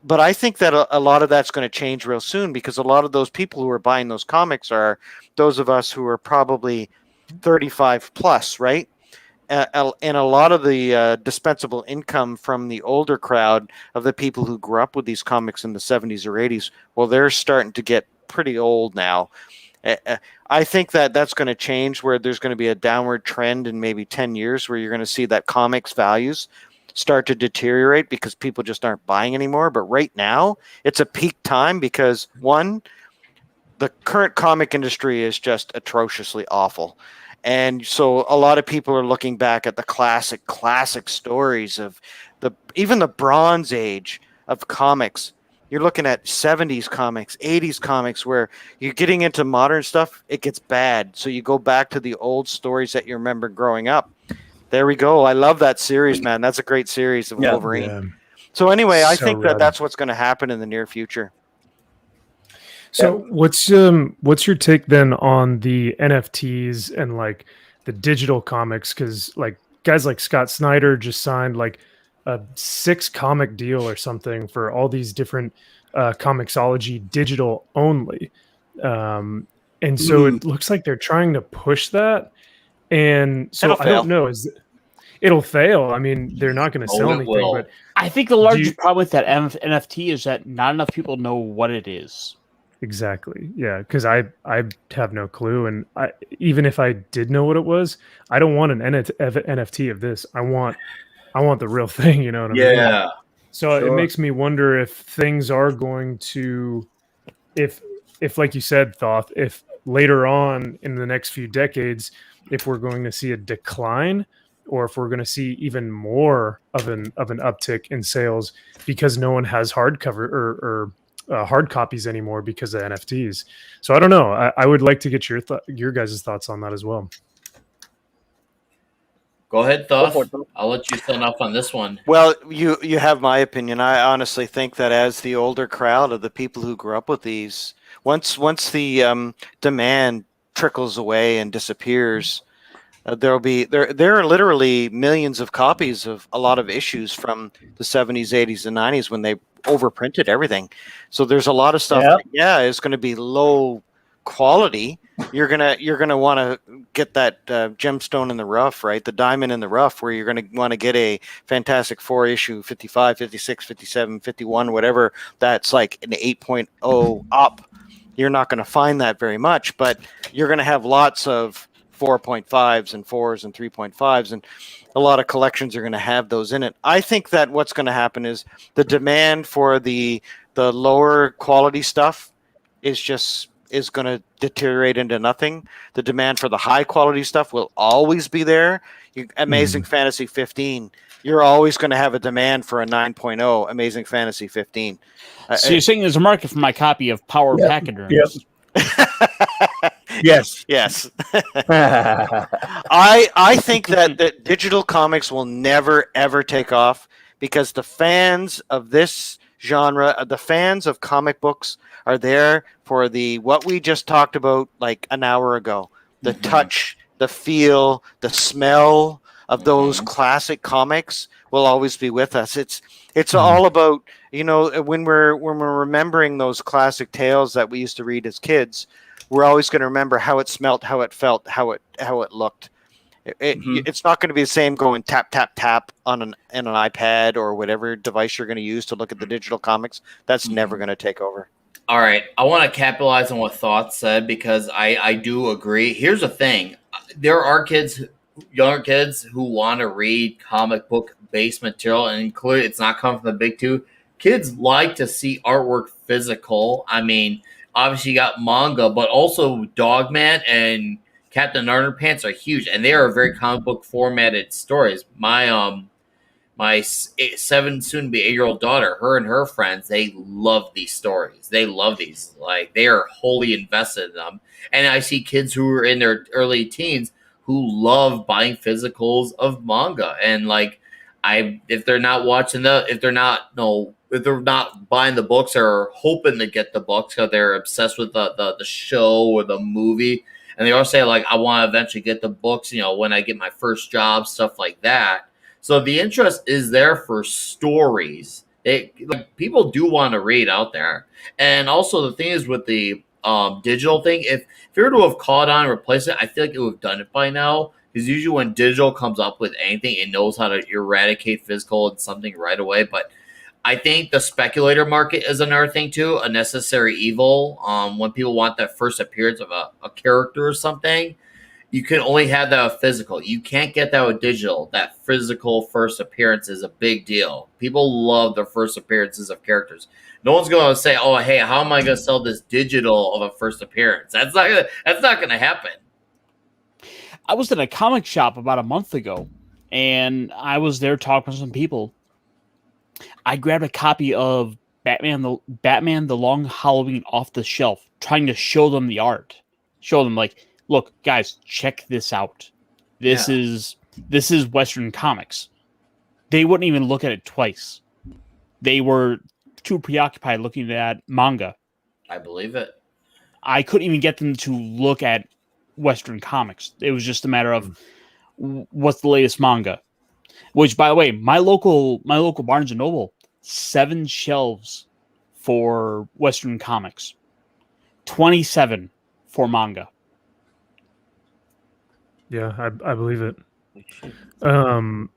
But I think that a lot of that's going to change real soon, because a lot of those people who are buying those comics are those of us who are probably 35 plus, right? And a lot of the dispensable income from the older crowd of the people who grew up with these comics in the 70s or 80s, well, they're starting to get pretty old now. I think that that's going to change, where there's going to be a downward trend in maybe 10 years where you're going to see that comics values start to deteriorate because people just aren't buying anymore. But right now, it's a peak time because, one, the current comic industry is just atrociously awful. And so a lot of people are looking back at the classic stories of even the Bronze Age of comics. You're looking at 70s comics, 80s comics, where you're getting into modern stuff, it gets bad. So you go back to the old stories that you remember growing up. There we go. I love that series, man. That's a great series of Wolverine. Yeah. So anyway, I So think that rad. that's what's going to happen in the near future. So what's your take then on the NFTs and like the digital comics? Because like guys like Scott Snyder just signed like a 6 comic deal or something for all these different comicsology digital only, and so it looks like they're trying to push that. And so It'll I don't fail. know. It'll fail. I mean, they're not going to sell it anything. will. But I think the largest problem with that NFT is that not enough people know what it is. exactly, yeah, because I have no clue, and even if I did know what it was, I don't want an NFT of this. I want the real thing. You know what I mean? Yeah. So it Sure. makes me wonder if things are going to, if like you said, Thoth, if later on in the next few decades, if we're going to see a decline, or if we're going to see even more of an uptick in sales because no one has hardcover or hard copies anymore because of NFTs. So I don't know. I would like to get your guys' thoughts on that as well. Go ahead, Go Thoth. for it, Thoth. I'll let you sign off on this one. Well, you have my opinion. I honestly think that as the older crowd of the people who grew up with these, once the demand trickles away and disappears, there are literally millions of copies of a lot of issues from the 70s, 80s, and 90s when they overprinted everything. So there's a lot of stuff. Yep. It's going to be low quality. You're gonna want to get that gemstone in the rough, right? The diamond in the rough, where you're going to want to get a Fantastic Four issue 55, 56, 57, 51, whatever. That's like an 8.0 up. You're not going to find that very much, but you're going to have lots of 4.5s and 4s and 3.5s, and a lot of collections are going to have those in it. I think that what's going to happen is the demand for the lower quality stuff is going to deteriorate into nothing. The demand for the high quality stuff will always be there. Amazing Fantasy 15, you're always going to have a demand for a 9.0 Amazing Fantasy 15. So you're saying there's a market for my copy of Power Pachyderms? Yes. Yes. I think that digital comics will never ever take off, because the fans of this genre, the fans of comic books, are there for what we just talked about like an hour ago. The touch, the feel, the smell of those classic comics will always be with us. It's all about, when we're remembering those classic tales that we used to read as kids, we're always going to remember how it smelt, how it felt, how it looked. It's not going to be the same going tap tap tap on an iPad or whatever device you're going to use to look at the digital comics. That's never going to take over. All right. I want to capitalize on what Thoth said, because I do agree. Here's the thing. There are younger kids who want to read comic book based material, and include it's not coming from the big two. Kids like to see artwork physical. I mean, obviously you got manga, but also Dogman and Captain Underpants are huge, and they are very comic book formatted stories. My 7, soon to be 8-year-old daughter, her and her friends, they love these stories. They love these. Like, they are wholly invested in them. And I see kids who are in their early teens who love buying physicals of manga. And like, if they're not buying the books or hoping to get the books because they're obsessed with the show or the movie, and they all say like, I want to eventually get the books, when I get my first job, stuff like that. So the interest is there for stories. Like people do want to read out there, and also the thing is with the digital thing, if you were to have caught on and replaced it, I feel like it would have done it by now. Because usually when digital comes up with anything, it knows how to eradicate physical and something right away. But I think the speculator market is another thing too, a necessary evil. When people want that first appearance of a character or something, you can only have that with physical. You can't get that with digital. That physical first appearance is a big deal. People love their first appearances of characters. No one's going to say, "Oh, hey, how am I going to sell this digital of a first appearance?" That's not going to happen. I was in a comic shop about a month ago, and I was there talking to some people. I grabbed a copy of Batman the Long Halloween off the shelf, trying to show them the art. Show them like, look, guys, check this out. This is Western comics. They wouldn't even look at it twice. They were too preoccupied looking at manga. I believe it. I couldn't even get them to look at Western comics. It was just a matter of what's the latest manga. Which, by the way, my local Barnes and Noble, 7 shelves for Western comics, 27 for manga. Yeah, I believe it.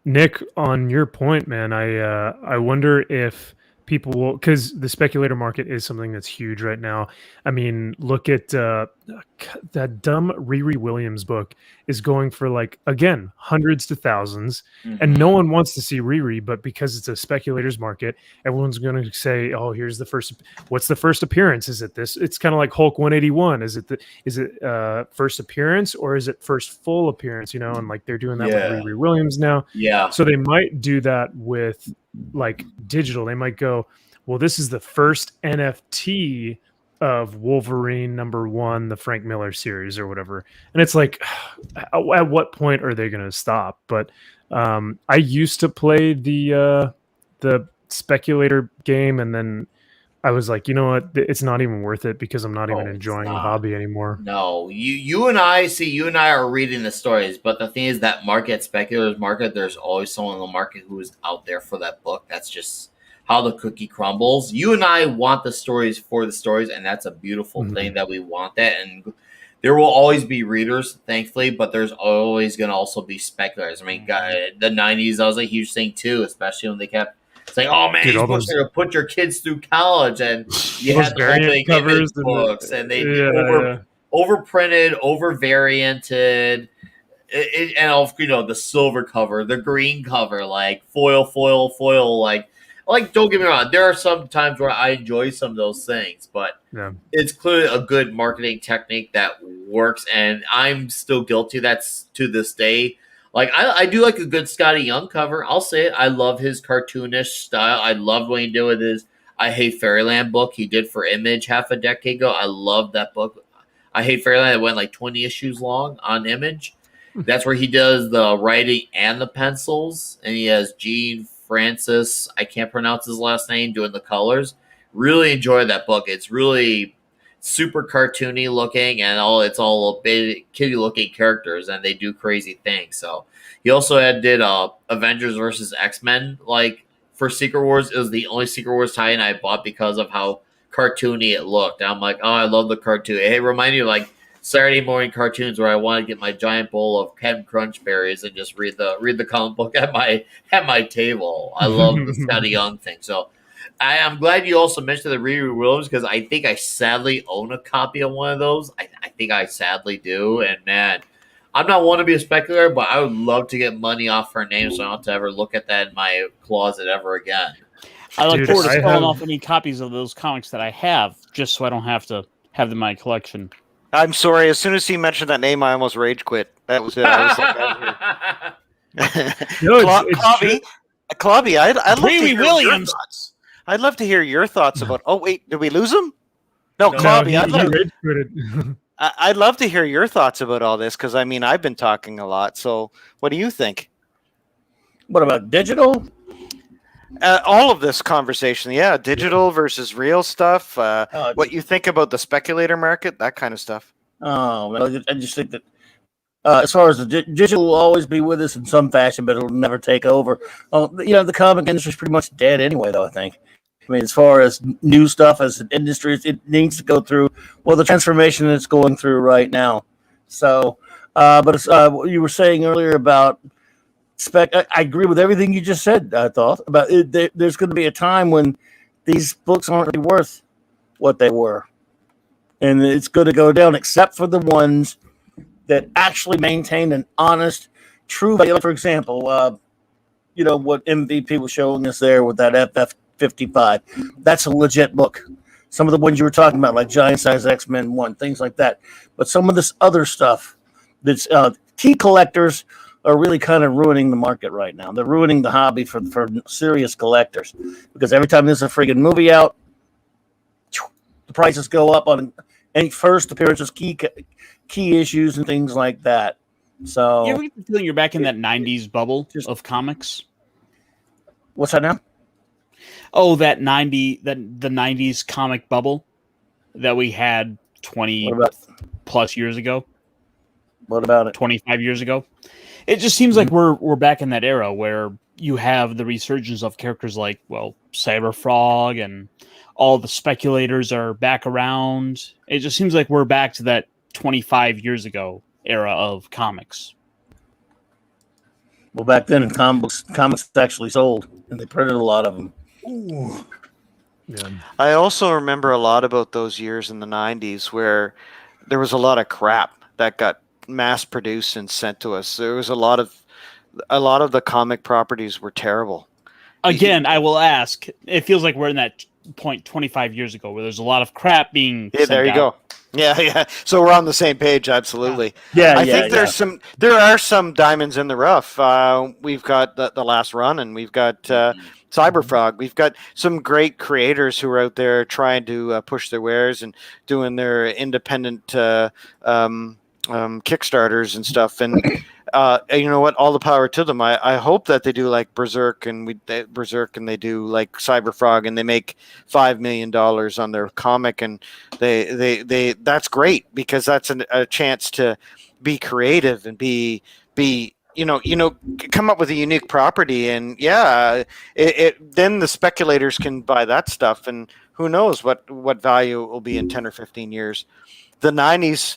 Nick, on your point, man, I wonder if people will, because the speculator market is something that's huge right now. I mean, look at that dumb Riri Williams book is going for like, again, hundreds to thousands, and no one wants to see Riri, but because it's a speculator's market, everyone's going to say, oh, here's the first, what's the first appearance? Is it this? It's kind of like Hulk 181. Is it first appearance or is it first full appearance? And like they're doing that with Riri Williams now. Yeah. So they might do that with like digital. They might go, well, this is the first NFT of Wolverine #1, the Frank Miller series or whatever. And it's like, at what point are they going to stop? But I used to play the speculator game, and then I was like, you know what? It's not even worth it because I'm not even enjoying the hobby anymore. No, you and I are reading the stories, but the thing is that market, speculator's market, there's always someone in the market who is out there for that book. That's just how the cookie crumbles. You and I want the stories for the stories, and that's a beautiful thing that we want that. And there will always be readers, thankfully, but there's always going to also be speculators. I mean, the 90s, that was a huge thing too, especially when they kept saying, "Oh man, these books are going to put your kids through college," and you had the variant covers books, and they overprinted, over varianted, and the silver cover, the green cover, like foil, like don't get me wrong, there are some times where I enjoy some of those things, but it's clearly a good marketing technique that works, and I'm still guilty. That's to this day. Like, I do like a good Scotty Young cover. I'll say it. I love his cartoonish style. I loved what he did with his I Hate Fairyland book he did for Image half a decade ago. I love that book. I Hate Fairyland. It went like 20 issues long on Image. That's where he does the writing and the pencils. And he has Gene Francis, I can't pronounce his last name, doing the colors. Really enjoyed that book. It's really super cartoony looking, and it's all kitty looking characters, and they do crazy things. So he also did Avengers versus X-Men, like for Secret Wars. It was the only Secret Wars tie-in I bought because of how cartoony it looked. I'm like, oh, I love the cartoon. It reminded me of like Saturday morning cartoons where I want to get my giant bowl of Captain Crunch berries and just read the comic book at my table. I love the Scotty Young thing. So I'm glad you also mentioned the Riri Williams, because I think I sadly own a copy of one of those. I think I sadly do. And man, I'm not one to be a speculator, but I would love to get money off her name so I don't have to ever look at that in my closet ever again. I look forward to selling off any copies of those comics that I have, just so I don't have to have them in my collection. I'm sorry. As soon as he mentioned that name, I almost rage quit. That was it. I was like, Clobby, I'd love to hear your thoughts. I'd love to hear your thoughts about. Oh wait, did we lose him? No, Clobby. I'd love to hear your thoughts about all this, because I mean I've been talking a lot. So what do you think? What about digital? All of this conversation, digital versus real stuff. What you think about the speculator market, that kind of stuff. Oh, I just think that as far as the digital will always be with us in some fashion, but it'll never take over. The comic industry is pretty much dead anyway, though. I think. I mean, as far as new stuff as an industry, it needs to go through the transformation it's going through right now. So, but what you were saying earlier about spec, I agree with everything you just said. I thought about it. There's going to be a time when these books aren't really worth what they were, and it's going to go down, except for the ones that actually maintain an honest, true value. Like, for example, what MVP was showing us there with that FF55. That's a legit book. Some of the ones you were talking about, like Giant Size X-Men 1, things like that. But some of this other stuff that's key collectors are really kind of ruining the market right now. They're ruining the hobby for serious collectors, because every time there's a friggin' movie out, the prices go up on any first appearances, key issues, and things like that. So, you ever get the feeling you're back in that '90s bubble of comics? What's that now? Oh, the '90s comic bubble that we had 20 plus years ago. What about it? 25 years ago. It just seems like we're back in that era where you have the resurgence of characters like, Cyberfrog, and all the speculators are back around. It just seems like we're back to that 25 years ago era of comics. Well, back then, comics actually sold, and they printed a lot of them. Ooh. Yeah. I also remember a lot about those years in the 90s where there was a lot of crap that got mass produced and sent to us. There was a lot of the comic properties were terrible. Again, I will ask, it feels like we're in that point 25 years ago where there's a lot of crap being sent there you out. go. Yeah. So we're on the same page, absolutely. Yeah. I think there are some diamonds in the rough. We've got the last run, and we've got Cyberfrog. We've got some great creators who are out there trying to push their wares and doing their independent Kickstarters and stuff. And you know what? All the power to them. I hope that they do like Berserk and they do like Cyberfrog, and they make $5 million on their comic, and they that's great, because that's a chance to be creative and be come up with a unique property. And then the speculators can buy that stuff, and who knows what value it will be in 10 or 15 years. The 90s,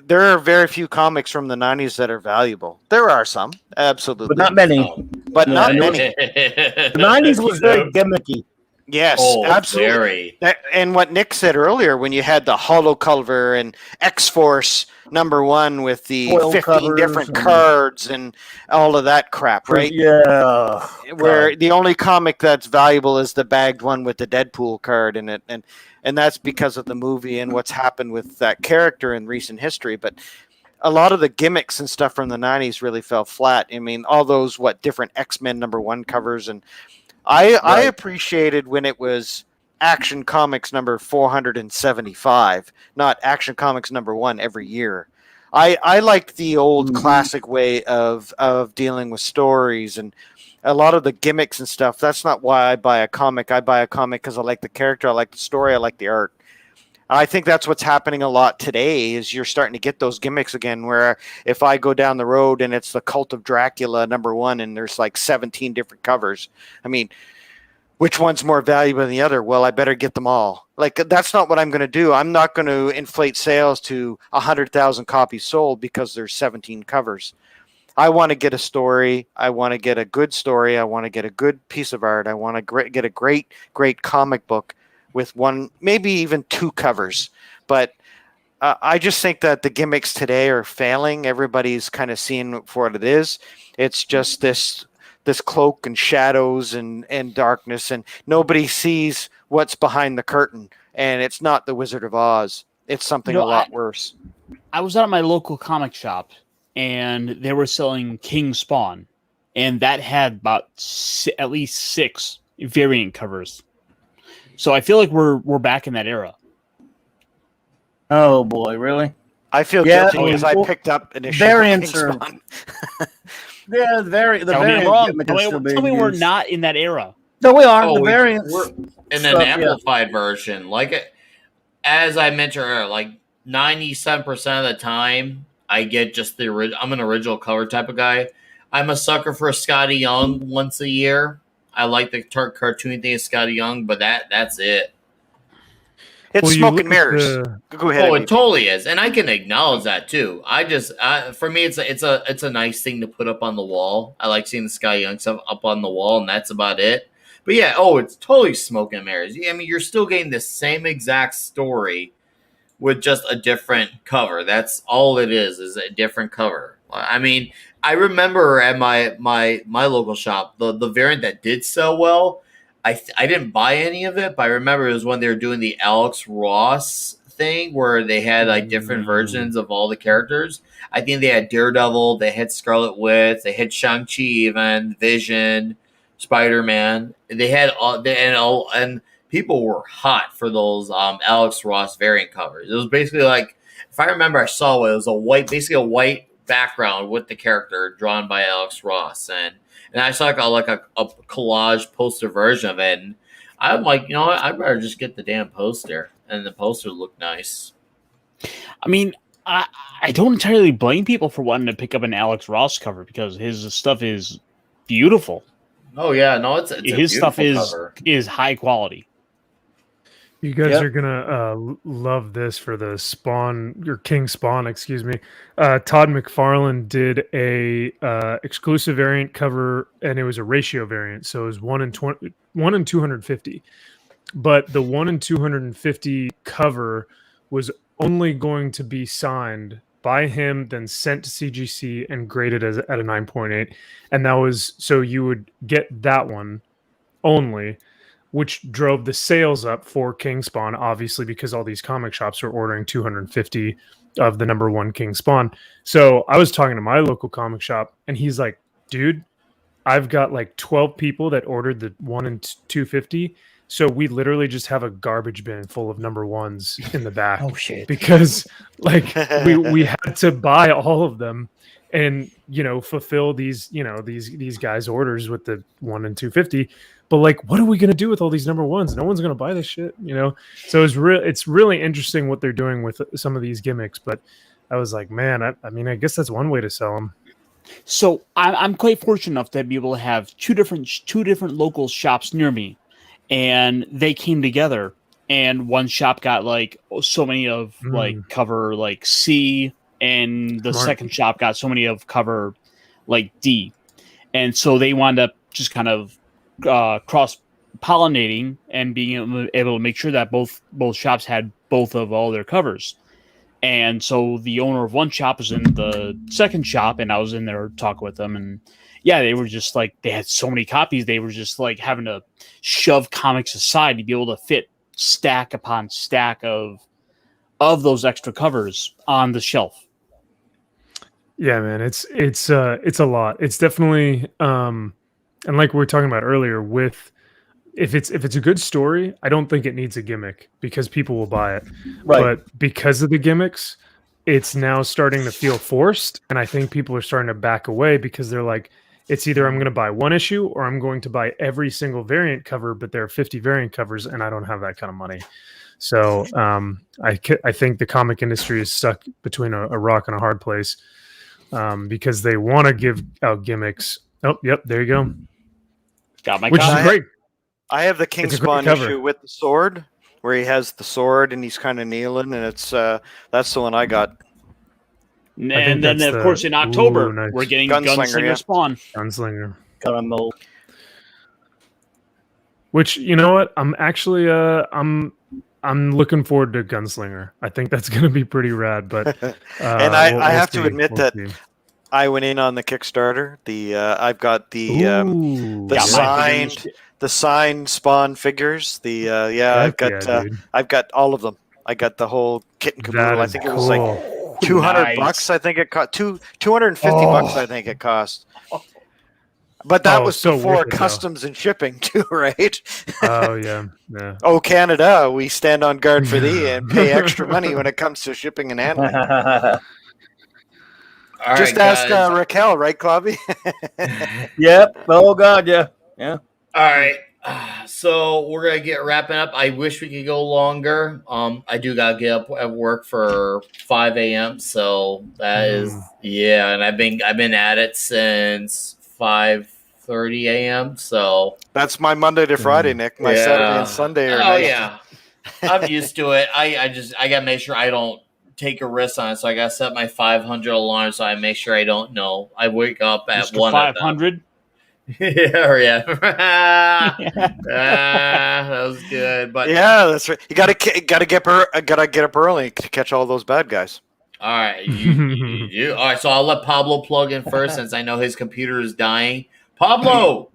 there are very few comics from the 90s that are valuable. There are some, absolutely, but not many. Not many. The 90s was very gimmicky. Yes, absolutely. Very. And what Nick said earlier, when you had the Holo Culver and X-Force #1 with the Foil 15 different cards and all of that crap, right? Yeah. Where the only comic that's valuable is the bagged one with the Deadpool card in it. And that's because of the movie and what's happened with that character in recent history. But a lot of the gimmicks and stuff from the 90s really fell flat. I mean, all those different X-Men #1 covers, and I appreciated when it was Action Comics number 475, not Action Comics #1 every year. I liked the old classic way of dealing with stories, and a lot of the gimmicks and stuff. That's not why I buy a comic. I buy a comic because I like the character, I like the story, I like the art. I think that's what's happening a lot today, is you're starting to get those gimmicks again, where if I go down the road and it's the Cult of Dracula #1 and there's like 17 different covers, I mean, which one's more valuable than the other? Well, I better get them all. Like, that's not what I'm going to do. I'm not going to inflate sales to 100,000 copies sold because there's 17 covers. I want to get a story. I want to get a good story. I want to get a good piece of art. I want to get a great comic book with one, maybe even 2 covers. But I just think that the gimmicks today are failing. Everybody's kind of seeing it for what it is. It's just this cloak and shadows and darkness, and nobody sees what's behind the curtain. And it's not the Wizard of Oz. It's something a lot worse. I was out at my local comic shop, and they were selling King Spawn, and that had about at least 6 variant covers. So I feel like we're back in that era. Oh boy, really? I feel guilty because I picked up an issue variants of King are. Spawn. Yeah, the variant. Tell me we're not in that era. No, we are. Oh, The variants we're in an amplified version. Like, as I mentioned earlier, like 97% of the time, I get just the original. I'm an original cover type of guy. I'm a sucker for Scotty Young once a year. I like the cartoon thing of Scotty Young, but that's it. It's smoke and mirrors. Go ahead. Oh, it totally is, and I can acknowledge that too. For me, it's a nice thing to put up on the wall. I like seeing the Sky Young stuff up on the wall, and that's about it. But yeah, it's totally smoke and mirrors. I mean, you're still getting the same exact story with just a different cover. That's all it is a different cover. I mean, I remember at my local shop, the variant that did sell well. I didn't buy any of it, but I remember it was when they were doing the Alex Ross thing where they had like different versions of all the characters. I think they had Daredevil, they had Scarlet Witch, they had Shang-Chi even, Vision, Spider-Man. They had and people were hot for those Alex Ross variant covers. It was basically like, if I remember, I saw it was basically a white background with the character drawn by Alex Ross, and I saw a collage poster version of it, and I'm like, you know what, I'd better just get the damn poster, and the poster looked nice. I mean, I don't entirely blame people for wanting to pick up an Alex Ross cover because his stuff is beautiful. Oh yeah, no, it's his stuff is high quality. You guys are gonna love this for the Spawn or King Spawn, excuse me. Todd McFarlane did a exclusive variant cover, and it was a ratio variant, so it was 1 in 250. But the 1 in 250 cover was only going to be signed by him, then sent to CGC and graded at a 9.8, and that was so you would get that one only, which drove the sales up for King Spawn, obviously, because all these comic shops are ordering 250 of the number one King Spawn. So I was talking to my local comic shop, and he's like, dude, I've got like 12 people that ordered the 1 in 250. So we literally just have a garbage bin full of number ones in the back. Oh shit! Because like we had to buy all of them and fulfill these these guys' orders with the 1 in 250. But like, what are we gonna do with all these number ones? No one's gonna buy this shit, So it's really interesting what they're doing with some of these gimmicks. But I was like, man, I mean, I guess that's one way to sell them. So I'm quite fortunate enough to be able to have two different local shops near me, and they came together. And one shop got like so many of like cover like C, and the second shop got so many of cover like D, and so they wound up just kind of cross pollinating and being able to make sure that both shops had both of all their covers. And so the owner of one shop was in the second shop, and I was in there talking with them, and yeah, they were just like, they had so many copies, they were just like having to shove comics aside to be able to fit stack upon stack of those extra covers on the shelf. Yeah, man, it's a lot. It's definitely and like we were talking about earlier, with if it's a good story, I don't think it needs a gimmick because people will buy it. Right. But because of the gimmicks, it's now starting to feel forced, and I think people are starting to back away because they're like, it's either I'm going to buy one issue or I'm going to buy every single variant cover, but there are 50 variant covers, and I don't have that kind of money. So I think the comic industry is stuck between a rock and a hard place because they want to give out gimmicks. Oh, yep, there you go. Got my which is great. I have the King Spawn issue with the sword, where he has the sword and he's kind of kneeling, and it's that's the one I got. And then, of course, in October, nice. We're getting Gunslinger Spawn. Gunslinger. Caramel. Which, you know what? I'm actually I'm looking forward to Gunslinger. I think that's going to be pretty rad. But and I have to admit that I went in on the Kickstarter. I've got the signed Spawn figures. I've got all of them. I got the whole kit and caboodle. I think it was like $200. I think it cost $250. I think it cost. But that was before customs and shipping too, right? Oh yeah. Oh, Canada, we stand on guard for thee and pay extra money when it comes to shipping and handling. Just ask Raquel, right, Clobby? Yep. Oh God, yeah. All right. So we're gonna get wrapping up. I wish we could go longer. I do gotta get up at work for 5 a.m. So that is yeah, and I've been at it since 5:30 a.m. So That's my Monday to Friday, Nick. My Saturday and Sunday are nice. yeah, I'm used to it. I gotta make sure I don't take a risk on it. So I gotta set my 500 alarm so I make sure I don't know. I wake up at Mr. 500. Yeah. That was good. But yeah, that's right. You gotta get up early to catch all those bad guys. all right, you all right. So I'll let Pablo plug in first since I know his computer is dying. Pablo.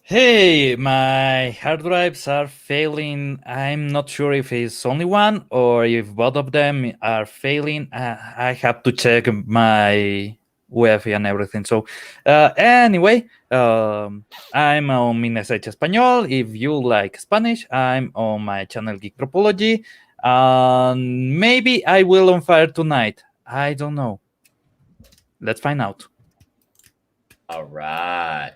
Hey, my hard drives are failing. I'm not sure if it's only one or if both of them are failing. I have to check my Wi-Fi and everything. So, anyway, I'm on Mi Message Español. If you like Spanish, I'm on my channel Geek Tropology. Maybe I will on fire tonight. I don't know. Let's find out. All right.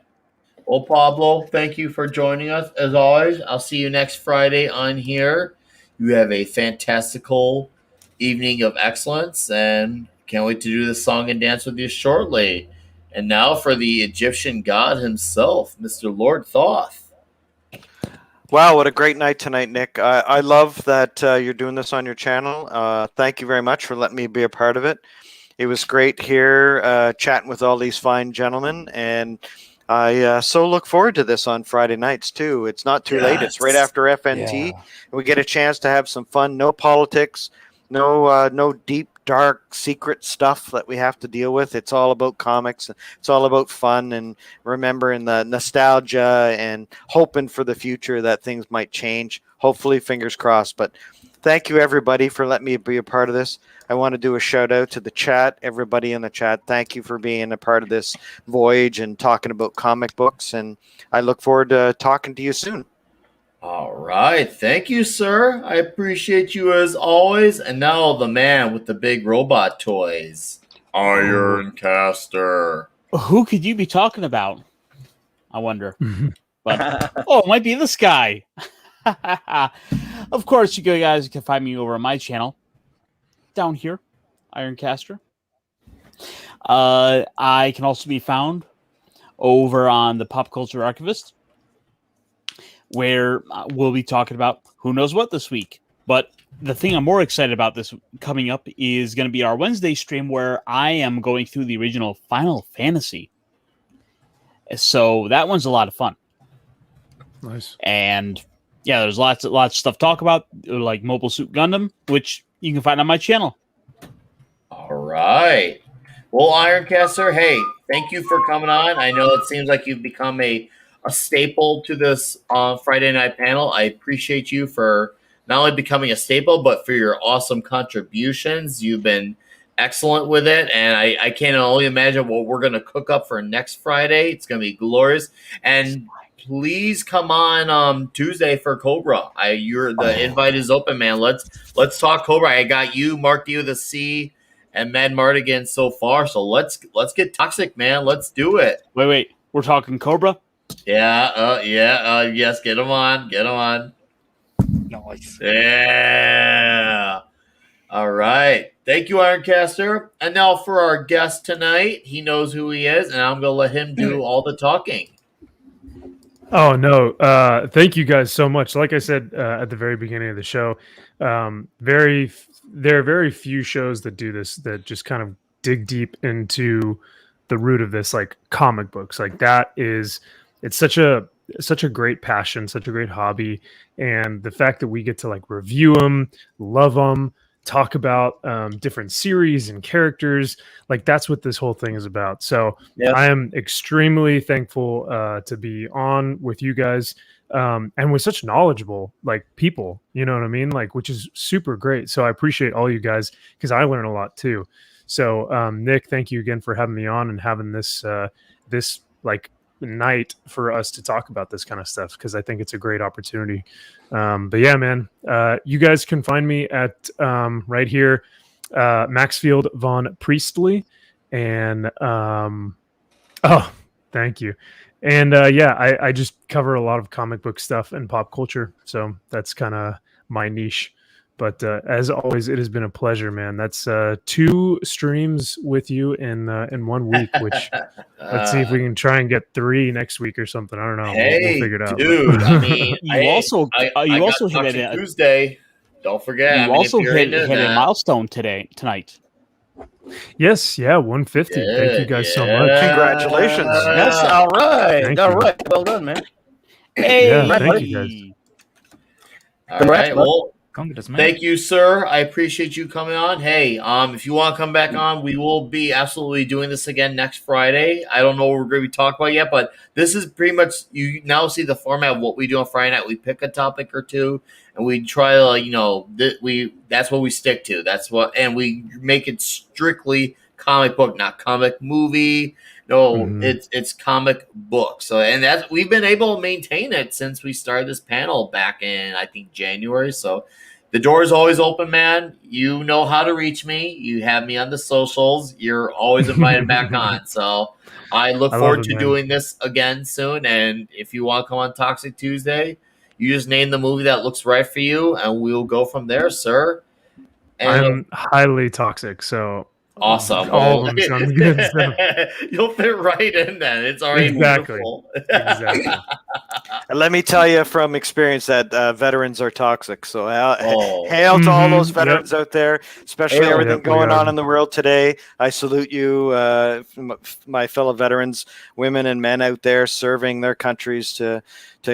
Well, Pablo, thank you for joining us. As always, I'll see you next Friday on here. You have a fantastical evening of excellence, and can't wait to do the song and dance with you shortly. And now for the Egyptian god himself, Mr. Lord Thoth. Wow, what a great night tonight, Nick. I love that you're doing this on your channel. Thank you very much for letting me be a part of it. It was great here chatting with all these fine gentlemen, and I so look forward to this on Friday nights too. It's not too late. It's right after FNT. Yeah. We get a chance to have some fun. No politics, no deep, dark, secret stuff that we have to deal with. It's all about comics. It's all about fun and remembering the nostalgia and hoping for the future that things might change. Hopefully, fingers crossed. But thank you, everybody, for letting me be a part of this. I want to do a shout out to the chat, everybody in the chat. Thank you for being a part of this voyage and talking about comic books. And I look forward to talking to you soon. All right. Thank you, sir. I appreciate you as always. And now the man with the big robot toys, Ironcaster. Who could you be talking about? I wonder. But it might be this guy. Of course, you guys can find me over on my channel down here, Ironcaster. I can also be found over on the Pop Culture Archivist, where we'll be talking about who knows what this week. But the thing I'm more excited about this coming up is going to be our Wednesday stream, where I am going through the original Final Fantasy. So that one's a lot of fun. Nice. And yeah, there's lots of stuff to talk about, like Mobile Suit Gundam, which you can find on my channel. All right. Well, Ironcaster, hey, thank you for coming on. I know it seems like you've become a staple to this Friday night panel. I appreciate you for not only becoming a staple, but for your awesome contributions. You've been excellent with it, and I can only imagine what we're going to cook up for next Friday. It's going to be glorious. And please come on Tuesday for Cobra. The invite is open, man. Let's talk Cobra. I got you, Mark D with a C, and Mad Mardigan so far. So let's get toxic, man. Let's do it. Wait. We're talking Cobra? Yes, get him on. Nice. Yeah. All right. Thank you, Ironcaster. And now for our guest tonight. He knows who he is, and I'm going to let him do all the talking. Oh, no. Thank you guys so much. Like I said at the very beginning of the show, there are very few shows that do this, that just kind of dig deep into the root of this, like comic books. Like it's such a great passion, such a great hobby. And the fact that we get to like review them, love them, talk about different series and characters, like that's what this whole thing is about. So I am extremely thankful to be on with you guys and with such knowledgeable like people, you know what I mean, like, which is super great. So I appreciate all you guys because I learn a lot too. So Nick, thank you again for having me on and having this this like night for us to talk about this kind of stuff, because I think it's a great opportunity. But yeah, man, you guys can find me at right here, Maxfield Von Priestley, and Thank you. And yeah, I just cover a lot of comic book stuff and pop culture, so that's kind of my niche. But as always, it has been a pleasure, man. That's 2 streams with you in 1 week. Which let's see if we can try and get 3 next week or something. I don't know. We'll Hey, figure it out. dude. I mean, You also I got hit Toxic Tuesday. Don't forget. you I mean, also if you're hit into a that, milestone tonight. Yes, yeah, 150. Thank you guys so much. Congratulations. Yes, all right. Thank All you. right. Well done, man. Hey, Yeah, thank you guys. All Congrats, right. bud. Well, Congrats, man. thank you, sir. I appreciate you coming on. Hey, if you want to come back on, we will be absolutely doing this again next Friday. I don't know what we're going to be talking about yet, but this is pretty much, you now see the format of what we do on Friday night. We pick a topic or two, and we try to, that's what we stick to. And we make it strictly comic book, not comic movie. No, it's comic book. So, and that's, we've been able to maintain it since we started this panel back in, I think, January. So the door is always open, man. You know how to reach me. You have me on the socials. You're always invited back on. So I look forward to doing this again soon. And if you want to come on Toxic Tuesday, you just name the movie that looks right for you, and we'll go from there, sir. And I'm highly toxic, so awesome. All of them sound good stuff. You'll fit right in then. It's already Exactly. beautiful. Exactly. And let me tell you from experience that veterans are toxic. So Oh. hail to all those Mhm, veterans out there, especially Hail. everything Yep, we going are. on in the world today. I salute you, my fellow veterans, women and men out there serving their countries to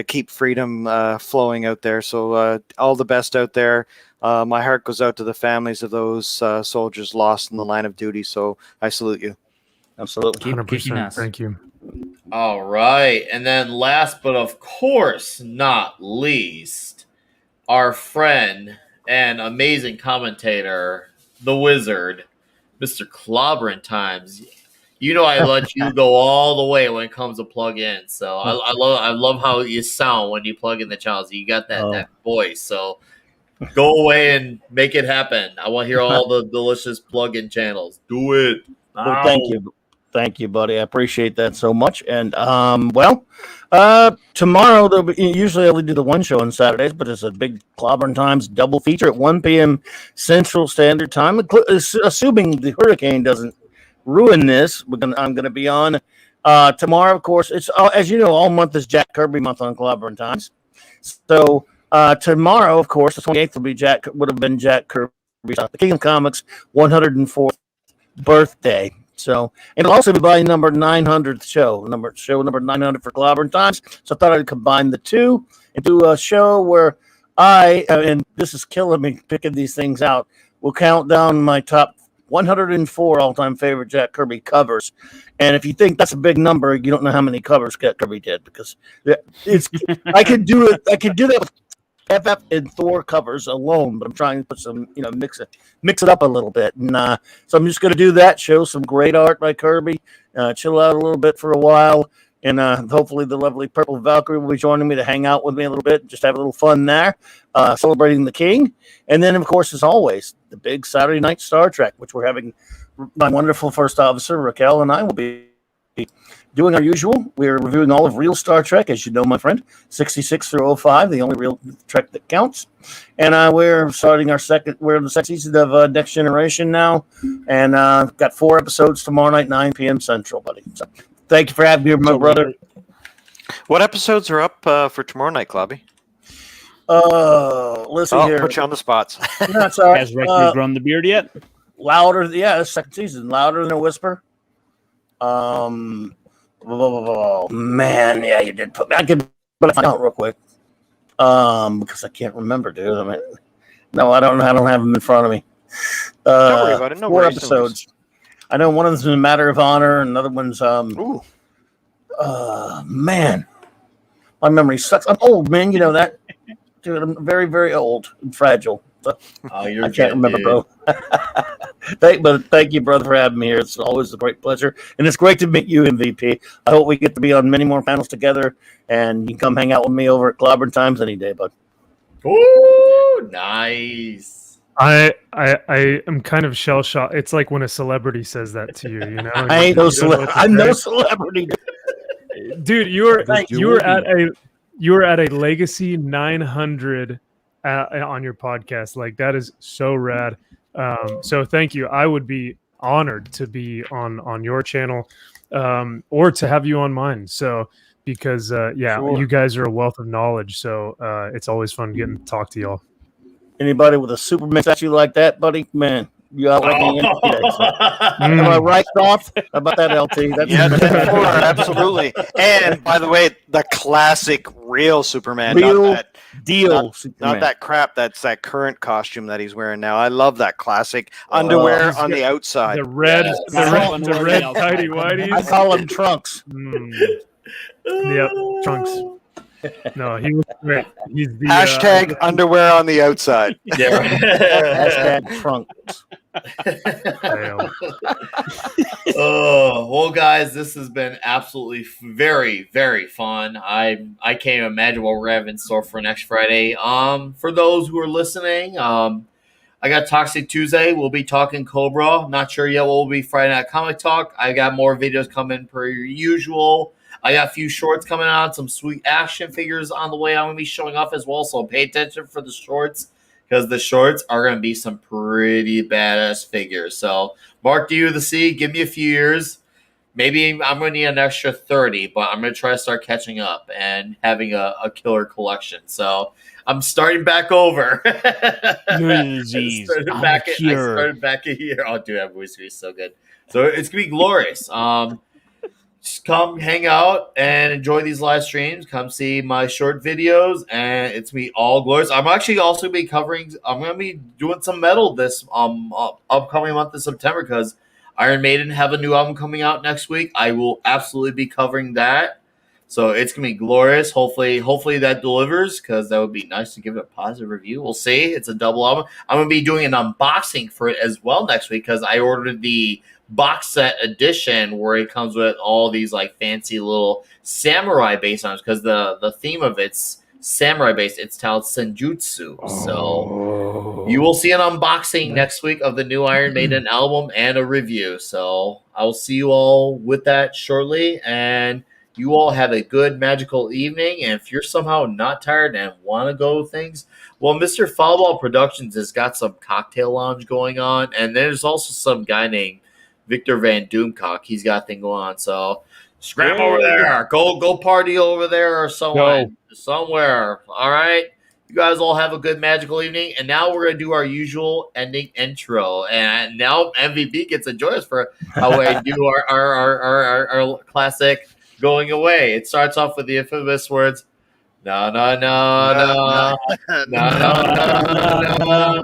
keep freedom flowing out there. So all the best out there. My heart goes out to the families of those soldiers lost in the line of duty. So I salute you. Absolutely. Keep kicking 100%. ass. Thank you. All right. And then last but of course not least, our friend and amazing commentator, the wizard, Mr. Clobbering Times. You know I let you go all the way when it comes to plug in. So I love how you sound when you plug in the channels. You got that voice. So go away and make it happen. I want to hear all the delicious plug-in channels. Do it. Well, thank you, buddy. I appreciate that so much. And tomorrow there'll be, usually I only do the one show on Saturdays, but it's a big Clobbering Times double feature at 1 p.m. Central Standard Time. Assuming the hurricane doesn't ruin this, I'm going to be on tomorrow. Of course, it's as you know, all month is Jack Kirby month on Clobbering Times. So tomorrow, of course, the 28th would have been Jack Kirby, the King of Comics 104th birthday. So, and it'll also be by number 900th show number 900 for Clobbering Times. So I thought I'd combine the two and do a show where and this is killing me picking these things out, will count down my top 104 all-time favorite Jack Kirby covers. And if you think that's a big number, you don't know how many covers Jack Kirby did, because it's I could do that with FF and Thor covers alone, but I'm trying to put some, mix it up a little bit. And so I'm just going to do that, show some great art by Kirby, chill out a little bit for a while, and hopefully the lovely Purple Valkyrie will be joining me to hang out with me a little bit, just have a little fun there, celebrating the King. And then, of course, as always, the big Saturday night Star Trek, which we're having my wonderful first officer, Raquel, and I will be doing our usual. We're reviewing all of real Star Trek, as you know, my friend, 66 through 05, the only real Trek that counts. And we're starting we're in the second season of Next Generation now, and got 4 episodes tomorrow night, 9 p.m. Central, buddy. So thank you for having me here, my brother. What episodes are up for tomorrow night, Clobby? Listen here. Put you on the spots. That's all right. Has Rector grown the beard yet? Louder, the second season, louder than a whisper. Oh, man, yeah, you did put me. I can find out real quick. Because I can't remember, dude. I mean, no, I don't have them in front of me. Don't worry about it. No 4 worries, episodes. I know one of them's a Matter of Honor, and another one's man, my memory sucks. I'm old, man. You know that, dude. I'm very, very old and fragile. So You're I can't remember, bro. Thank you, brother, for having me here. It's always a great pleasure, and it's great to meet you, MVP. I hope we get to be on many more panels together, and you can come hang out with me over at Clobbering Times any day, bud. Ooh, nice. I am kind of shell shocked. It's like when a celebrity says that to you, you know. I ain't no celebrity. I'm no celebrity. Dude, you were Because you were at will be. a Legacy 900 on your podcast. Like that is so rad. So thank you. I would be honored to be on your channel, or to have you on mine. So because Sure. you guys are a wealth of knowledge. So it's always fun getting to talk to y'all. Anybody with a Superman statue like that, buddy? Man, you out like me any day. So. Am I right, Goff? How about that, LT? That's Yeah, 10-4, absolutely. And by the way, the classic real Superman, real not that deal Superman. not that crap. That's that current costume that he's wearing now. I love that classic underwear on the outside. The red, Yes. the red tighty whities. I call them trunks. Yep, trunks. No, he was great. He's the Hashtag underwear on the outside. Hashtag trunks. Oh, well, guys, this has been absolutely very, very fun. I can't even imagine what we're having in store for next Friday. For those who are listening, I got Toxic Tuesday. We'll be talking Cobra. Not sure yet what will be Friday Night Comic Talk. I got more videos coming per usual. I got a few shorts coming out, some sweet action figures on the way. I'm going to be showing off as well, so pay attention for the shorts because the shorts are going to be some pretty badass figures. So, Mark D of the Sea, give me a few years. Maybe I'm going to need an extra 30, but I'm going to try to start catching up and having a killer collection. So, I'm starting back over. I started back a year. Oh, dude, that voice is so good. So, it's going to be glorious. Just come hang out and enjoy these live streams. Come see my short videos, and it's me all glorious. I'm actually also be covering. I'm going to be doing some metal this upcoming month of September because Iron Maiden have a new album coming out next week. I will absolutely be covering that, so it's going to be glorious. Hopefully that delivers because that would be nice to give it a positive review. We'll see. It's a double album. I'm going to be doing an unboxing for it as well next week because I ordered the box set edition where it comes with all these like fancy little samurai based items because the theme of it's samurai based. It's titled Senjutsu. So you will see an unboxing next week of the new Iron Maiden album and a review. So I will see you all with that shortly, and you all have a good magical evening. And if you're somehow not tired and want to go things, well, Mr. Foulball Productions has got some cocktail lounge going on, and there's also some guy named Victor Van Doomcock. He's got a thing going on. So scram over there. Go party over there or somewhere. All right. You guys all have a good magical evening. And now we're going to do our usual ending intro. And now MVP gets to join us for how we do our classic going away. It starts off with the infamous words, no, no, no, no, no, no, no, no, no.